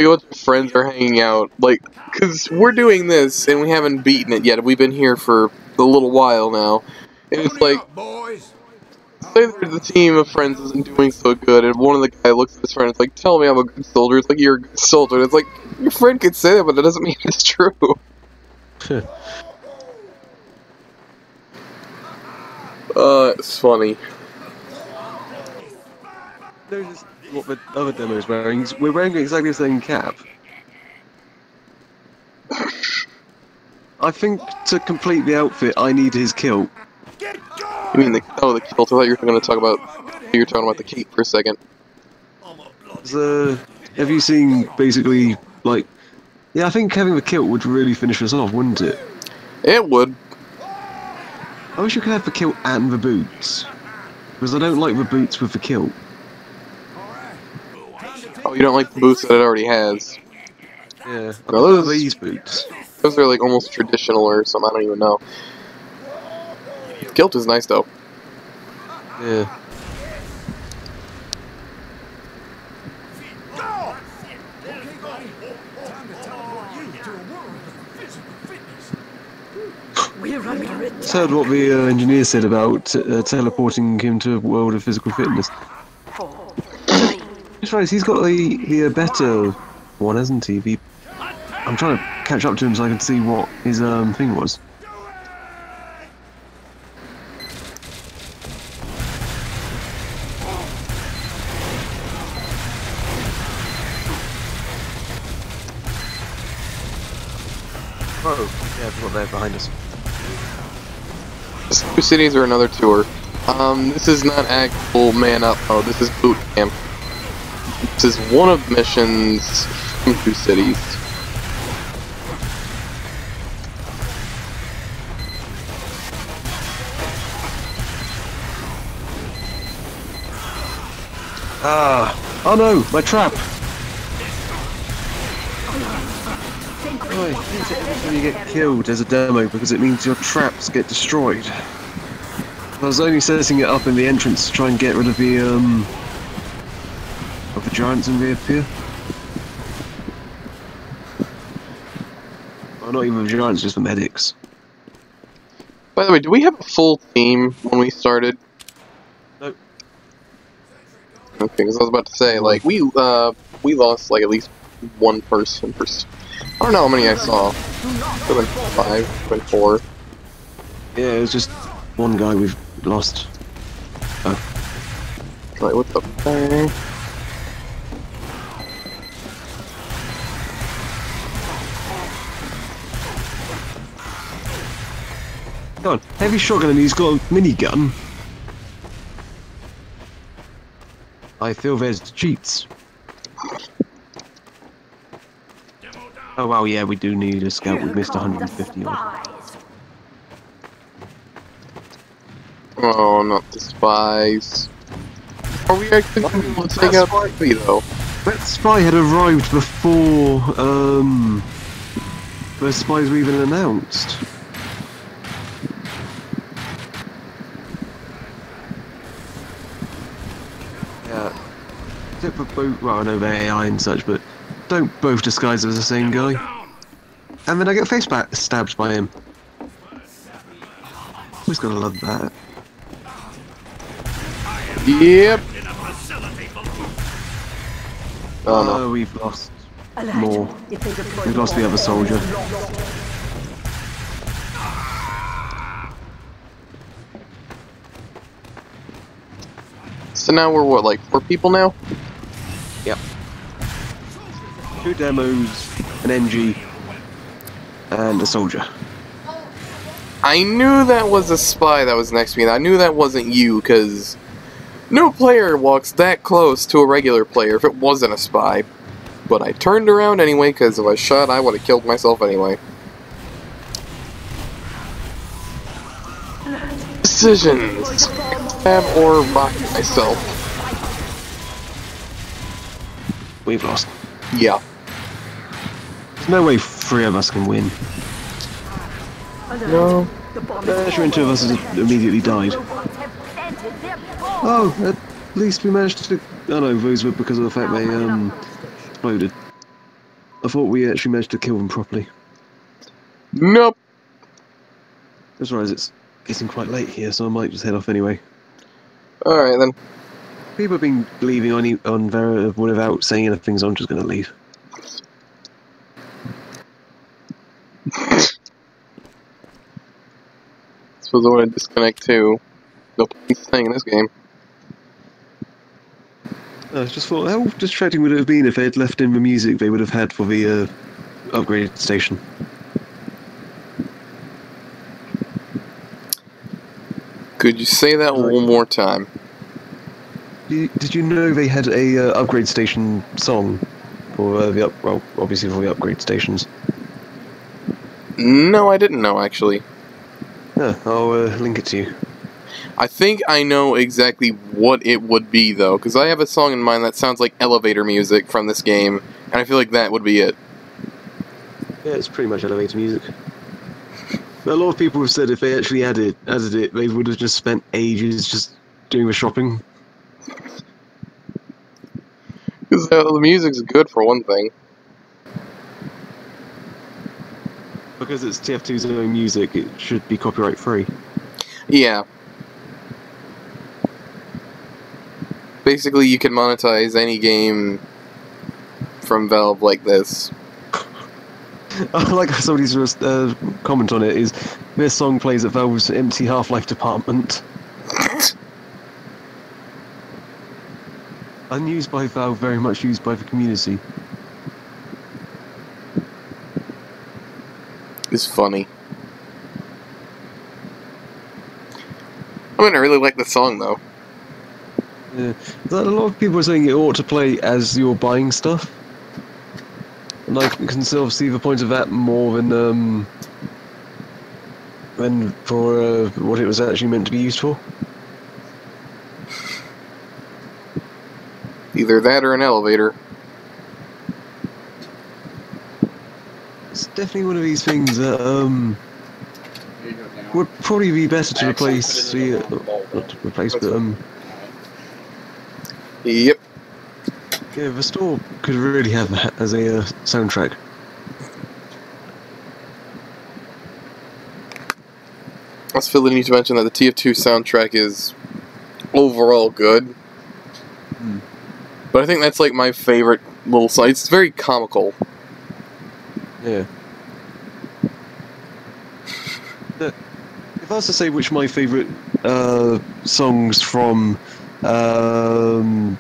a bunch of friends are hanging out, like, cause we're doing this and we haven't beaten it yet. We've been here for a little while now, and it's like, say that the team of friends isn't doing so good, and one of the guy looks at his friend and is like, "Tell me I'm a good soldier." It's like, "You're a good soldier." And it's like, your friend could say that, but that doesn't mean it's true. It's funny. Notice what the other demo is wearing. We're wearing exactly the same cap. I think to complete the outfit, I need his kilt. You mean the kilt? I thought you were going to talk about. You were talking about the cape for a second. So, have you seen basically like? Yeah, I think having the kilt would really finish us off, wouldn't it? It would. I wish you could have the kilt and the boots, because I don't like the boots with the kilt. Oh, you don't like the boots that it already has? Yeah, I No, love those- these boots. Those are like almost traditional or something. I don't even know. Kilt is nice though. Yeah. We're under attack. Heard what the engineer said about teleporting him to a world of physical fitness. 4, 3. That's right, he's got the better one, hasn't he? I'm trying to catch up to him so I can see what his thing was. Oh, yeah, I've got that behind us. Two cities or another tour. This is not actual man up. Oh, this is boot camp. This is one of the missions from 2 cities. Oh no, my trap! Right, when you get killed as a demo because it means your traps get destroyed. I was only setting it up in the entrance to try and get rid of the giants and reappear. Well, not even the giants, just the medics. By the way, do we have a full team when we started? Nope. Okay, because I was about to say, like, we lost like at least one person. I don't know how many I saw. Could have been 5, could have been 4. Yeah, it was just one guy we've lost. Oh. Like, what the fuck? Come on, heavy shotgun and he's got a minigun. I feel there's cheats. Oh wow, yeah, we do need a scout. We missed 150 odd. Oh, not the spies. Are we actually going to be able to take out Woodsy, though? That spy had arrived before the spies were even announced. Yeah. Except for both, well, I know they're AI and such, but don't both disguise as the same guy. And then I get face stabbed by him. Always gotta love that. Yep. Oh no. Oh, we've lost more. We've lost the other soldier. So now we're what, like 4 people now? Yep. 2 demos, an MG, and a soldier. I knew that was a spy that was next to me. I knew that wasn't you, because No player walks that close to a regular player if it wasn't a spy. But I turned around anyway, because if I shot, I would have killed myself anyway. Decisions. Stab or rock myself. We've lost. Yeah. There's no way 3 of us can win. No. Sure, 2 of us has immediately died. Oh, at least we managed to... Oh no, those were because of the fact they exploded. I thought we actually managed to kill them properly. Nope. That's right, it's getting quite late here, so I might just head off anyway. Alright then. People have been leaving on Vera without saying anything, so I'm just going to leave. Suppose I want to disconnect too. No point in staying in this game. I just thought, how distracting would it have been if they had left in the music they would have had for the upgraded station? Could you say that one more time? Did you know they had a upgrade station song for well, obviously for the upgrade stations? No, I didn't know actually. Yeah, I'll link it to you. I think I know exactly what it would be though, because I have a song in mind that sounds like elevator music from this game, and I feel like that would be it. Yeah, it's pretty much elevator music. But a lot of people have said if they actually added it, they would have just spent ages just doing the shopping. Because the music's good for one thing. Because it's TF2's own music, it should be copyright free. Yeah. Basically, you can monetize any game from Valve like this. I like how somebody's comment on it is, this song plays at Valve's empty Half-Life department. Unused by Valve, very much used by the community. It's funny. I mean, I really like the song though. Yeah. A lot of people are saying it ought to play as you're buying stuff. And I can sort of see the point of that more than for what it was actually meant to be used for. Either that or an elevator. It's definitely one of these things that would probably be better to replace the not to replace, but Yep. yeah, the store could really have that as a soundtrack. I also feel the need to mention that the TF2 soundtrack is overall good. But I think that's like my favorite little song. It's very comical. Yeah. If I was to say which my favourite songs from TF2,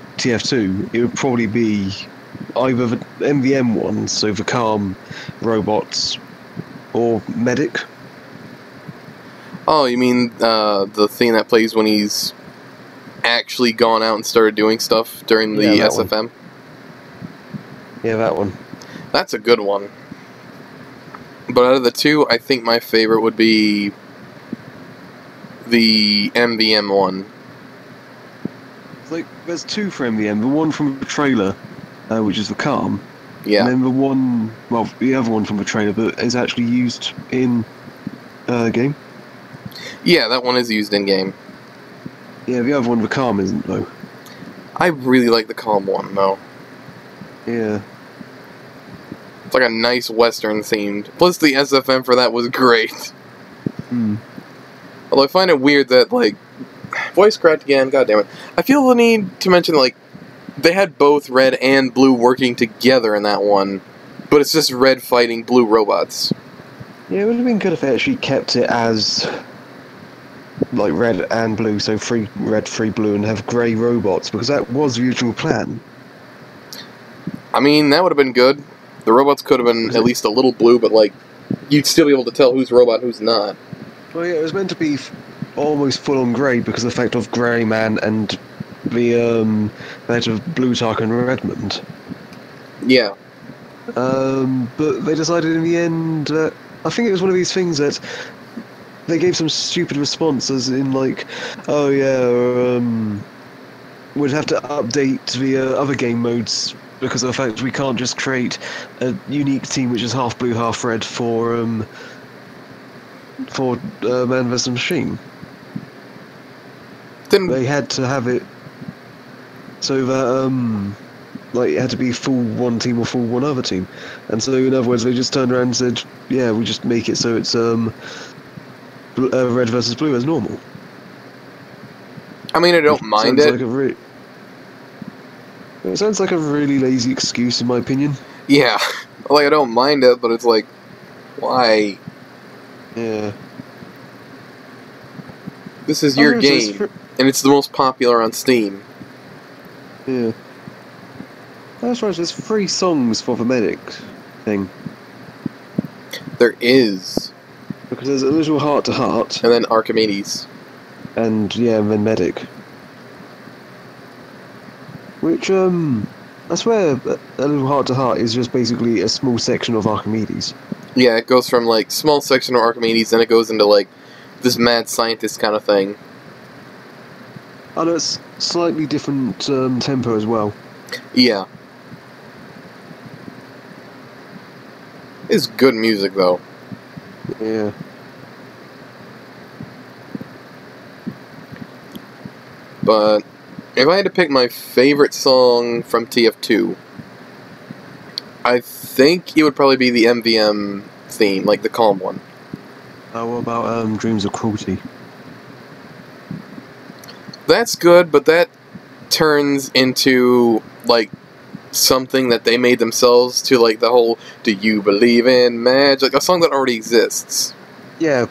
it would probably be either the MVM ones, so the Calm, Robots, or Medic. Oh, you mean the thing that plays when he's actually gone out and started doing stuff during the SFM? Yeah, that one. That's a good one. But out of the two, I think my favorite would be the MVM one. It's like, there's two for MVM. The one from the trailer, which is the Calm. Yeah. And then the one, well, the other one from the trailer, but is actually used in the game. Yeah, that one is used in-game. Yeah, the other one, the Calm, isn't, though. I really like the Calm one, though. Yeah. It's like a nice Western themed. Plus, the SFM for that was great. Although I find it weird that, like, voice cracked again, goddammit. I feel the need to mention, like, they had both Red and Blue working together in that one, but it's just Red fighting Blue robots. Yeah, it would have been good if they actually kept it as, like, Red and Blue, so 3 Red, 3 Blue, and have grey robots, because that was the original plan. I mean, that would have been good. The robots could have been at least a little blue, but, like, you'd still be able to tell who's robot and who's not. Well, yeah, it was meant to be almost full-on grey because of the fact of Grey Man and they had Blue Tark and Redmond. Yeah. But they decided in the end that I think it was one of these things that they gave some stupid response, as in like, oh yeah, we'd have to update the other game modes because of the fact we can't just create a unique team which is half blue, half red for Man vs Machine. Then They had to have it so that like it had to be full one team or full one other team, and so in other words they just turned around and said, yeah, we just make it so it's red versus blue as normal. I mean, I don't mind it. It sounds like a really lazy excuse, in my opinion. Yeah, like I don't mind it, but it's like, why? Yeah. This is your game, and it's the most popular on Steam. Yeah. That's right, there's 3 songs for the medic thing. There is. Because there's a little heart to heart. And then Archimedes. And, yeah, and then medic. Which, I swear, a little heart to heart is just basically a small section of Archimedes. Yeah, it goes from, like, small section of Archimedes, then it goes into, like, this mad scientist kind of thing. Oh, no, it's slightly different tempo as well. Yeah. It's good music, though. Yeah. But if I had to pick my favorite song from TF2, I think it would probably be the MVM theme, like the calm one. What about Dreams of Cruelty? That's good, but that turns into, like, something that they made themselves to, like, the whole, do you believe in magic? Like, a song that already exists. Yeah.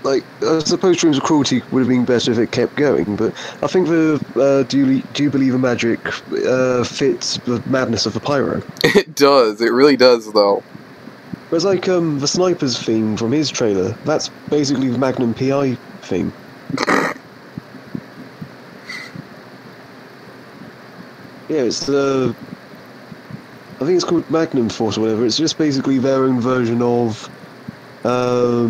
Like, I suppose Dreams of Cruelty would have been better if it kept going, but I think the Do You Believe in Magic fits the madness of the pyro. It does. It really does, though. Whereas, like, the Sniper's theme from his trailer, that's basically the Magnum PI theme. Yeah, it's the... I think it's called Magnum Force or whatever. It's just basically their own version of the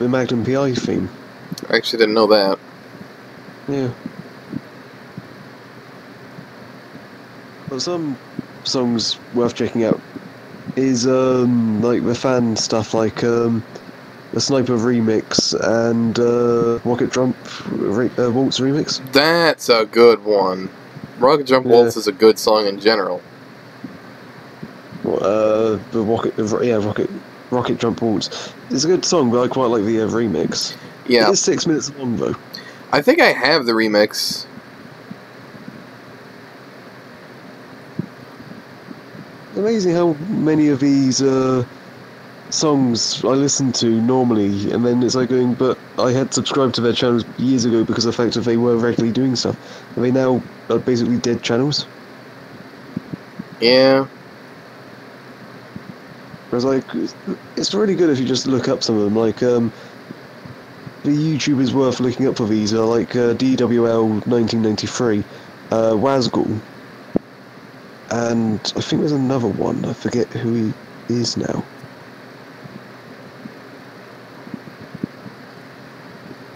Magnum PI theme. I actually didn't know that. Yeah. Well, some songs worth checking out is like the fan stuff, like the Sniper remix and Rocket Jump Waltz remix. That's a good one. Rocket Jump Waltz is a good song in general. The Rocket Jump Waltz. It's a good song, but I quite like the remix. Yeah. It is 6 minutes long, though. I think I have the remix. Amazing how many of these songs I listen to normally, and then it's like going, but I had subscribed to their channels years ago because of the fact that they were regularly doing stuff. And they now are basically dead channels. Yeah. Whereas, like, it's really good if you just look up some of them. Like, the YouTubers worth looking up for these are like DWL1993, Wazgul, and I think there's another one. I forget who he is now.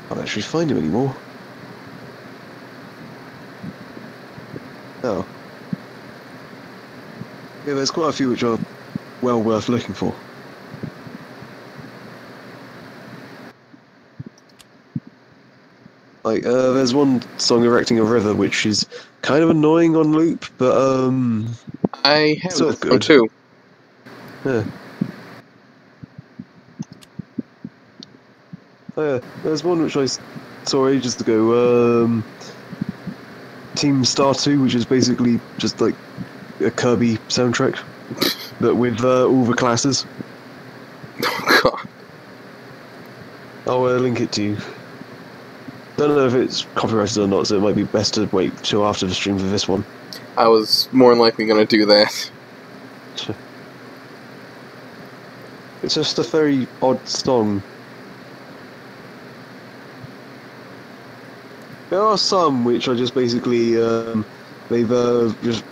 I can't actually find him anymore. Oh. Yeah, there's quite a few which are well worth looking for. Like, there's one song, Erecting a River, which is kind of annoying on loop, but, I have sort of this one good. too. Yeah. Oh, yeah, there's one which I saw ages ago, Team Star 2, which is basically just like a Kirby soundtrack, but with all the classes. Oh, God. I'll link it to you. Don't know if it's copyrighted or not, so it might be best to wait till after the stream for this one. I was more than likely going to do that. It's just a very odd song. There are some which are just basically they've just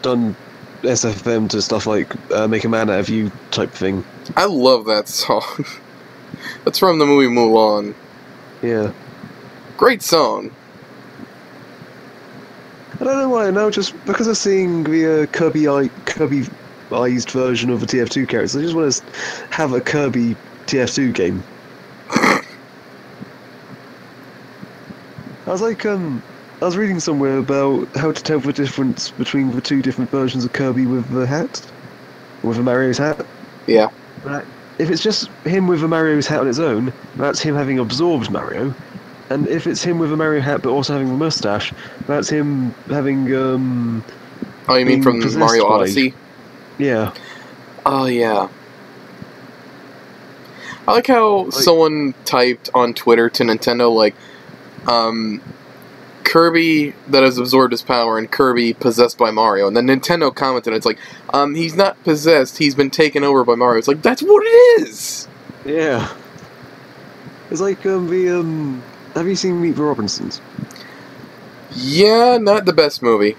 done SFM to stuff like make a man out of you type thing. I love that song. That's from the movie Mulan. Yeah. Great song. I don't know why now, just because I'm seeing the Kirby-ized version of the TF2 characters, I just want to have a Kirby TF2 game. I was reading somewhere about how to tell the difference between the two different versions of Kirby with the hat, with a Mario's hat. Yeah. Right. If it's just him with a Mario's hat on its own, that's him having absorbed Mario. And if it's him with a Mario hat but also having a mustache, that's him having Oh, you mean from Mario by... Odyssey? Yeah. Oh, yeah. I like how someone typed on Twitter to Nintendo, like, Kirby that has absorbed his power and Kirby possessed by Mario. And then Nintendo commented, it's like, he's not possessed, he's been taken over by Mario. It's like, that's what it is! Yeah. It's like, have you seen Meet the Robinsons? Yeah, not the best movie.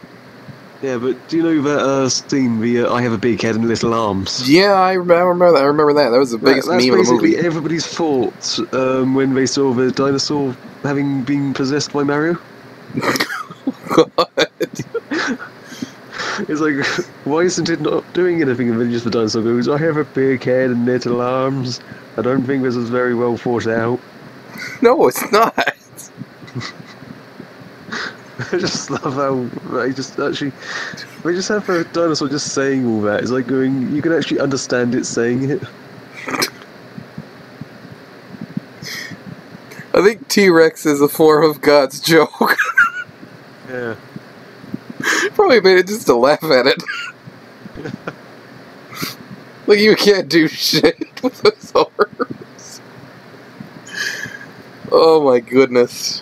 Yeah, but do you know that scene, the I have a big head and little arms? Yeah, I remember that. I remember that. That was the biggest meme of the movie. That's basically everybody's thoughts when they saw the dinosaur having been possessed by Mario. God. It's like, why isn't it not doing anything? And then just the dinosaur goes, I have a big head and little arms. I don't think this was very well thought out. No, it's not. I just love how they just have a dinosaur just saying all that. It's like going, you can actually understand it saying it. I think T-Rex is a form of God's joke. Yeah. Probably made it just to laugh at it. Like, you can't do shit with those arms. Oh my goodness.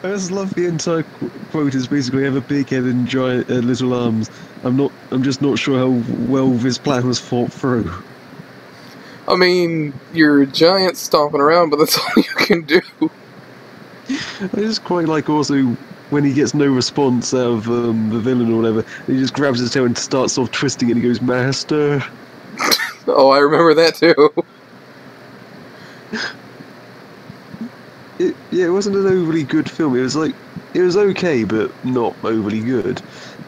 I just love the entire quote is basically have a big head and giant little arms. I'm just not sure how well this plan was thought through. I mean, you're a giant stomping around, but that's all you can do. I just quite like also when he gets no response out of the villain or whatever, he just grabs his tail and starts off twisting it and he goes, Master. Oh, I remember that too. It wasn't an overly good film. It was okay, but not overly good.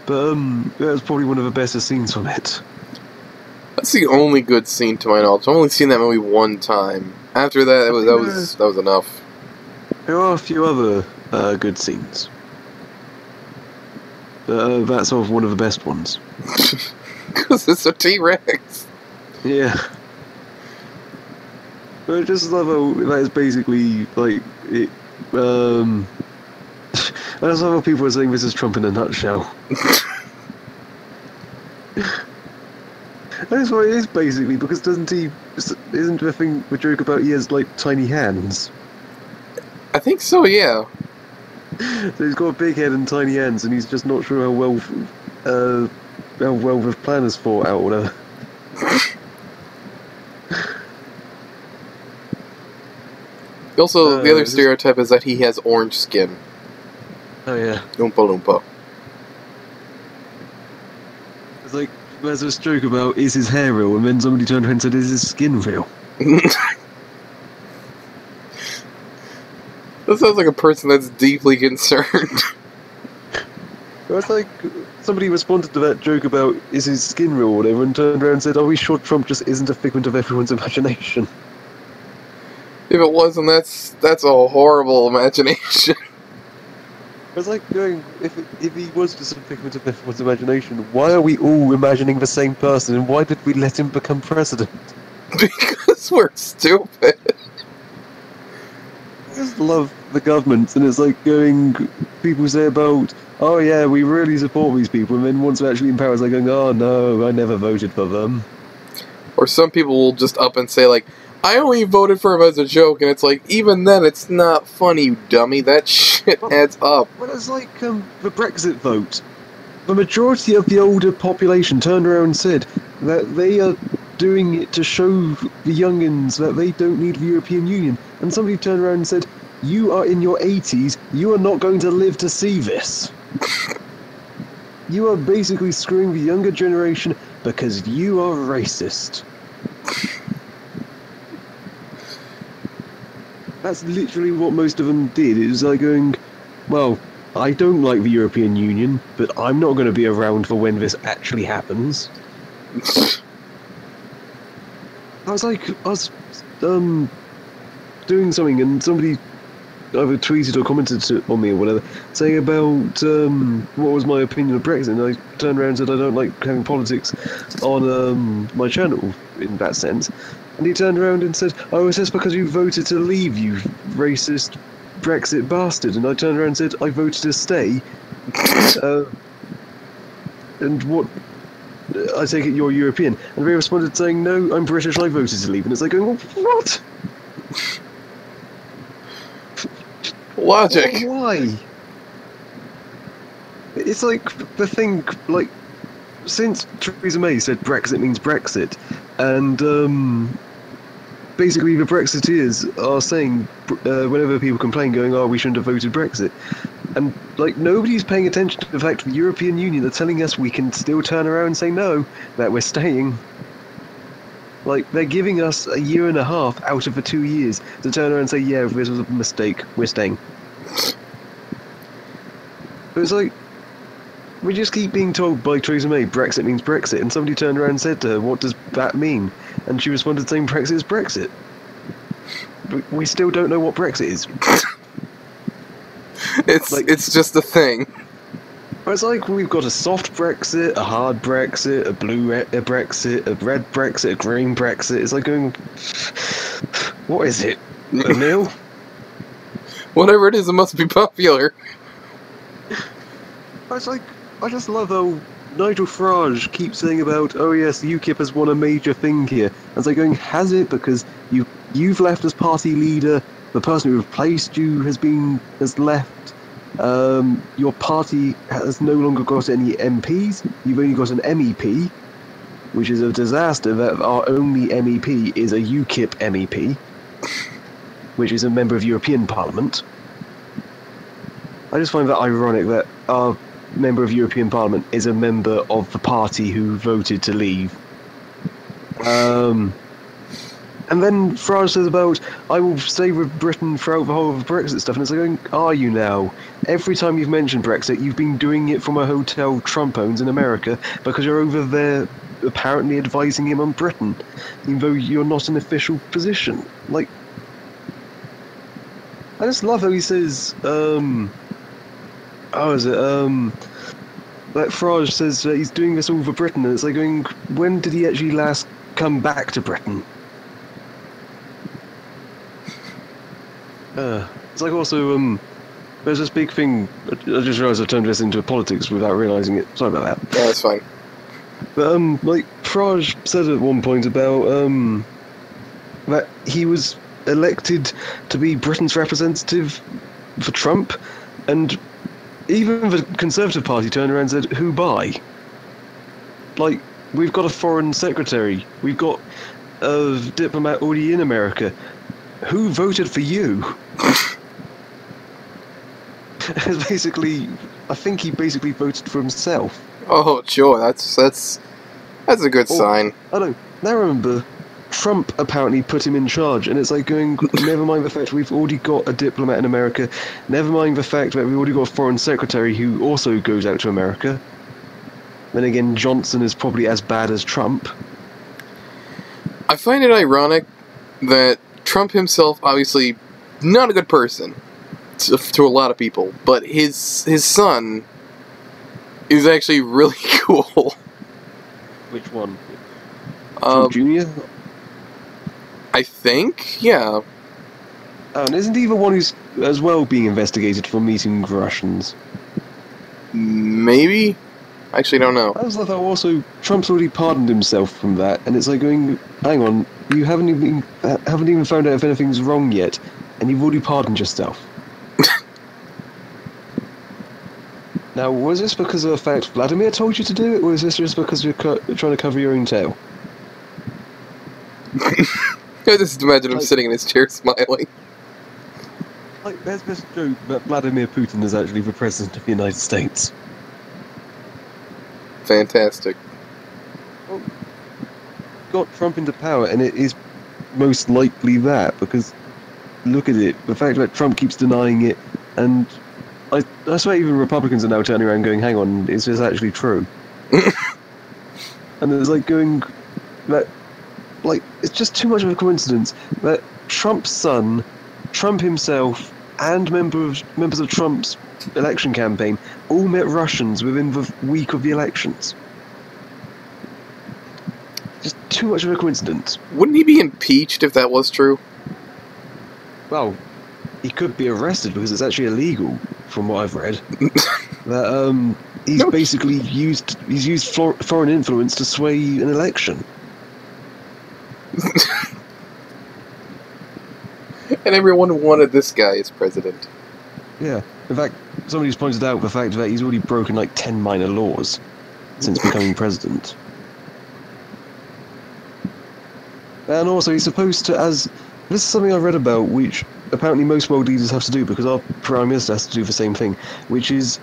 But that was probably one of the better scenes from it. That's the only good scene to my knowledge. I've only seen that movie one time. After that, that was enough. There are a few other good scenes. That's sort of one of the best ones. Because it's a T-Rex. Yeah. I just love how that is basically like it. I just love how people are saying this is Trump in a nutshell. That's what it is basically, because isn't the thing the joke about he has like tiny hands? I think so, yeah. So he's got a big head and tiny hands, and he's just not sure how well the plan is thought out or whatever. Also, the other stereotype is that he has orange skin. Oh yeah. Oompa Loompa. It's like, there's this joke about, is his hair real? And then somebody turned around and said, is his skin real? That sounds like a person that's deeply concerned. It's like, somebody responded to that joke about, is his skin real or whatever, and turned around and said, are we sure Trump just isn't a figment of everyone's imagination? If it wasn't, that's a horrible imagination. It's like going, if he was just a figment of everyone's imagination, why are we all imagining the same person, and why did we let him become president? Because we're stupid. I just love the government, and it's like going, people say about, oh yeah, we really support these people, and then once they're actually in power, it's like going, oh no, I never voted for them. Or some people will just up and say, like, I only voted for him as a joke, and it's like, even then, it's not funny, you dummy. That shit adds up. Well, it's like the Brexit vote. The majority of the older population turned around and said that they are doing it to show the youngins that they don't need the European Union. And somebody turned around and said, you are in your 80s, you are not going to live to see this. You are basically screwing the younger generation because you are racist. That's literally what most of them did. It was like going, well, I don't like the European Union, but I'm not going to be around for when this actually happens. I was doing something and somebody either tweeted or commented on me or whatever, saying about what was my opinion of Brexit, and I turned around and said I don't like having politics on my channel in that sense. And he turned around and said, oh, is this because you voted to leave, you racist Brexit bastard? And I turned around and said, I voted to stay. And what... I take it you're European. And they responded saying, no, I'm British, I voted to leave. And it's like going, well, what? Logic. Why? It's like the thing, like, since Theresa May said Brexit means Brexit, and basically the Brexiteers are saying, whenever people complain, going, oh, we shouldn't have voted Brexit, and like nobody's paying attention to the fact the European Union are telling us we can still turn around and say no, that we're staying. Like, they're giving us a year and a half out of the 2 years to turn around and say, yeah, this was a mistake, we're staying. But it's like, we just keep being told by Theresa May, Brexit means Brexit, and somebody turned around and said to her, what does that mean? And she responded saying, Brexit is Brexit. But we still don't know what Brexit is. It's just a thing. It's like we've got a soft Brexit, a hard Brexit, a blue Brexit, a red Brexit, a green Brexit. It's like going, what is it? A meal? Whatever it is, it must be popular. It's like, I just love how Nigel Farage keeps saying about, oh yes, UKIP has won a major thing here. And it's like going, has it? Because you've left as party leader, the person who replaced you has left. Your party has no longer got any MPs. You've only got an MEP, which is a disaster that our only MEP is a UKIP MEP, which is a member of European Parliament. I just find that ironic that our member of European Parliament is a member of the party who voted to leave. And then Farage says about, I will stay with Britain throughout the whole of the Brexit stuff, and it's like going, are you now? Every time you've mentioned Brexit, you've been doing it from a hotel Trump owns in America, because you're over there apparently advising him on Britain, even though you're not an official position. Like, I just love how he says, that Farage says that he's doing this all for Britain, and it's like going, when did he actually last come back to Britain? It's like also, there's this big thing, I just realised I've turned this into politics without realising it, sorry about that. Yeah, that's fine. But, like, Farage said at one point about, that he was elected to be Britain's representative for Trump, and even the Conservative Party turned around and said, who by? Like, we've got a foreign secretary, we've got a diplomat already in America. Who voted for you? Basically, I think he basically voted for himself. Oh, sure, that's a good sign. I don't. Now remember, Trump apparently put him in charge, and it's like going, never mind the fact we've already got a diplomat in America, never mind the fact that we've already got a foreign secretary who also goes out to America. Then again, Johnson is probably as bad as Trump. I find it ironic that Trump himself, obviously, not a good person to a lot of people, but his son is actually really cool. Which one? Trump Jr.? I think, yeah. Oh, and isn't he the one who's as well being investigated for meeting Russians? Maybe? I actually don't know. I was like, also, Trump's already pardoned himself from that, and it's like going, hang on, you haven't even found out if anything's wrong yet, and you've already pardoned yourself. Now, was this because of the fact Vladimir told you to do it, or is this just because you're trying to cover your own tail? I just imagine him sitting in his chair smiling. Like, there's this joke that Vladimir Putin is actually the president of the United States. Fantastic. Well, got Trump into power, and it is most likely that, because look at it, the fact that Trump keeps denying it, and I swear even Republicans are now turning around going, hang on, is this actually true? And it's like going, that, like, it's just too much of a coincidence that Trump's son, Trump himself, and members of Trump's election campaign all met Russians within the week of the elections. Just too much of a coincidence. Wouldn't he be impeached if that was true? Well, he could be arrested because it's actually illegal, from what I've read. That he's basically used foreign influence to sway an election. And everyone wanted this guy as president. Yeah. In fact, somebody's pointed out the fact that he's already broken like 10 minor laws since becoming president. And also, he's supposed to, this is something I read about, which apparently most world leaders have to do, because our Prime Minister has to do the same thing, which is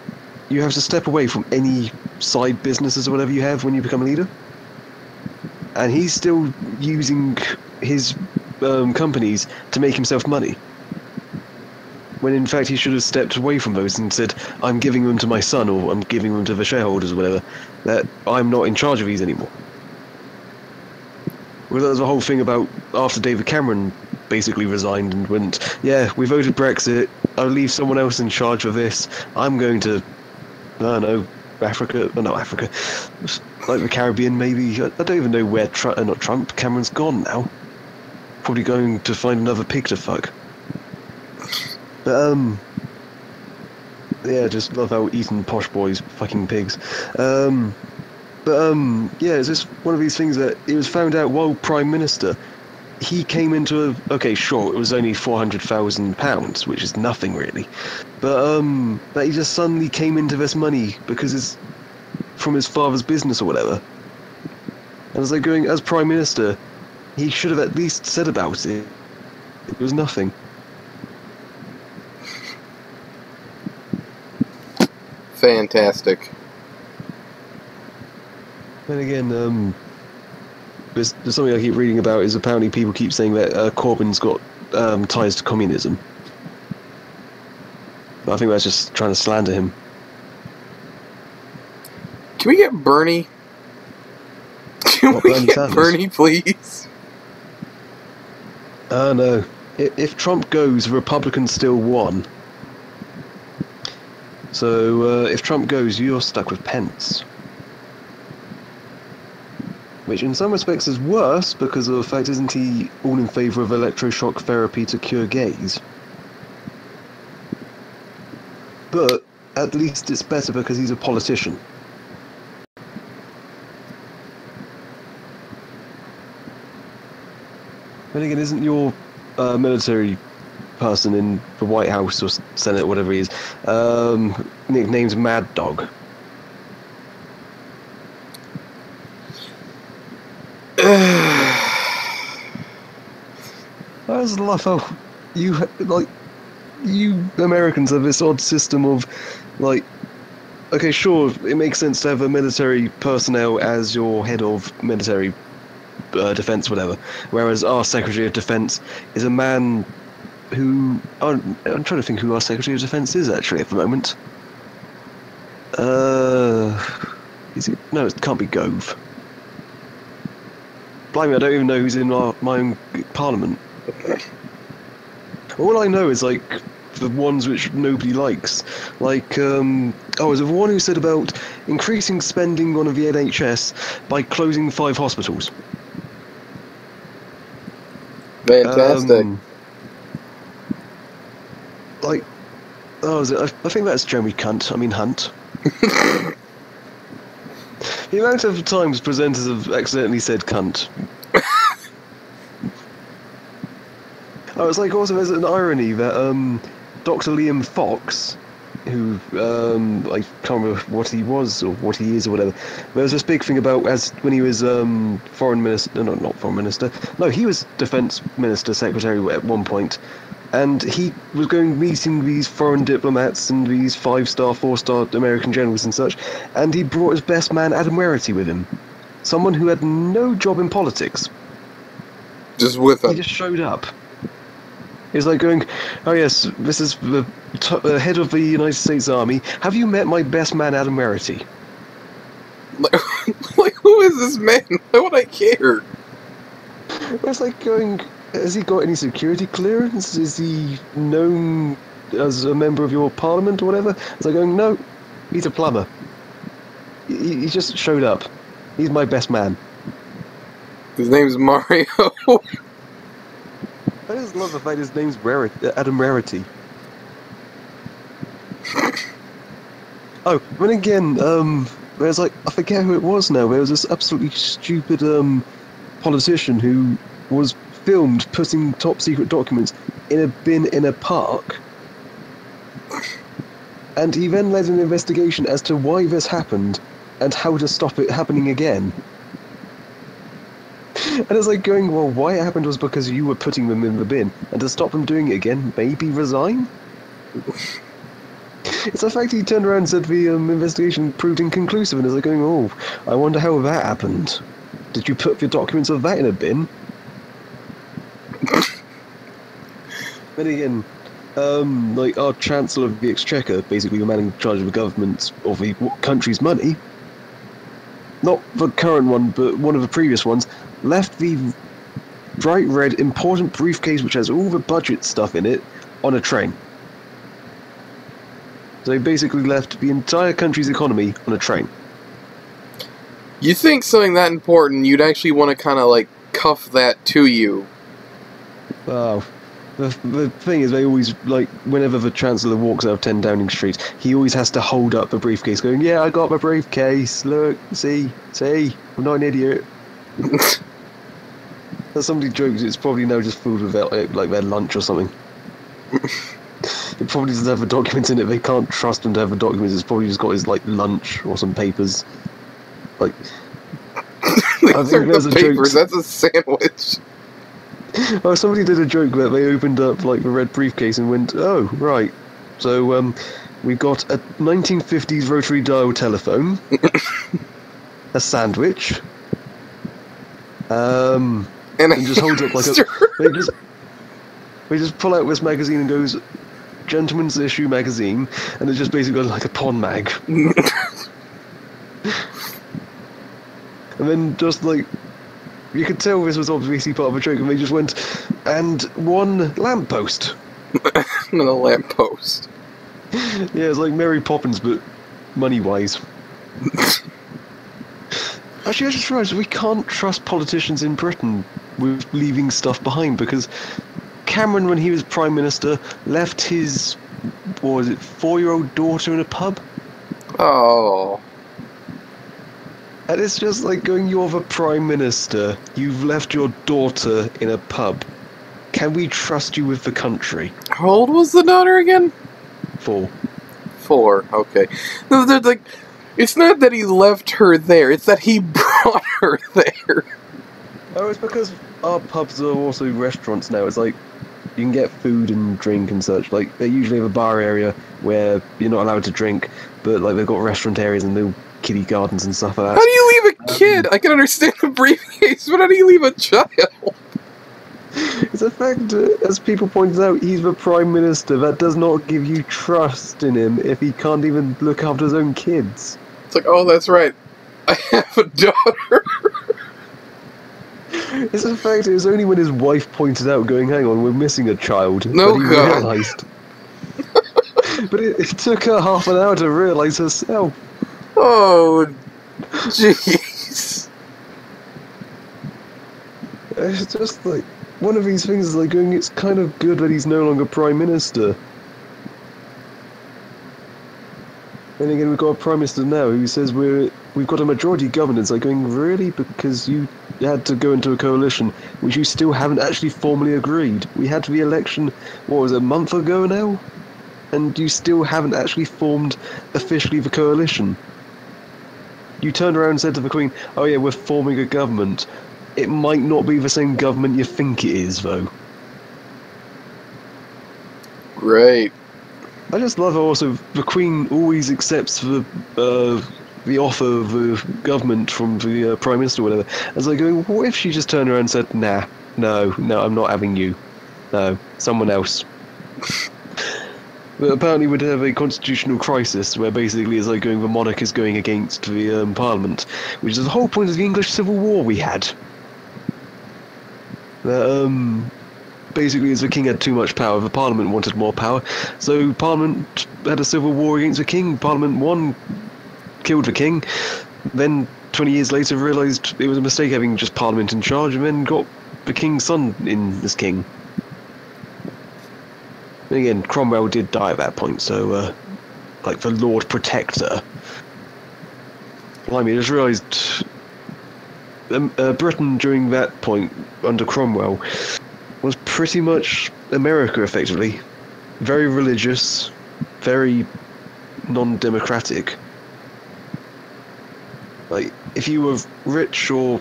you have to step away from any side businesses or whatever you have when you become a leader. And he's still using his companies to make himself money. When in fact he should have stepped away from those and said, I'm giving them to my son, or I'm giving them to the shareholders or whatever, that I'm not in charge of these anymore. Well, that was the whole thing about after David Cameron basically resigned and went, yeah, we voted Brexit, I'll leave someone else in charge of this, I'm going to, I don't know, Africa, or not Africa, like the Caribbean maybe, I don't even know where, not Trump, Cameron's gone now. Probably going to find another pig to fuck. But, yeah, just love how eating posh boys fucking pigs. Yeah, it's just one of these things that it was found out while Prime Minister. He came into okay, sure, it was only £400,000, which is nothing really. But, that he just suddenly came into this money because it's from his father's business or whatever. And as they're going, as Prime Minister, he should have at least said about it. It was nothing. Fantastic. Then again, there's something I keep reading about is apparently people keep saying that Corbyn's got ties to communism. But I think that's just trying to slander him. Can we get Bernie? Can What, we Bernie get Sanders? Bernie, please? No. If Trump goes, the Republicans still won. So if Trump goes, you're stuck with Pence. Which in some respects is worse because of the fact isn't he all in favour of electroshock therapy to cure gays? But at least it's better because he's a politician. Then again, isn't your military person in the White House or Senate, whatever he is, nicknamed Mad Dog? I just love how you Americans have this odd system of, like, okay, sure, it makes sense to have a military personnel as your head of military defense, whatever, whereas our Secretary of Defense is a man who, I'm trying to think who our Secretary of Defense is actually at the moment. Is it? No, it can't be Gove. Blimey, I don't even know who's in my own parliament. All I know is, like, the ones which nobody likes. Like, there's one who said about increasing spending on the NHS by closing 5 hospitals. Fantastic. I think that's Jeremy Hunt. The amount of times presenters have accidentally said cunt. It's like, also there's an irony that Dr. Liam Fox, who I can't remember what he was or what he is or whatever, there was this big thing about as when he was foreign minister, not foreign minister, no, he was defence minister secretary at one point, and he was going meeting these foreign diplomats and these 5-star, 4-star American generals and such, and he brought his best man Admiralty with him, someone who had no job in politics. Just with He him. just showed up. He's like going, "Oh yes, this is the head of the United States Army. Have you met my best man Admiralty?" Like, who is this man? Why would I care? It's like going, has he got any security clearance? Is he known as a member of your parliament or whatever? It's like going, no, he's a plumber. He just showed up. He's my best man. His name's Mario. I just love the fact his name's Adam Rarity. Oh, but again, there's like, I forget who it was now, there was this absolutely stupid politician who was filmed putting top secret documents in a bin in a park. And he then led an investigation as to why this happened and how to stop it happening again. And it's like going, well, why it happened was because you were putting them in the bin, and to stop them doing it again, maybe resign? It's the fact he turned around and said the investigation proved inconclusive, and it's like going, oh, I wonder how that happened. Did you put the documents of that in a bin? Then again, like our Chancellor of the Exchequer, basically the man in charge of the government of the country's money, not the current one, but one of the previous ones, left the bright red important briefcase which has all the budget stuff in it on a train. So they basically left the entire country's economy on a train. You think something that important, you'd actually want to kind of like cuff that to you. Wow. The thing is, they always, like, whenever the Chancellor walks out of 10 Downing Street, he always has to hold up the briefcase going, yeah, I got my briefcase, look, see, I'm not an idiot. As somebody jokes, it's probably now just food with like their lunch or something. It probably doesn't have the documents in it, they can't trust him to have the documents, it's probably just got his, like, lunch or some papers. Like, I These are think there's the a papers, joke. that's a sandwich. Oh, somebody did a joke that they opened up like the red briefcase and went, oh, right. So, we've got a 1950s rotary dial telephone, a sandwich, and just holds up like a... They just pull out this magazine and goes, Gentleman's Issue magazine, and it's just basically like a pond mag. And then just like... You could tell this was obviously part of a joke, and they just went, and one lamppost. And a lamppost. Yeah, it's like Mary Poppins, but money-wise. Actually, I just realised we can't trust politicians in Britain with leaving stuff behind, because Cameron, when he was Prime Minister, left his, what was it, 4-year-old daughter in a pub? Oh. And it's just like going, you're the Prime Minister, you've left your daughter in a pub. Can we trust you with the country? How old was the daughter again? 4. 4, okay. No, they're like, it's not that he left her there, it's that he brought her there. Oh, it's because our pubs are also restaurants now. It's like, you can get food and drink and such. Like, they usually have a bar area where you're not allowed to drink, but like they've got restaurant areas and little kiddie gardens and stuff like that. How do you leave a kid? I can understand the briefcase, but how do you leave a child? It's a fact, as people pointed out, he's the Prime Minister. That does not give you trust in him if he can't even look after his own kids. It's like, oh, that's right. I have a daughter. It's a fact, it was only when his wife pointed out, going, hang on, we're missing a child, No, that he God. realised. But it took her half an hour to realise herself. Oh, jeez. It's just like, one of these things is like going, it's kind of good that he's no longer Prime Minister. Then again, we've got a Prime Minister now who says we've got a majority government. It's like going, really? Because you had to go into a coalition, which you still haven't actually formally agreed. We had the election, what was it, a month ago now? And you still haven't actually formed officially the coalition. You turned around and said to the Queen, oh yeah, we're forming a government. It might not be the same government you think it is, though. Great. I just love how also the Queen always accepts the offer of the government from the Prime Minister or whatever. As like going, what if she just turned around and said, nah, no, I'm not having you. No, someone else. But apparently we'd have a constitutional crisis where basically it's like going, the monarch is going against the Parliament, which is the whole point of the English Civil War we had. Basically, as the king had too much power, the Parliament wanted more power, so Parliament had a civil war against the king. Parliament won, killed the king, then 20 years later realised it was a mistake having just Parliament in charge, and then got the king's son in as king. And again, Cromwell did die at that point, so, like, the Lord Protector. Blimey, I just realised Britain during that point, under Cromwell, was pretty much America, effectively. Very religious, very non-democratic. Like, if you were rich or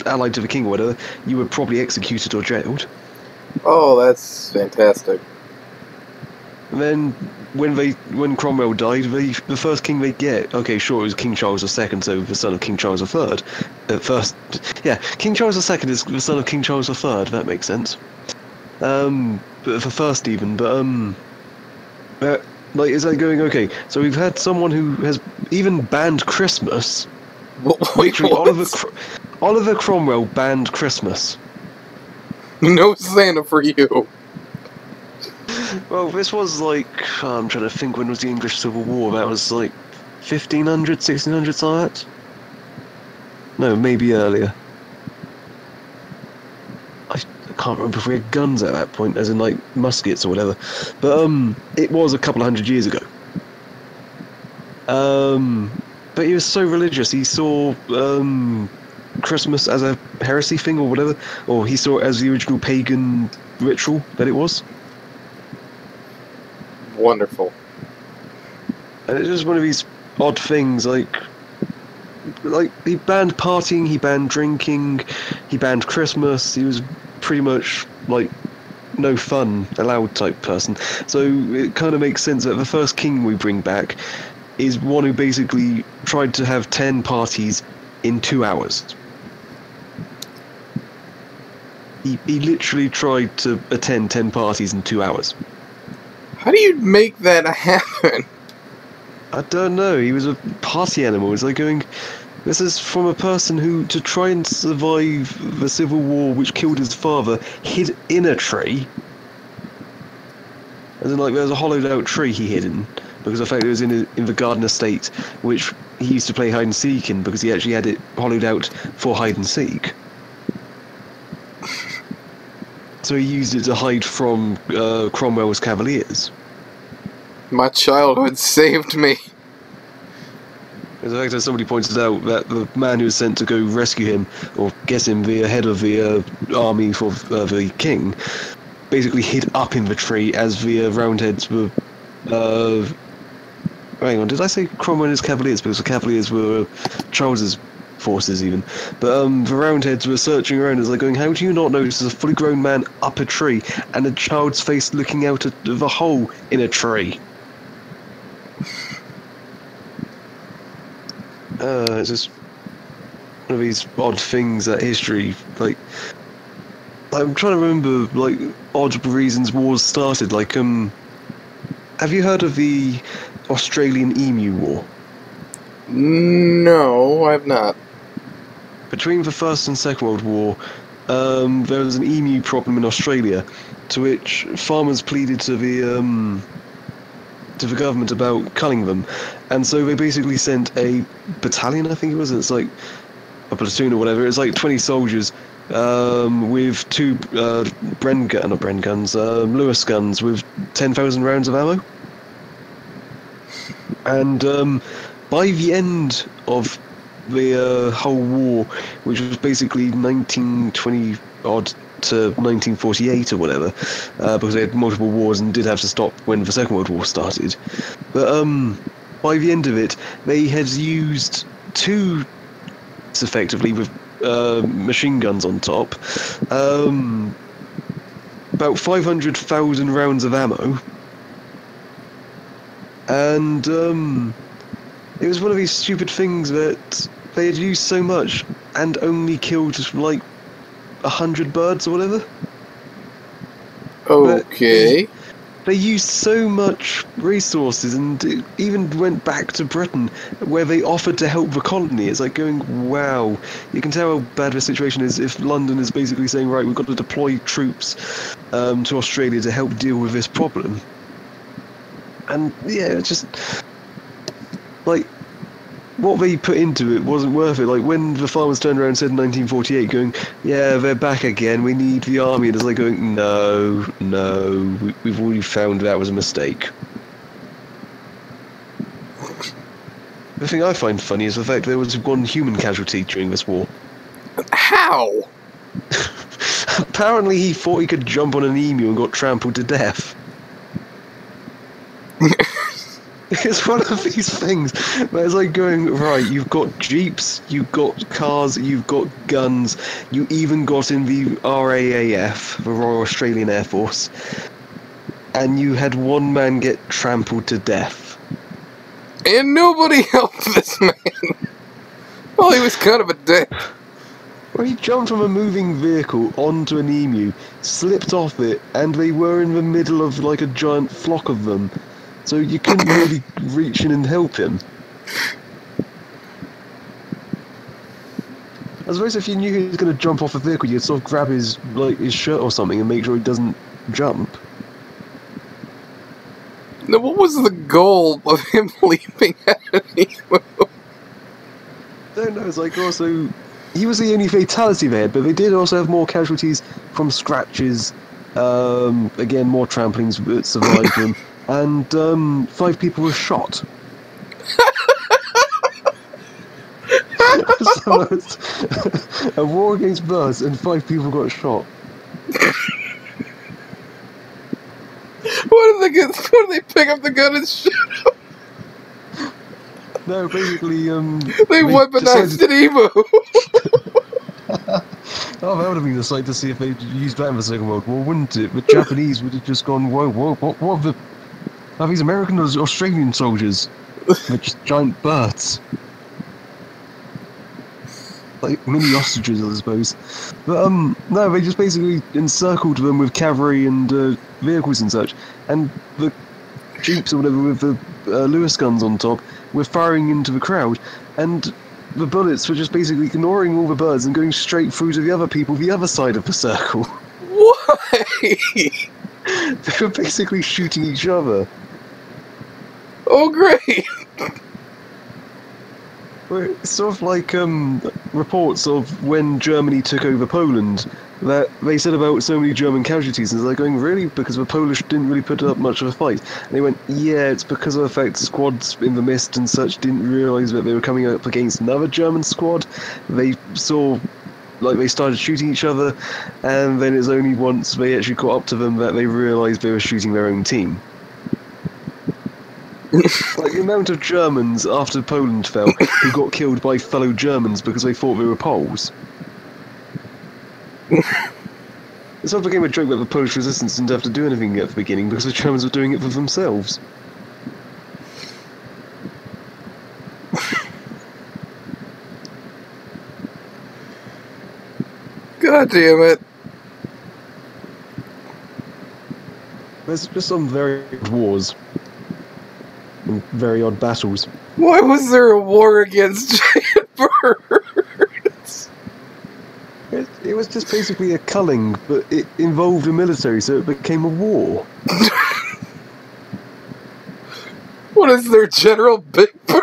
allied to the king or whatever, you were probably executed or jailed. Oh, that's fantastic. And then, when Cromwell died, the first king they get, okay, sure, it was King Charles II, so the son of King Charles III. King Charles II is the son of King Charles III, that makes sense. But the first even, like, is that going, okay, so we've had someone who has even banned Christmas. Literally, Oliver Cromwell banned Christmas. No Santa for you. Well, this was like, I'm trying to think, when was the English Civil War? That was like 1500, 1600, something like that? No, maybe earlier. I can't remember if we had guns at that point, as in like muskets or whatever. But it was a couple of hundred years ago. But he was so religious, he saw Christmas as a heresy thing or whatever, or he saw it as the original pagan ritual that it was. Wonderful. And it's just one of these odd things, like he banned partying, he banned drinking, he banned Christmas. He was pretty much like no fun allowed type person. So it kind of makes sense that the first king we bring back is one who basically tried to have 10 parties in 2 hours. He literally tried to attend 10 parties in 2 hours. How do you make that happen? I don't know, he was a party animal. It's like going, this is from a person who, to try and survive the Civil War which killed his father, hid in a tree. As in, like, there was a hollowed out tree he hid in, because the fact it was in the garden estate, which he used to play hide and seek in, because he actually had it hollowed out for hide and seek. So he used it to hide from Cromwell's cavaliers. My childhood saved me. In fact, as somebody pointed out, that the man who was sent to go rescue him, or get him, the head of the army for the king, basically hid up in the tree as the Roundheads were... hang on, did I say Cromwell and his cavaliers? Because the cavaliers were Charles's forces even. But the Roundheads were searching around as like going, how do you not notice there's a fully grown man up a tree and a child's face looking out of the hole in a tree? It's just one of these odd things that history, like, I'm trying to remember, like, odd reasons wars started, like, have you heard of the Australian Emu War? No, I've not. Between the First and Second World War, there was an emu problem in Australia, to which farmers pleaded to the government about culling them, and so they basically sent a battalion, I think it was, it's like a platoon or whatever, it's like 20 soldiers with two Lewis guns with 10,000 rounds of ammo. And by the end of the whole war, which was basically 1920 odd to 1948 or whatever, because they had multiple wars and did have to stop when the Second World War started. But by the end of it, they had used two, effectively, with machine guns on top, about 500,000 rounds of ammo, And it was one of these stupid things that they had used so much and only killed like 100 birds or whatever. Okay. They used so much resources, and it even went back to Britain, where they offered to help the colony. It's like going, wow, you can tell how bad the situation is if London is basically saying, right, we've got to deploy troops to Australia to help deal with this problem. And yeah, it's just like what they put into it wasn't worth it. Like when the farmers turned around and said in 1948, going, yeah, they're back again, we need the army, and it's like going, no, we've already found that was a mistake. The thing I find funny is the fact there was one human casualty during this war. How? Apparently he thought he could jump on an emu and got trampled to death. It's one of these things where it's like going, right, you've got jeeps, you've got cars, you've got guns, you even got in the RAAF, the Royal Australian Air Force, and you had one man get trampled to death. And nobody helped this man. Well, he was kind of a dick. Well, he jumped from a moving vehicle onto an emu, slipped off it, and they were in the middle of like a giant flock of them. So you couldn't really reach in and help him. I suppose if you knew he was going to jump off a vehicle, you'd sort of grab his shirt or something and make sure he doesn't jump. Now, what was the goal of him leaping at an emu? I don't know, it's like also... He was the only fatality they had, but they did also have more casualties from scratches, again, more tramplings that survived them. And 5 people were shot. So it's a war against birds, and 5 people got shot. What did they pick up the gun and shoot him? No, basically, They weaponized an emu. Oh, that would have been the sight to see if they'd used that in the Second World War, wouldn't it? The Japanese would have just gone, whoa, what the... Are these American or Australian soldiers? They're just giant birds. Like mini ostriches, I suppose. But, no, they just basically encircled them with cavalry and vehicles and such. And the jeeps or whatever with the Lewis guns on top were firing into the crowd. And the bullets were just basically ignoring all the birds and going straight through to the other people, the other side of the circle. Why? They were basically shooting each other. Oh, great! It's sort of like reports of when Germany took over Poland, that they said about so many German casualties, and they're going, really? Because the Polish didn't really put up much of a fight. And they went, yeah, it's because of the fact squads in the mist and such didn't realise that they were coming up against another German squad. They saw, like, they started shooting each other, and then it's only once they actually caught up to them that they realised they were shooting their own team. Like the amount of Germans after Poland fell who got killed by fellow Germans because they thought they were Poles. It sort of became a joke that the Polish resistance didn't have to do anything at the beginning because the Germans were doing it for themselves. God damn it. There's just some very odd wars. And very odd battles. Why was there a war against giant birds? It was just basically a culling, but it involved the military, so it became a war. What is there, General Big Bird?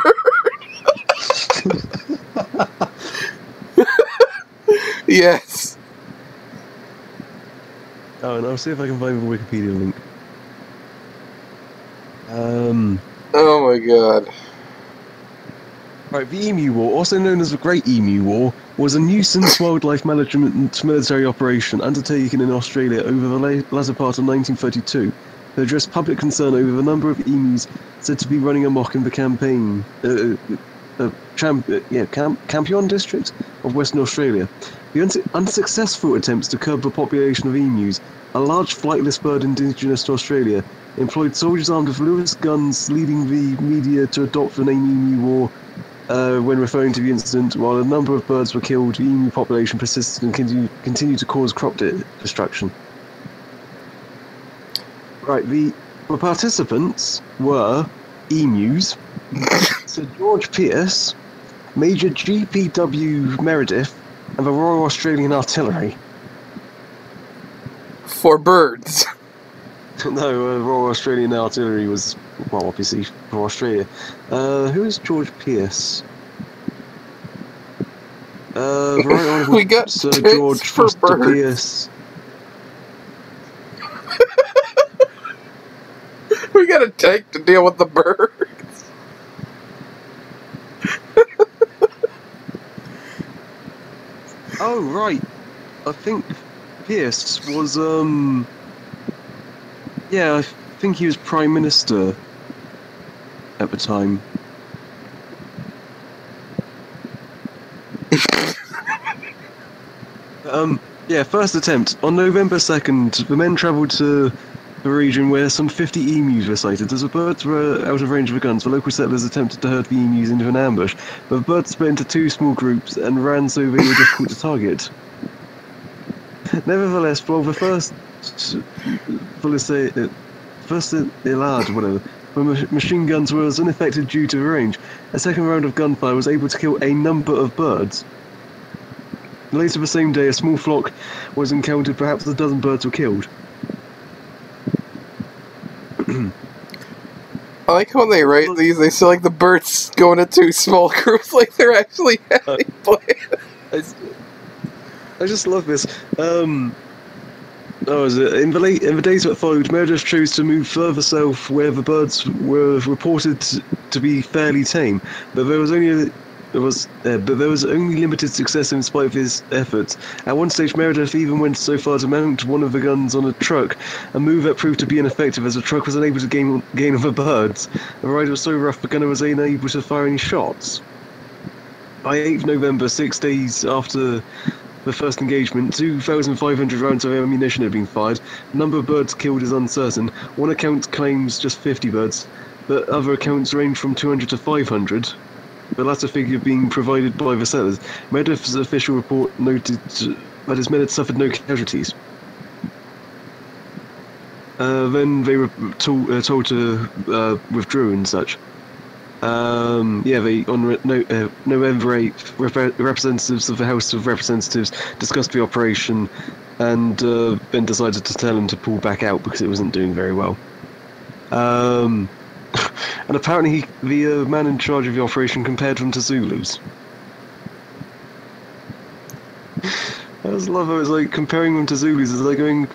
Yes. Oh, and I'll see if I can find the Wikipedia link. Oh my god. Right, the Emu War, also known as the Great Emu War, was a nuisance wildlife management military operation undertaken in Australia over the latter part of 1932 to address public concern over the number of emus said to be running amok in the campaign. Campion district of Western Australia. The unsuccessful attempts to curb the population of emus, a large flightless bird indigenous to Australia, employed soldiers armed with Lewis guns, leading the media to adopt the name emu war when referring to the incident. While a number of birds were killed, the emu population persisted and continued to cause crop destruction. Right, the participants were emus, Sir George Pierce, Major G.P.W. Meredith, and the Royal Australian Artillery. For birds. No, Royal Australian Artillery was, well, obviously for Australia. Who is George Pierce? Right Honourable We got Sir tits George for Foster birds. Pierce. We got a tank to deal with the birds. Oh, right. I think Pierce was, yeah, I think he was Prime Minister at the time. Yeah, first attempt. On November 2nd, the men travelled to the region where some 50 emus were sighted. As the birds were out of range of the guns, the local settlers attempted to herd the emus into an ambush, but the birds split into two small groups and ran so they were difficult to target. Nevertheless, while the first machine guns were ineffective due to the range, a second round of gunfire was able to kill a number of birds. Later the same day, a small flock was encountered. Perhaps a dozen birds were killed. I like how when they write these, they say like the birds go into two small groups, like they're actually having plans. I just love this. In the days that followed, Meredith chose to move further south, where the birds were reported to be fairly tame, but there was only limited success in spite of his efforts. At one stage, Meredith even went so far to mount one of the guns on a truck, a move that proved to be ineffective as the truck was unable to gain on the birds. The ride was so rough the gunner was unable to fire any shots. By 8th November, 6 days after the first engagement, 2,500 rounds of ammunition had been fired. The number of birds killed is uncertain. One account claims just 50 birds, but other accounts range from 200 to 500. The latter figure being provided by the settlers. Meredith's official report noted that his men had suffered no casualties. Then they were told to withdraw and such. On November 8th, representatives of the House of Representatives discussed the operation and then decided to tell him to pull back out because it wasn't doing very well. And apparently the man in charge of the operation compared them to Zulus. I just love how it's like comparing them to Zulus. It's like going,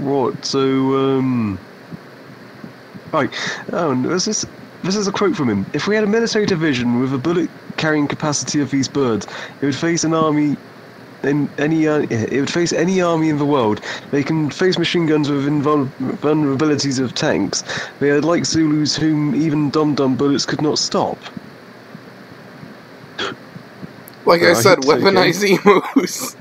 what? So, right. Oh, and this is a quote from him. If we had a military division with a bullet-carrying capacity of these birds, it would face an army. It would face any army in the world. They can face machine guns with vulnerabilities of tanks. They are like Zulus whom even dum-dum bullets could not stop. Like I said, weaponized emus.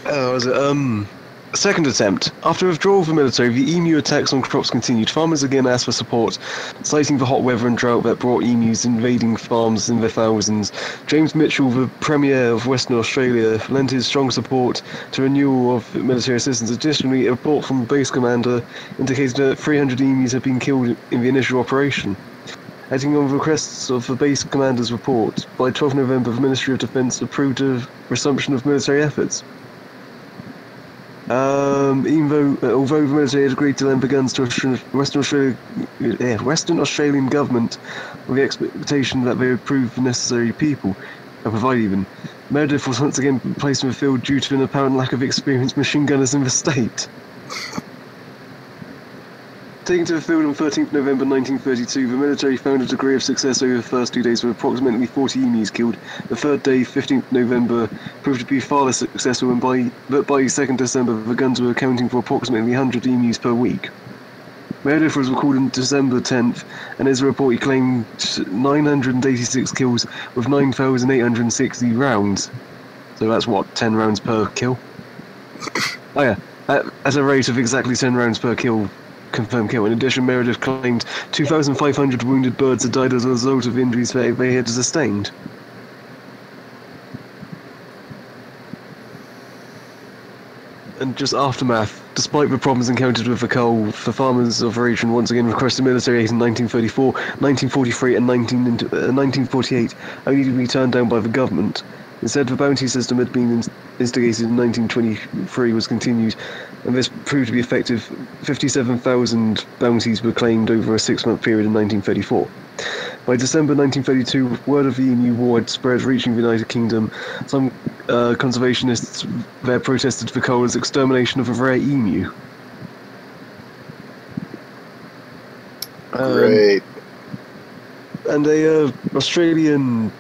Was it, second attempt. After withdrawal from the military, the emu attacks on crops continued. Farmers again asked for support, citing the hot weather and drought that brought emus invading farms in their thousands. James Mitchell, the Premier of Western Australia, lent his strong support to renewal of military assistance. Additionally, a report from the base commander indicated that 300 emus had been killed in the initial operation. Acting on requests of the base commander's report, by 12 November, the Ministry of Defence approved a resumption of military efforts. Although the military had agreed to lend the guns to Western Australian government with the expectation that they would prove the necessary people and provide even, Meredith was once again placed in the field due to an apparent lack of experienced machine gunners in the state. Taken to the field on 13th November 1932, the military found a degree of success over the first 2 days with approximately 40 emus killed. The third day, 15th November, proved to be far less successful, but by 2nd December the guns were accounting for approximately 100 emus per week. Meredith was recalled on December 10th, and as a report he claimed 986 kills with 9,860 rounds. So that's what, 10 rounds per kill? Oh yeah, at a rate of exactly 10 rounds per kill, confirmed kill. In addition, Meredith claimed 2,500 wounded birds had died as a result of injuries they had sustained. And just aftermath. Despite the problems encountered with the cull, the farmers' operation once again requested military aid in 1934, 1943 and 1948, only to be turned down by the government. Instead, the bounty system had been instigated in 1923 was continued, and this proved to be effective. 57,000 bounties were claimed over a 6-month period in 1934. By December 1932, word of the Emu War had spread, reaching the United Kingdom. Some conservationists there protested the cull's extermination of a rare emu. Great. And a Australian,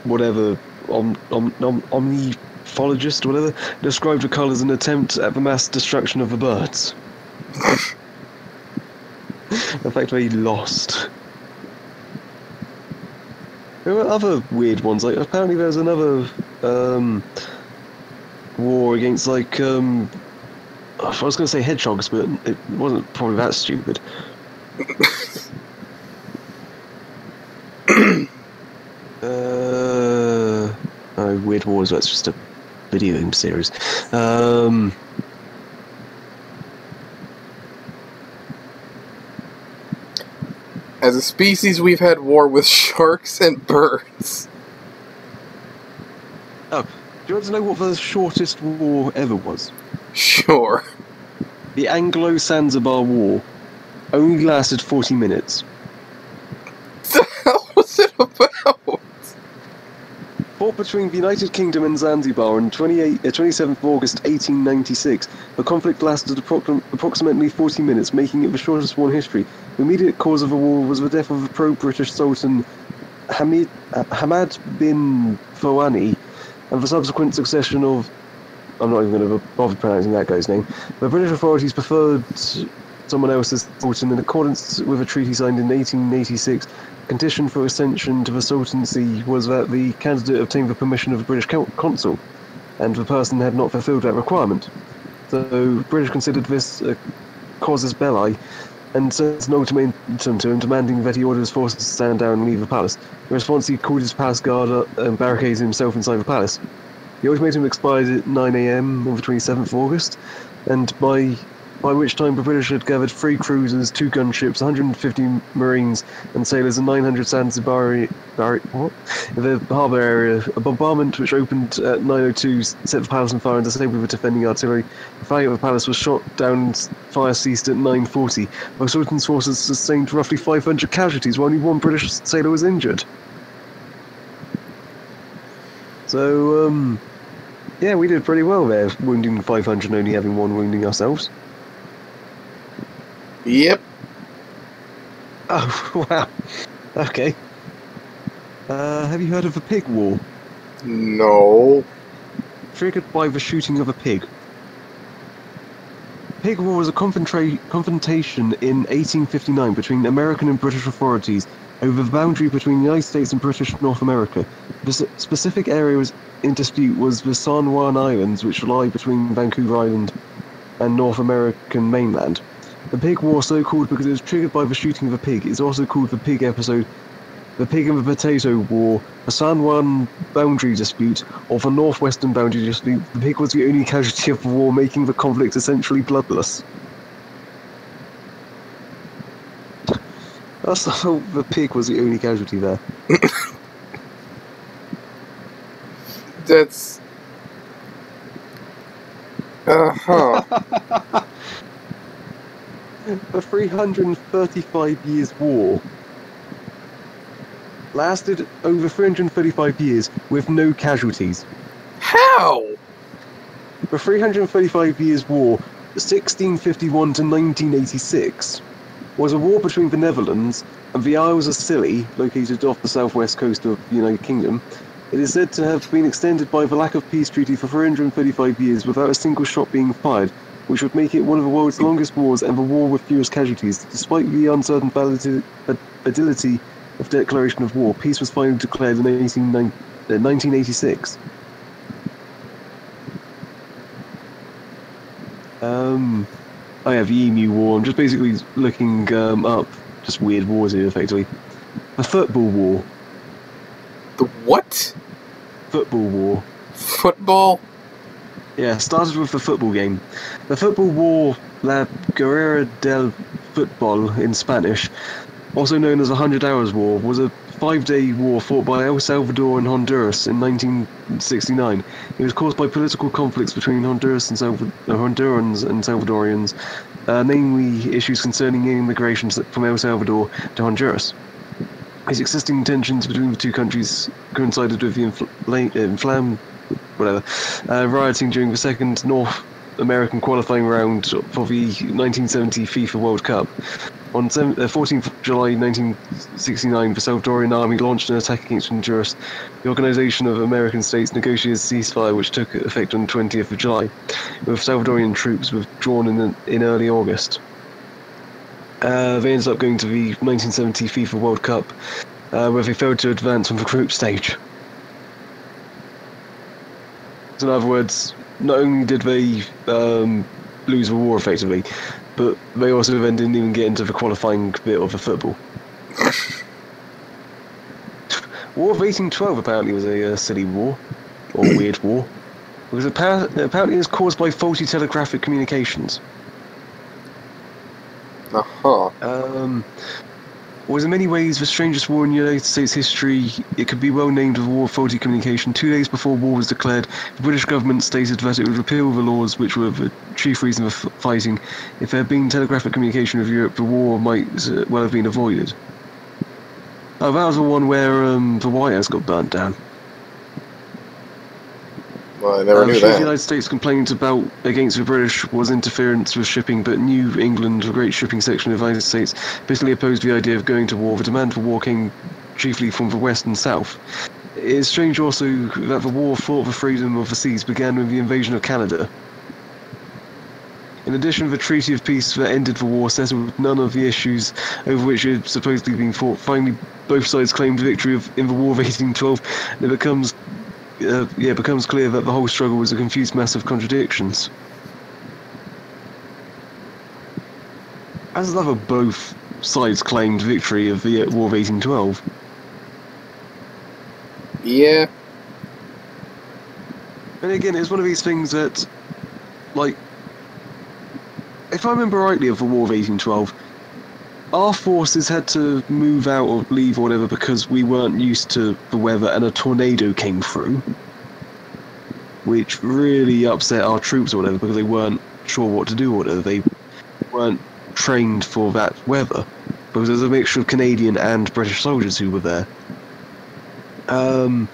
whatever, omnithologist or whatever, described the cull as an attempt at the mass destruction of the birds. The fact they lost. There were other weird ones, like apparently there's another war against like I was going to say hedgehogs, but it wasn't probably that stupid. Weird Wars, that's just a video game series. As a species, we've had war with sharks and birds. Oh, do you want to know what the shortest war ever was? Sure. The Anglo-Zanzibar War only lasted 40 minutes. What the hell was it about? Fought between the United Kingdom and Zanzibar on 27th August 1896. The conflict lasted approximately 40 minutes, making it the shortest war in history. The immediate cause of the war was the death of the pro-British Sultan Hamad bin Fawani, and the subsequent succession of... I'm not even going to bother pronouncing that guy's name. The British authorities preferred someone else as Sultan in accordance with a treaty signed in 1886. Condition for ascension to the Sultancy was that the candidate obtained the permission of the British consul, and the person had not fulfilled that requirement. So the British considered this a casus belli, and sent an ultimatum to him demanding that he order his forces to stand down and leave the palace. In response, he called his palace guard up and barricaded himself inside the palace. The ultimatum expired at 9 AM on the 27th of August, and by which time the British had gathered 3 cruisers, 2 gunships, 150 marines and sailors, and 900 Zanzibari in the harbour area. A bombardment which opened at 9:02 set the palace on fire and disabled the defending artillery. The fire of the palace was shot down and fire ceased at 9:40. The Sultan's forces sustained roughly 500 casualties, while only 1 British sailor was injured. So, yeah, we did pretty well there, wounding 500 and only having 1 wounding ourselves. Yep. Oh, wow. Okay. Have you heard of the Pig War? No. Triggered by the shooting of a pig. Pig War was a confrontation in 1859 between American and British authorities over the boundary between the United States and British North America. The specific area in dispute was the San Juan Islands, which lie between Vancouver Island and North American mainland. The Pig War, so called because it was triggered by the shooting of a pig, is also called the Pig Episode, the Pig and the Potato War, the San Juan Boundary Dispute, or the Northwestern Boundary Dispute. The pig was the only casualty of the war, making the conflict essentially bloodless. That's how the pig was the only casualty there. That's... Uh-huh. The 335 Years' War lasted over 335 years with no casualties. How? The 335 Years' War, 1651 to 1986, was a war between the Netherlands and the Isles of Scilly, located off the southwest coast of the United Kingdom. It is said to have been extended by the lack of peace treaty for 335 years without a single shot being fired. which would make it one of the world's longest wars and the war with fewest casualties. Despite the uncertain validity of declaration of war, peace was finally declared in 1986. I have the Emu War. I'm just basically looking up just weird wars here, effectively. The Football War. The what? Football War. Football? Yeah, started with the football game. The Football War, La Guerra del Football in Spanish, also known as the 100 Hours War, was a 5-day war fought by El Salvador and Honduras in 1969. It was caused by political conflicts between Hondurans and Salvadorians, namely issues concerning immigration from El Salvador to Honduras. These existing tensions between the two countries coincided with the rioting during the second North American qualifying round for the 1970 FIFA World Cup. On 14th of July 1969, the Salvadorian army launched an attack against Honduras. The Organization of American States negotiated a ceasefire which took effect on 20th of July, with Salvadorian troops withdrawn in early August. They ended up going to the 1970 FIFA World Cup, where they failed to advance from the group stage. So in other words, not only did they lose the war effectively, but they also then didn't even get into the qualifying bit of the football. War of 1812 apparently was a silly war, or weird war, because apparently it was caused by faulty telegraphic communications. Was in many ways the strangest war in United States history. It could be well named the War of Faulty Communication. 2 days before war was declared, the British government stated that it would repeal the laws which were the chief reason of fighting. If there had been telegraphic communication with Europe, the war might well have been avoided. Oh, that was the one where the White House got burnt down. Well, I never knew that. The United States complained against the British was interference with shipping, but New England, a great shipping section of the United States, bitterly opposed the idea of going to war. The demand for war came chiefly from the West and South. It is strange also that the war fought for freedom of the seas began with the invasion of Canada. In addition, the Treaty of Peace that ended the war settled none of the issues over which it had supposedly been fought. Finally, both sides claimed victory in the War of 1812, and it becomes clear that the whole struggle was a confused mass of contradictions. As though both sides claimed victory of the War of 1812. Yeah. And again, it's one of these things that, like, if I remember rightly of the War of 1812, our forces had to move out or leave or whatever because we weren't used to the weather and a tornado came through, which really upset our troops or whatever because they weren't sure what to do or whatever. They weren't trained for that weather because there's a mixture of Canadian and British soldiers who were there. And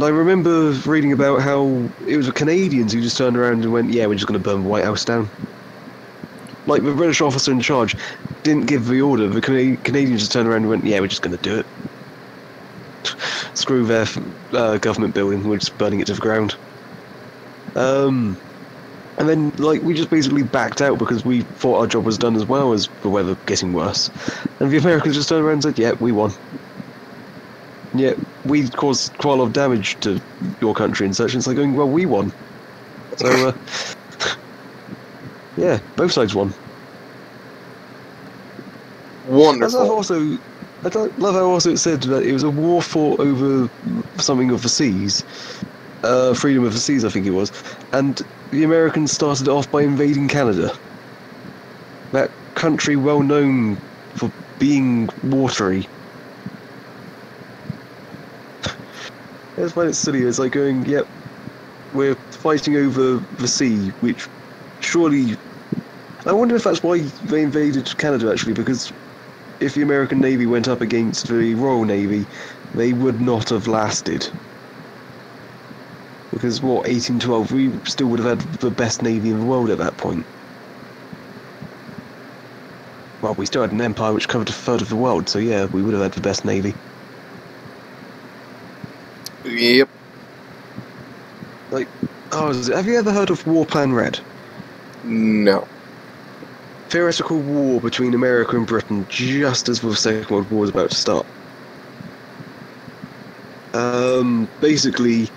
I remember reading about how it was the Canadians who just turned around and went, yeah, we're just going to burn the White House down. Like, the British officer in charge didn't give the order. The Canadians just turned around and went, yeah, we're just going to do it. Screw their government building, we're just burning it to the ground. And then, like, we just basically backed out because we thought our job was done as well as the weather getting worse. And the Americans just turned around and said, yeah, we won. Yeah, we caused quite a lot of damage to your country and such, and it's like going, well, we won. So, yeah, both sides won. Wonderful. I love how also it said that it was a war fought over something of the seas, freedom of the seas, I think it was, and the Americans started off by invading Canada. That country well known for being watery. I just find it silly. It's like going, yep, we're fighting over the sea, which surely... I wonder if that's why they invaded Canada, actually, because if the American Navy went up against the Royal Navy, they would not have lasted. Because, what, 1812, we still would have had the best navy in the world at that point. Well, we still had an empire which covered a third of the world, so yeah, we would have had the best navy. Yep. Like, have you ever heard of War Plan Red? No. Theoretical war between America and Britain just as the Second World War was about to start. Basically,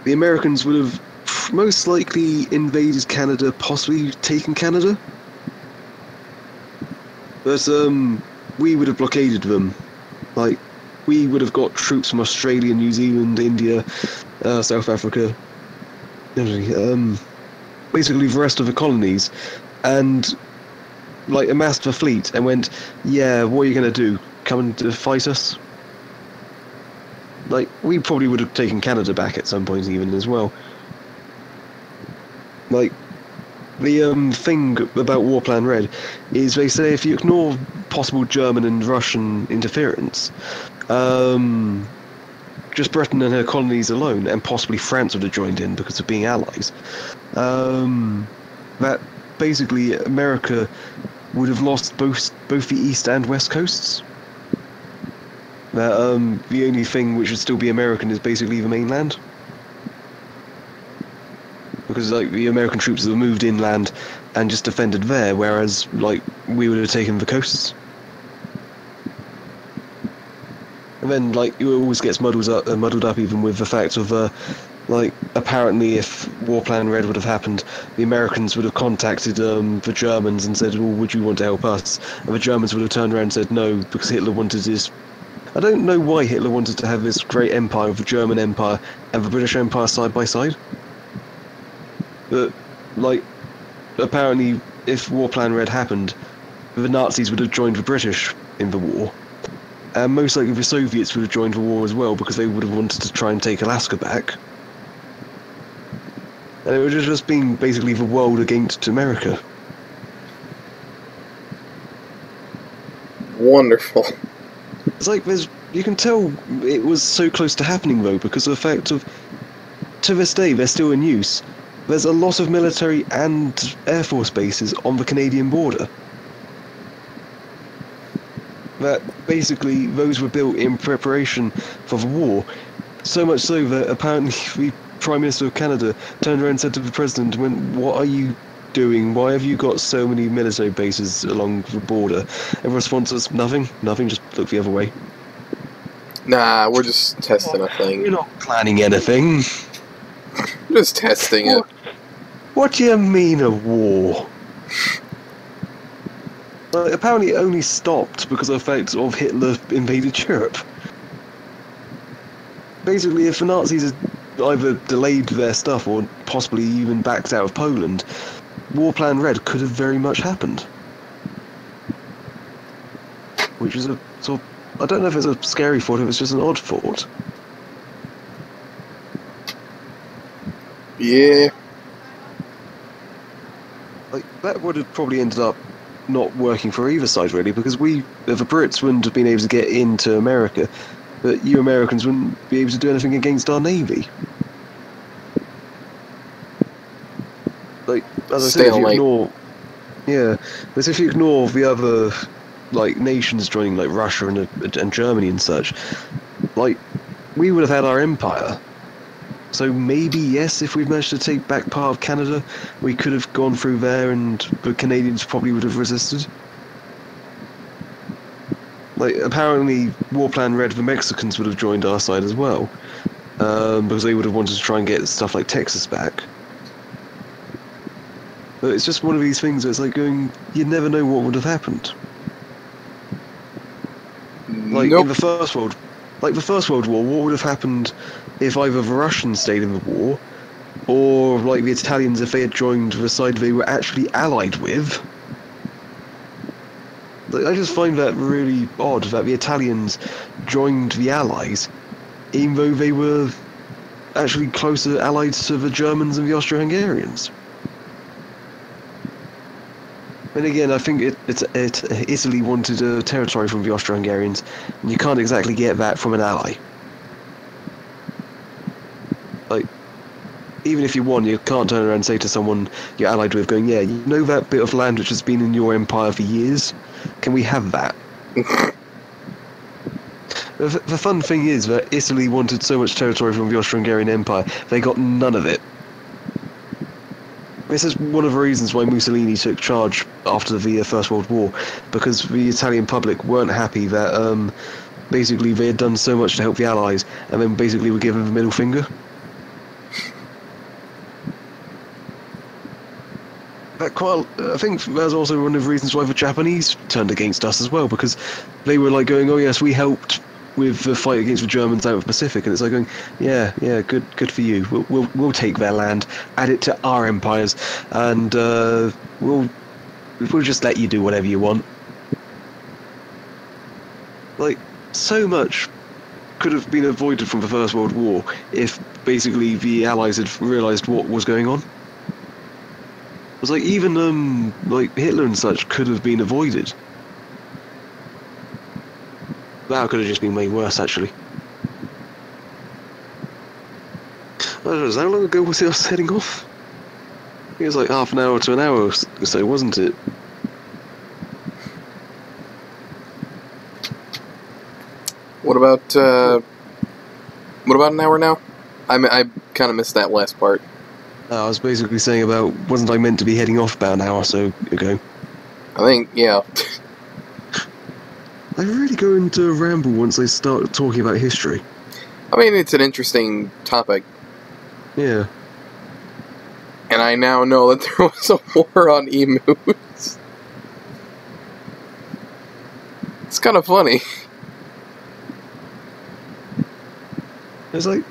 the Americans would have most likely invaded Canada, possibly taken Canada. But, we would have blockaded them. Like, we would have got troops from Australia, New Zealand, India, South Africa, basically the rest of the colonies, and, like, amassed the fleet and went, yeah, what are you going to do? Come and fight us? Like, we probably would have taken Canada back at some point even as well. Like, the thing about War Plan Red is they say if you ignore possible German and Russian interference, just Britain and her colonies alone, and possibly France would have joined in because of being allies, that basically America would have lost both the east and west coasts. That the only thing which would still be American is basically the mainland. Because, like, the American troops have moved inland and just defended there, whereas, like, we would have taken the coasts. And then, like, it always gets muddled up even with the fact of, like, apparently if War Plan Red would have happened, the Americans would have contacted the Germans and said, well, would you want to help us? And the Germans would have turned around and said no, because Hitler wanted this... I don't know why Hitler wanted to have this great empire of the German Empire and the British Empire side by side. But, like, apparently, if War Plan Red happened, the Nazis would have joined the British in the war. And most likely the Soviets would have joined the war as well, because they would have wanted to try and take Alaska back. And it would have just been basically the world against America. Wonderful. It's like you can tell it was so close to happening though, because of the fact of, to this day, they're still in use. There's a lot of military and air force bases on the Canadian border. That basically those were built in preparation for the war. So much so that apparently the Prime Minister of Canada turned around and said to the President, what are you doing? Why have you got so many military bases along the border? And the response was, nothing, just look the other way. Nah, we're just testing a thing. We're not planning anything. Just testing it. What do you mean a war? Apparently it only stopped because of the fact of Hitler invaded Europe. Basically, if the Nazis had either delayed their stuff or possibly even backed out of Poland, War Plan Red could have very much happened. Which is a sort of... I don't know if it's a scary thought, if it's just an odd thought. Yeah. Like, that would have probably ended up not working for either side, really, because the Brits wouldn't have been able to get into America, but you Americans wouldn't be able to do anything against our Navy. Like, as I said, if you ignore... Yeah, but if you ignore the other, like, nations joining, like Russia and Germany and such, like, we would have had our empire. So maybe, yes, if we'd managed to take back part of Canada, we could have gone through there and the Canadians probably would have resisted. Like, apparently, War Plan Red, the Mexicans would have joined our side as well, because they would have wanted to try and get stuff like Texas back. But it's just one of these things where it's like going, you never know what would have happened. Like, in the First World War, what would have happened if either the Russians stayed in the war, or, like, the Italians if they had joined the side they were actually allied with? Like, I just find that really odd, that the Italians joined the Allies, even though they were actually closer allied to the Germans and the Austro-Hungarians. And again, I think Italy wanted a territory from the Austro-Hungarians, and you can't exactly get that from an ally. Like, even if you won, you can't turn around and say to someone you're allied with, going, yeah, you know that bit of land which has been in your empire for years? Can we have that? The fun thing is that Italy wanted so much territory from the Austro-Hungarian Empire, they got none of it. This is one of the reasons why Mussolini took charge after the First World War, because the Italian public weren't happy that basically they had done so much to help the Allies, and then basically were given the middle finger. I think that's also one of the reasons why the Japanese turned against us as well, because they were like going, "Oh yes, we helped with the fight against the Germans out of the Pacific," and it's like going, "Yeah, good for you. We'll take their land, add it to our empires, and we'll just let you do whatever you want." Like, so much could have been avoided from the First World War if basically the Allies had realised what was going on. It was like even like Hitler and such could have been avoided. That could have just been made worse, actually. I don't know, how long ago was it heading off? I think it was like half an hour to an hour or so, wasn't it? What about an hour now? I kind of missed that last part. I was basically saying about, wasn't I meant to be heading off about an hour or so ago? I think, yeah. I really go into a ramble once I start talking about history. I mean, it's an interesting topic. Yeah. And I now know that there was a war on emus. It's kind of funny. It's like,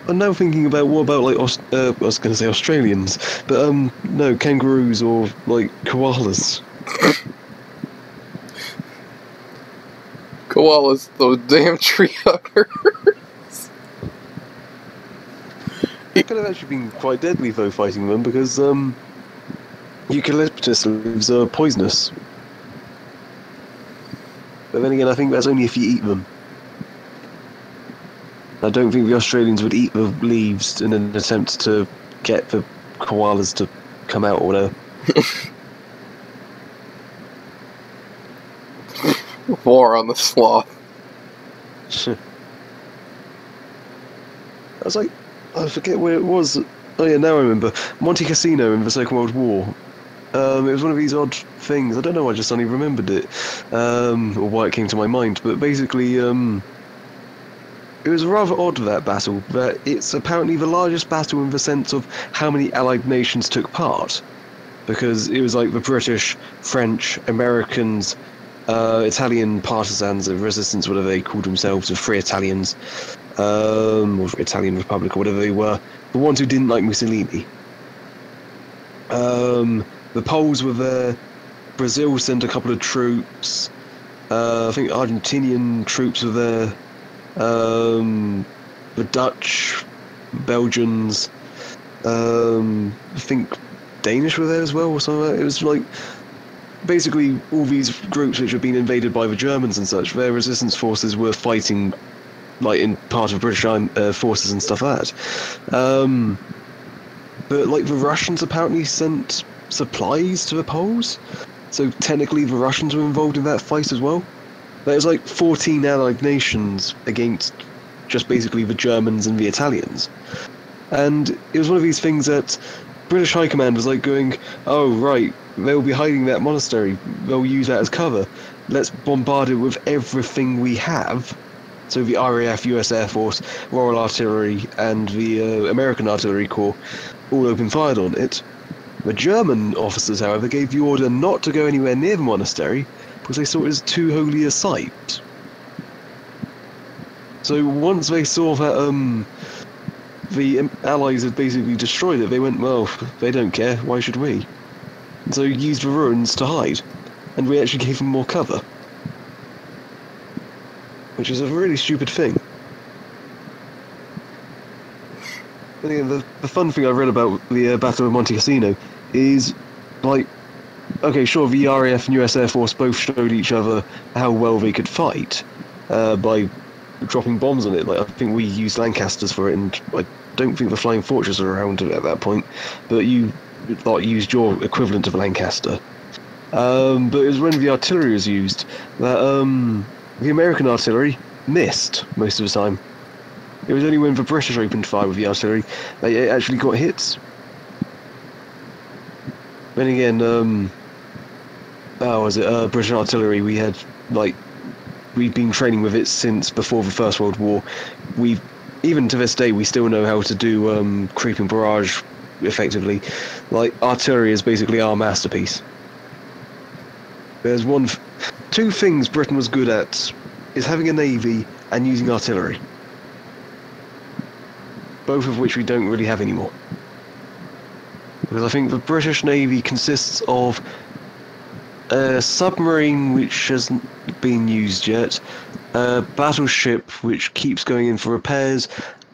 I'm now thinking about what about like I was going to say Australians, but no, kangaroos or like koalas. Koalas, those damn tree huggers. It could have actually been quite deadly though fighting them, because eucalyptus leaves are poisonous. But then again, I think that's only if you eat them. I don't think the Australians would eat the leaves in an attempt to get the koalas to come out or whatever. War on the sloth. I was like, I forget where it was. Oh yeah, now I remember. Monte Cassino in the Second World War. It was one of these odd things. I don't know why I just suddenly remembered it, or why it came to my mind. But basically, it was rather odd, that battle, that it's apparently the largest battle in the sense of how many Allied nations took part. Because it was like the British, French, Americans, Italian partisans of resistance, whatever they called themselves, the Free Italians, or Italian Republic, or whatever they were, the ones who didn't like Mussolini. The Poles were there, Brazil sent a couple of troops, I think Argentinian troops were there, the Dutch, Belgians, I think Danish were there as well, or something like that. It was like, basically all these groups which had been invaded by the Germans and such, their resistance forces were fighting like in part of British forces and stuff like that. But like the Russians apparently sent supplies to the Poles, so technically the Russians were involved in that fight as well. There was like 14 allied nations against just basically the Germans and the Italians. And it was one of these things that British High Command was like going, oh right, they'll be hiding that monastery, they'll use that as cover, let's bombard it with everything we have. So the RAF, US Air Force, Royal Artillery, and the American Artillery Corps all opened fire on it. The German officers, however, gave the order not to go anywhere near the monastery because they saw it as too holy a site. So once they saw that the Allies had basically destroyed it, they went, well, they don't care, why should we? So used the ruins to hide, and we actually gave them more cover. Which is a really stupid thing. But again, the fun thing I read about the Battle of Monte Cassino is, like, okay, sure, the RAF and US Air Force both showed each other how well they could fight by dropping bombs on it. Like, I think we used Lancasters for it, and I don't think the Flying Fortress were around at that point, but you used your equivalent of a Lancaster. But it was when the artillery was used that the American artillery missed most of the time. It was only when the British opened fire with the artillery that it actually got hits. Then again, was it British artillery? We've been training with it since before the First World War. Even to this day, we still know how to do creeping barrage effectively. Like, artillery is basically our masterpiece. There's two things Britain was good at, is having a navy and using artillery. Both of which we don't really have anymore. Because I think the British Navy consists of a submarine which hasn't been used yet, a battleship which keeps going in for repairs,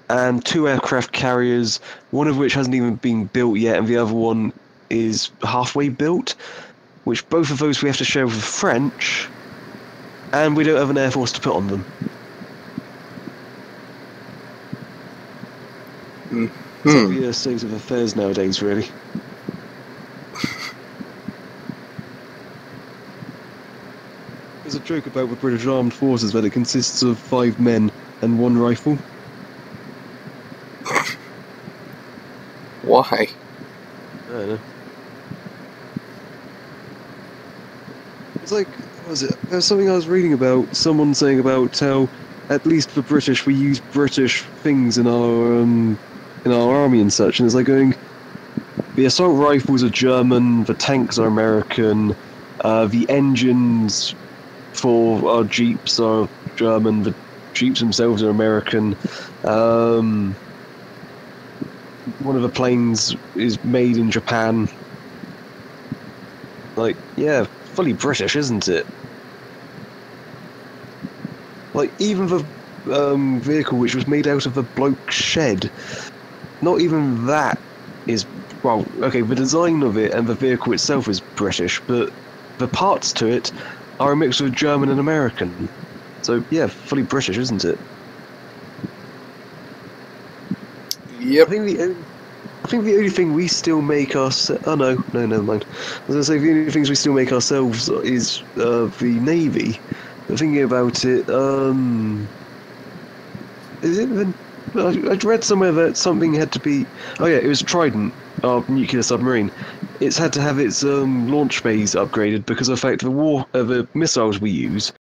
and 2 aircraft carriers, one of which hasn't even been built yet and the other one is halfway built, which both of those we have to share with the French, and we don't have an air force to put on them. So the state of affairs nowadays, really. There's a joke about the British Armed Forces that it consists of 5 men and 1 rifle. Why? I don't know. It's like, what was it? There was something I was reading about, someone saying about how, at least for British, we use British things in our army and such, and it's like going, the assault rifles are German, the tanks are American, the engines for our jeeps are German, the jeeps themselves are American, one of the planes is made in Japan. Like, yeah, fully British, isn't it? Like, even the vehicle which was made out of the bloke's shed, not even that is, well, okay, the design of it and the vehicle itself is British, but the parts to it are a mix of German and American. So, yeah, fully British, isn't it? Yep. I think the only thing we still make ourselves... Oh, no, never mind. I was going to say, the only things we still make ourselves is the Navy. But thinking about it, is it even... I'd read somewhere that something had to be... Oh yeah, it was Trident, our nuclear submarine. It's had to have its launch phase upgraded because of the fact the missiles we use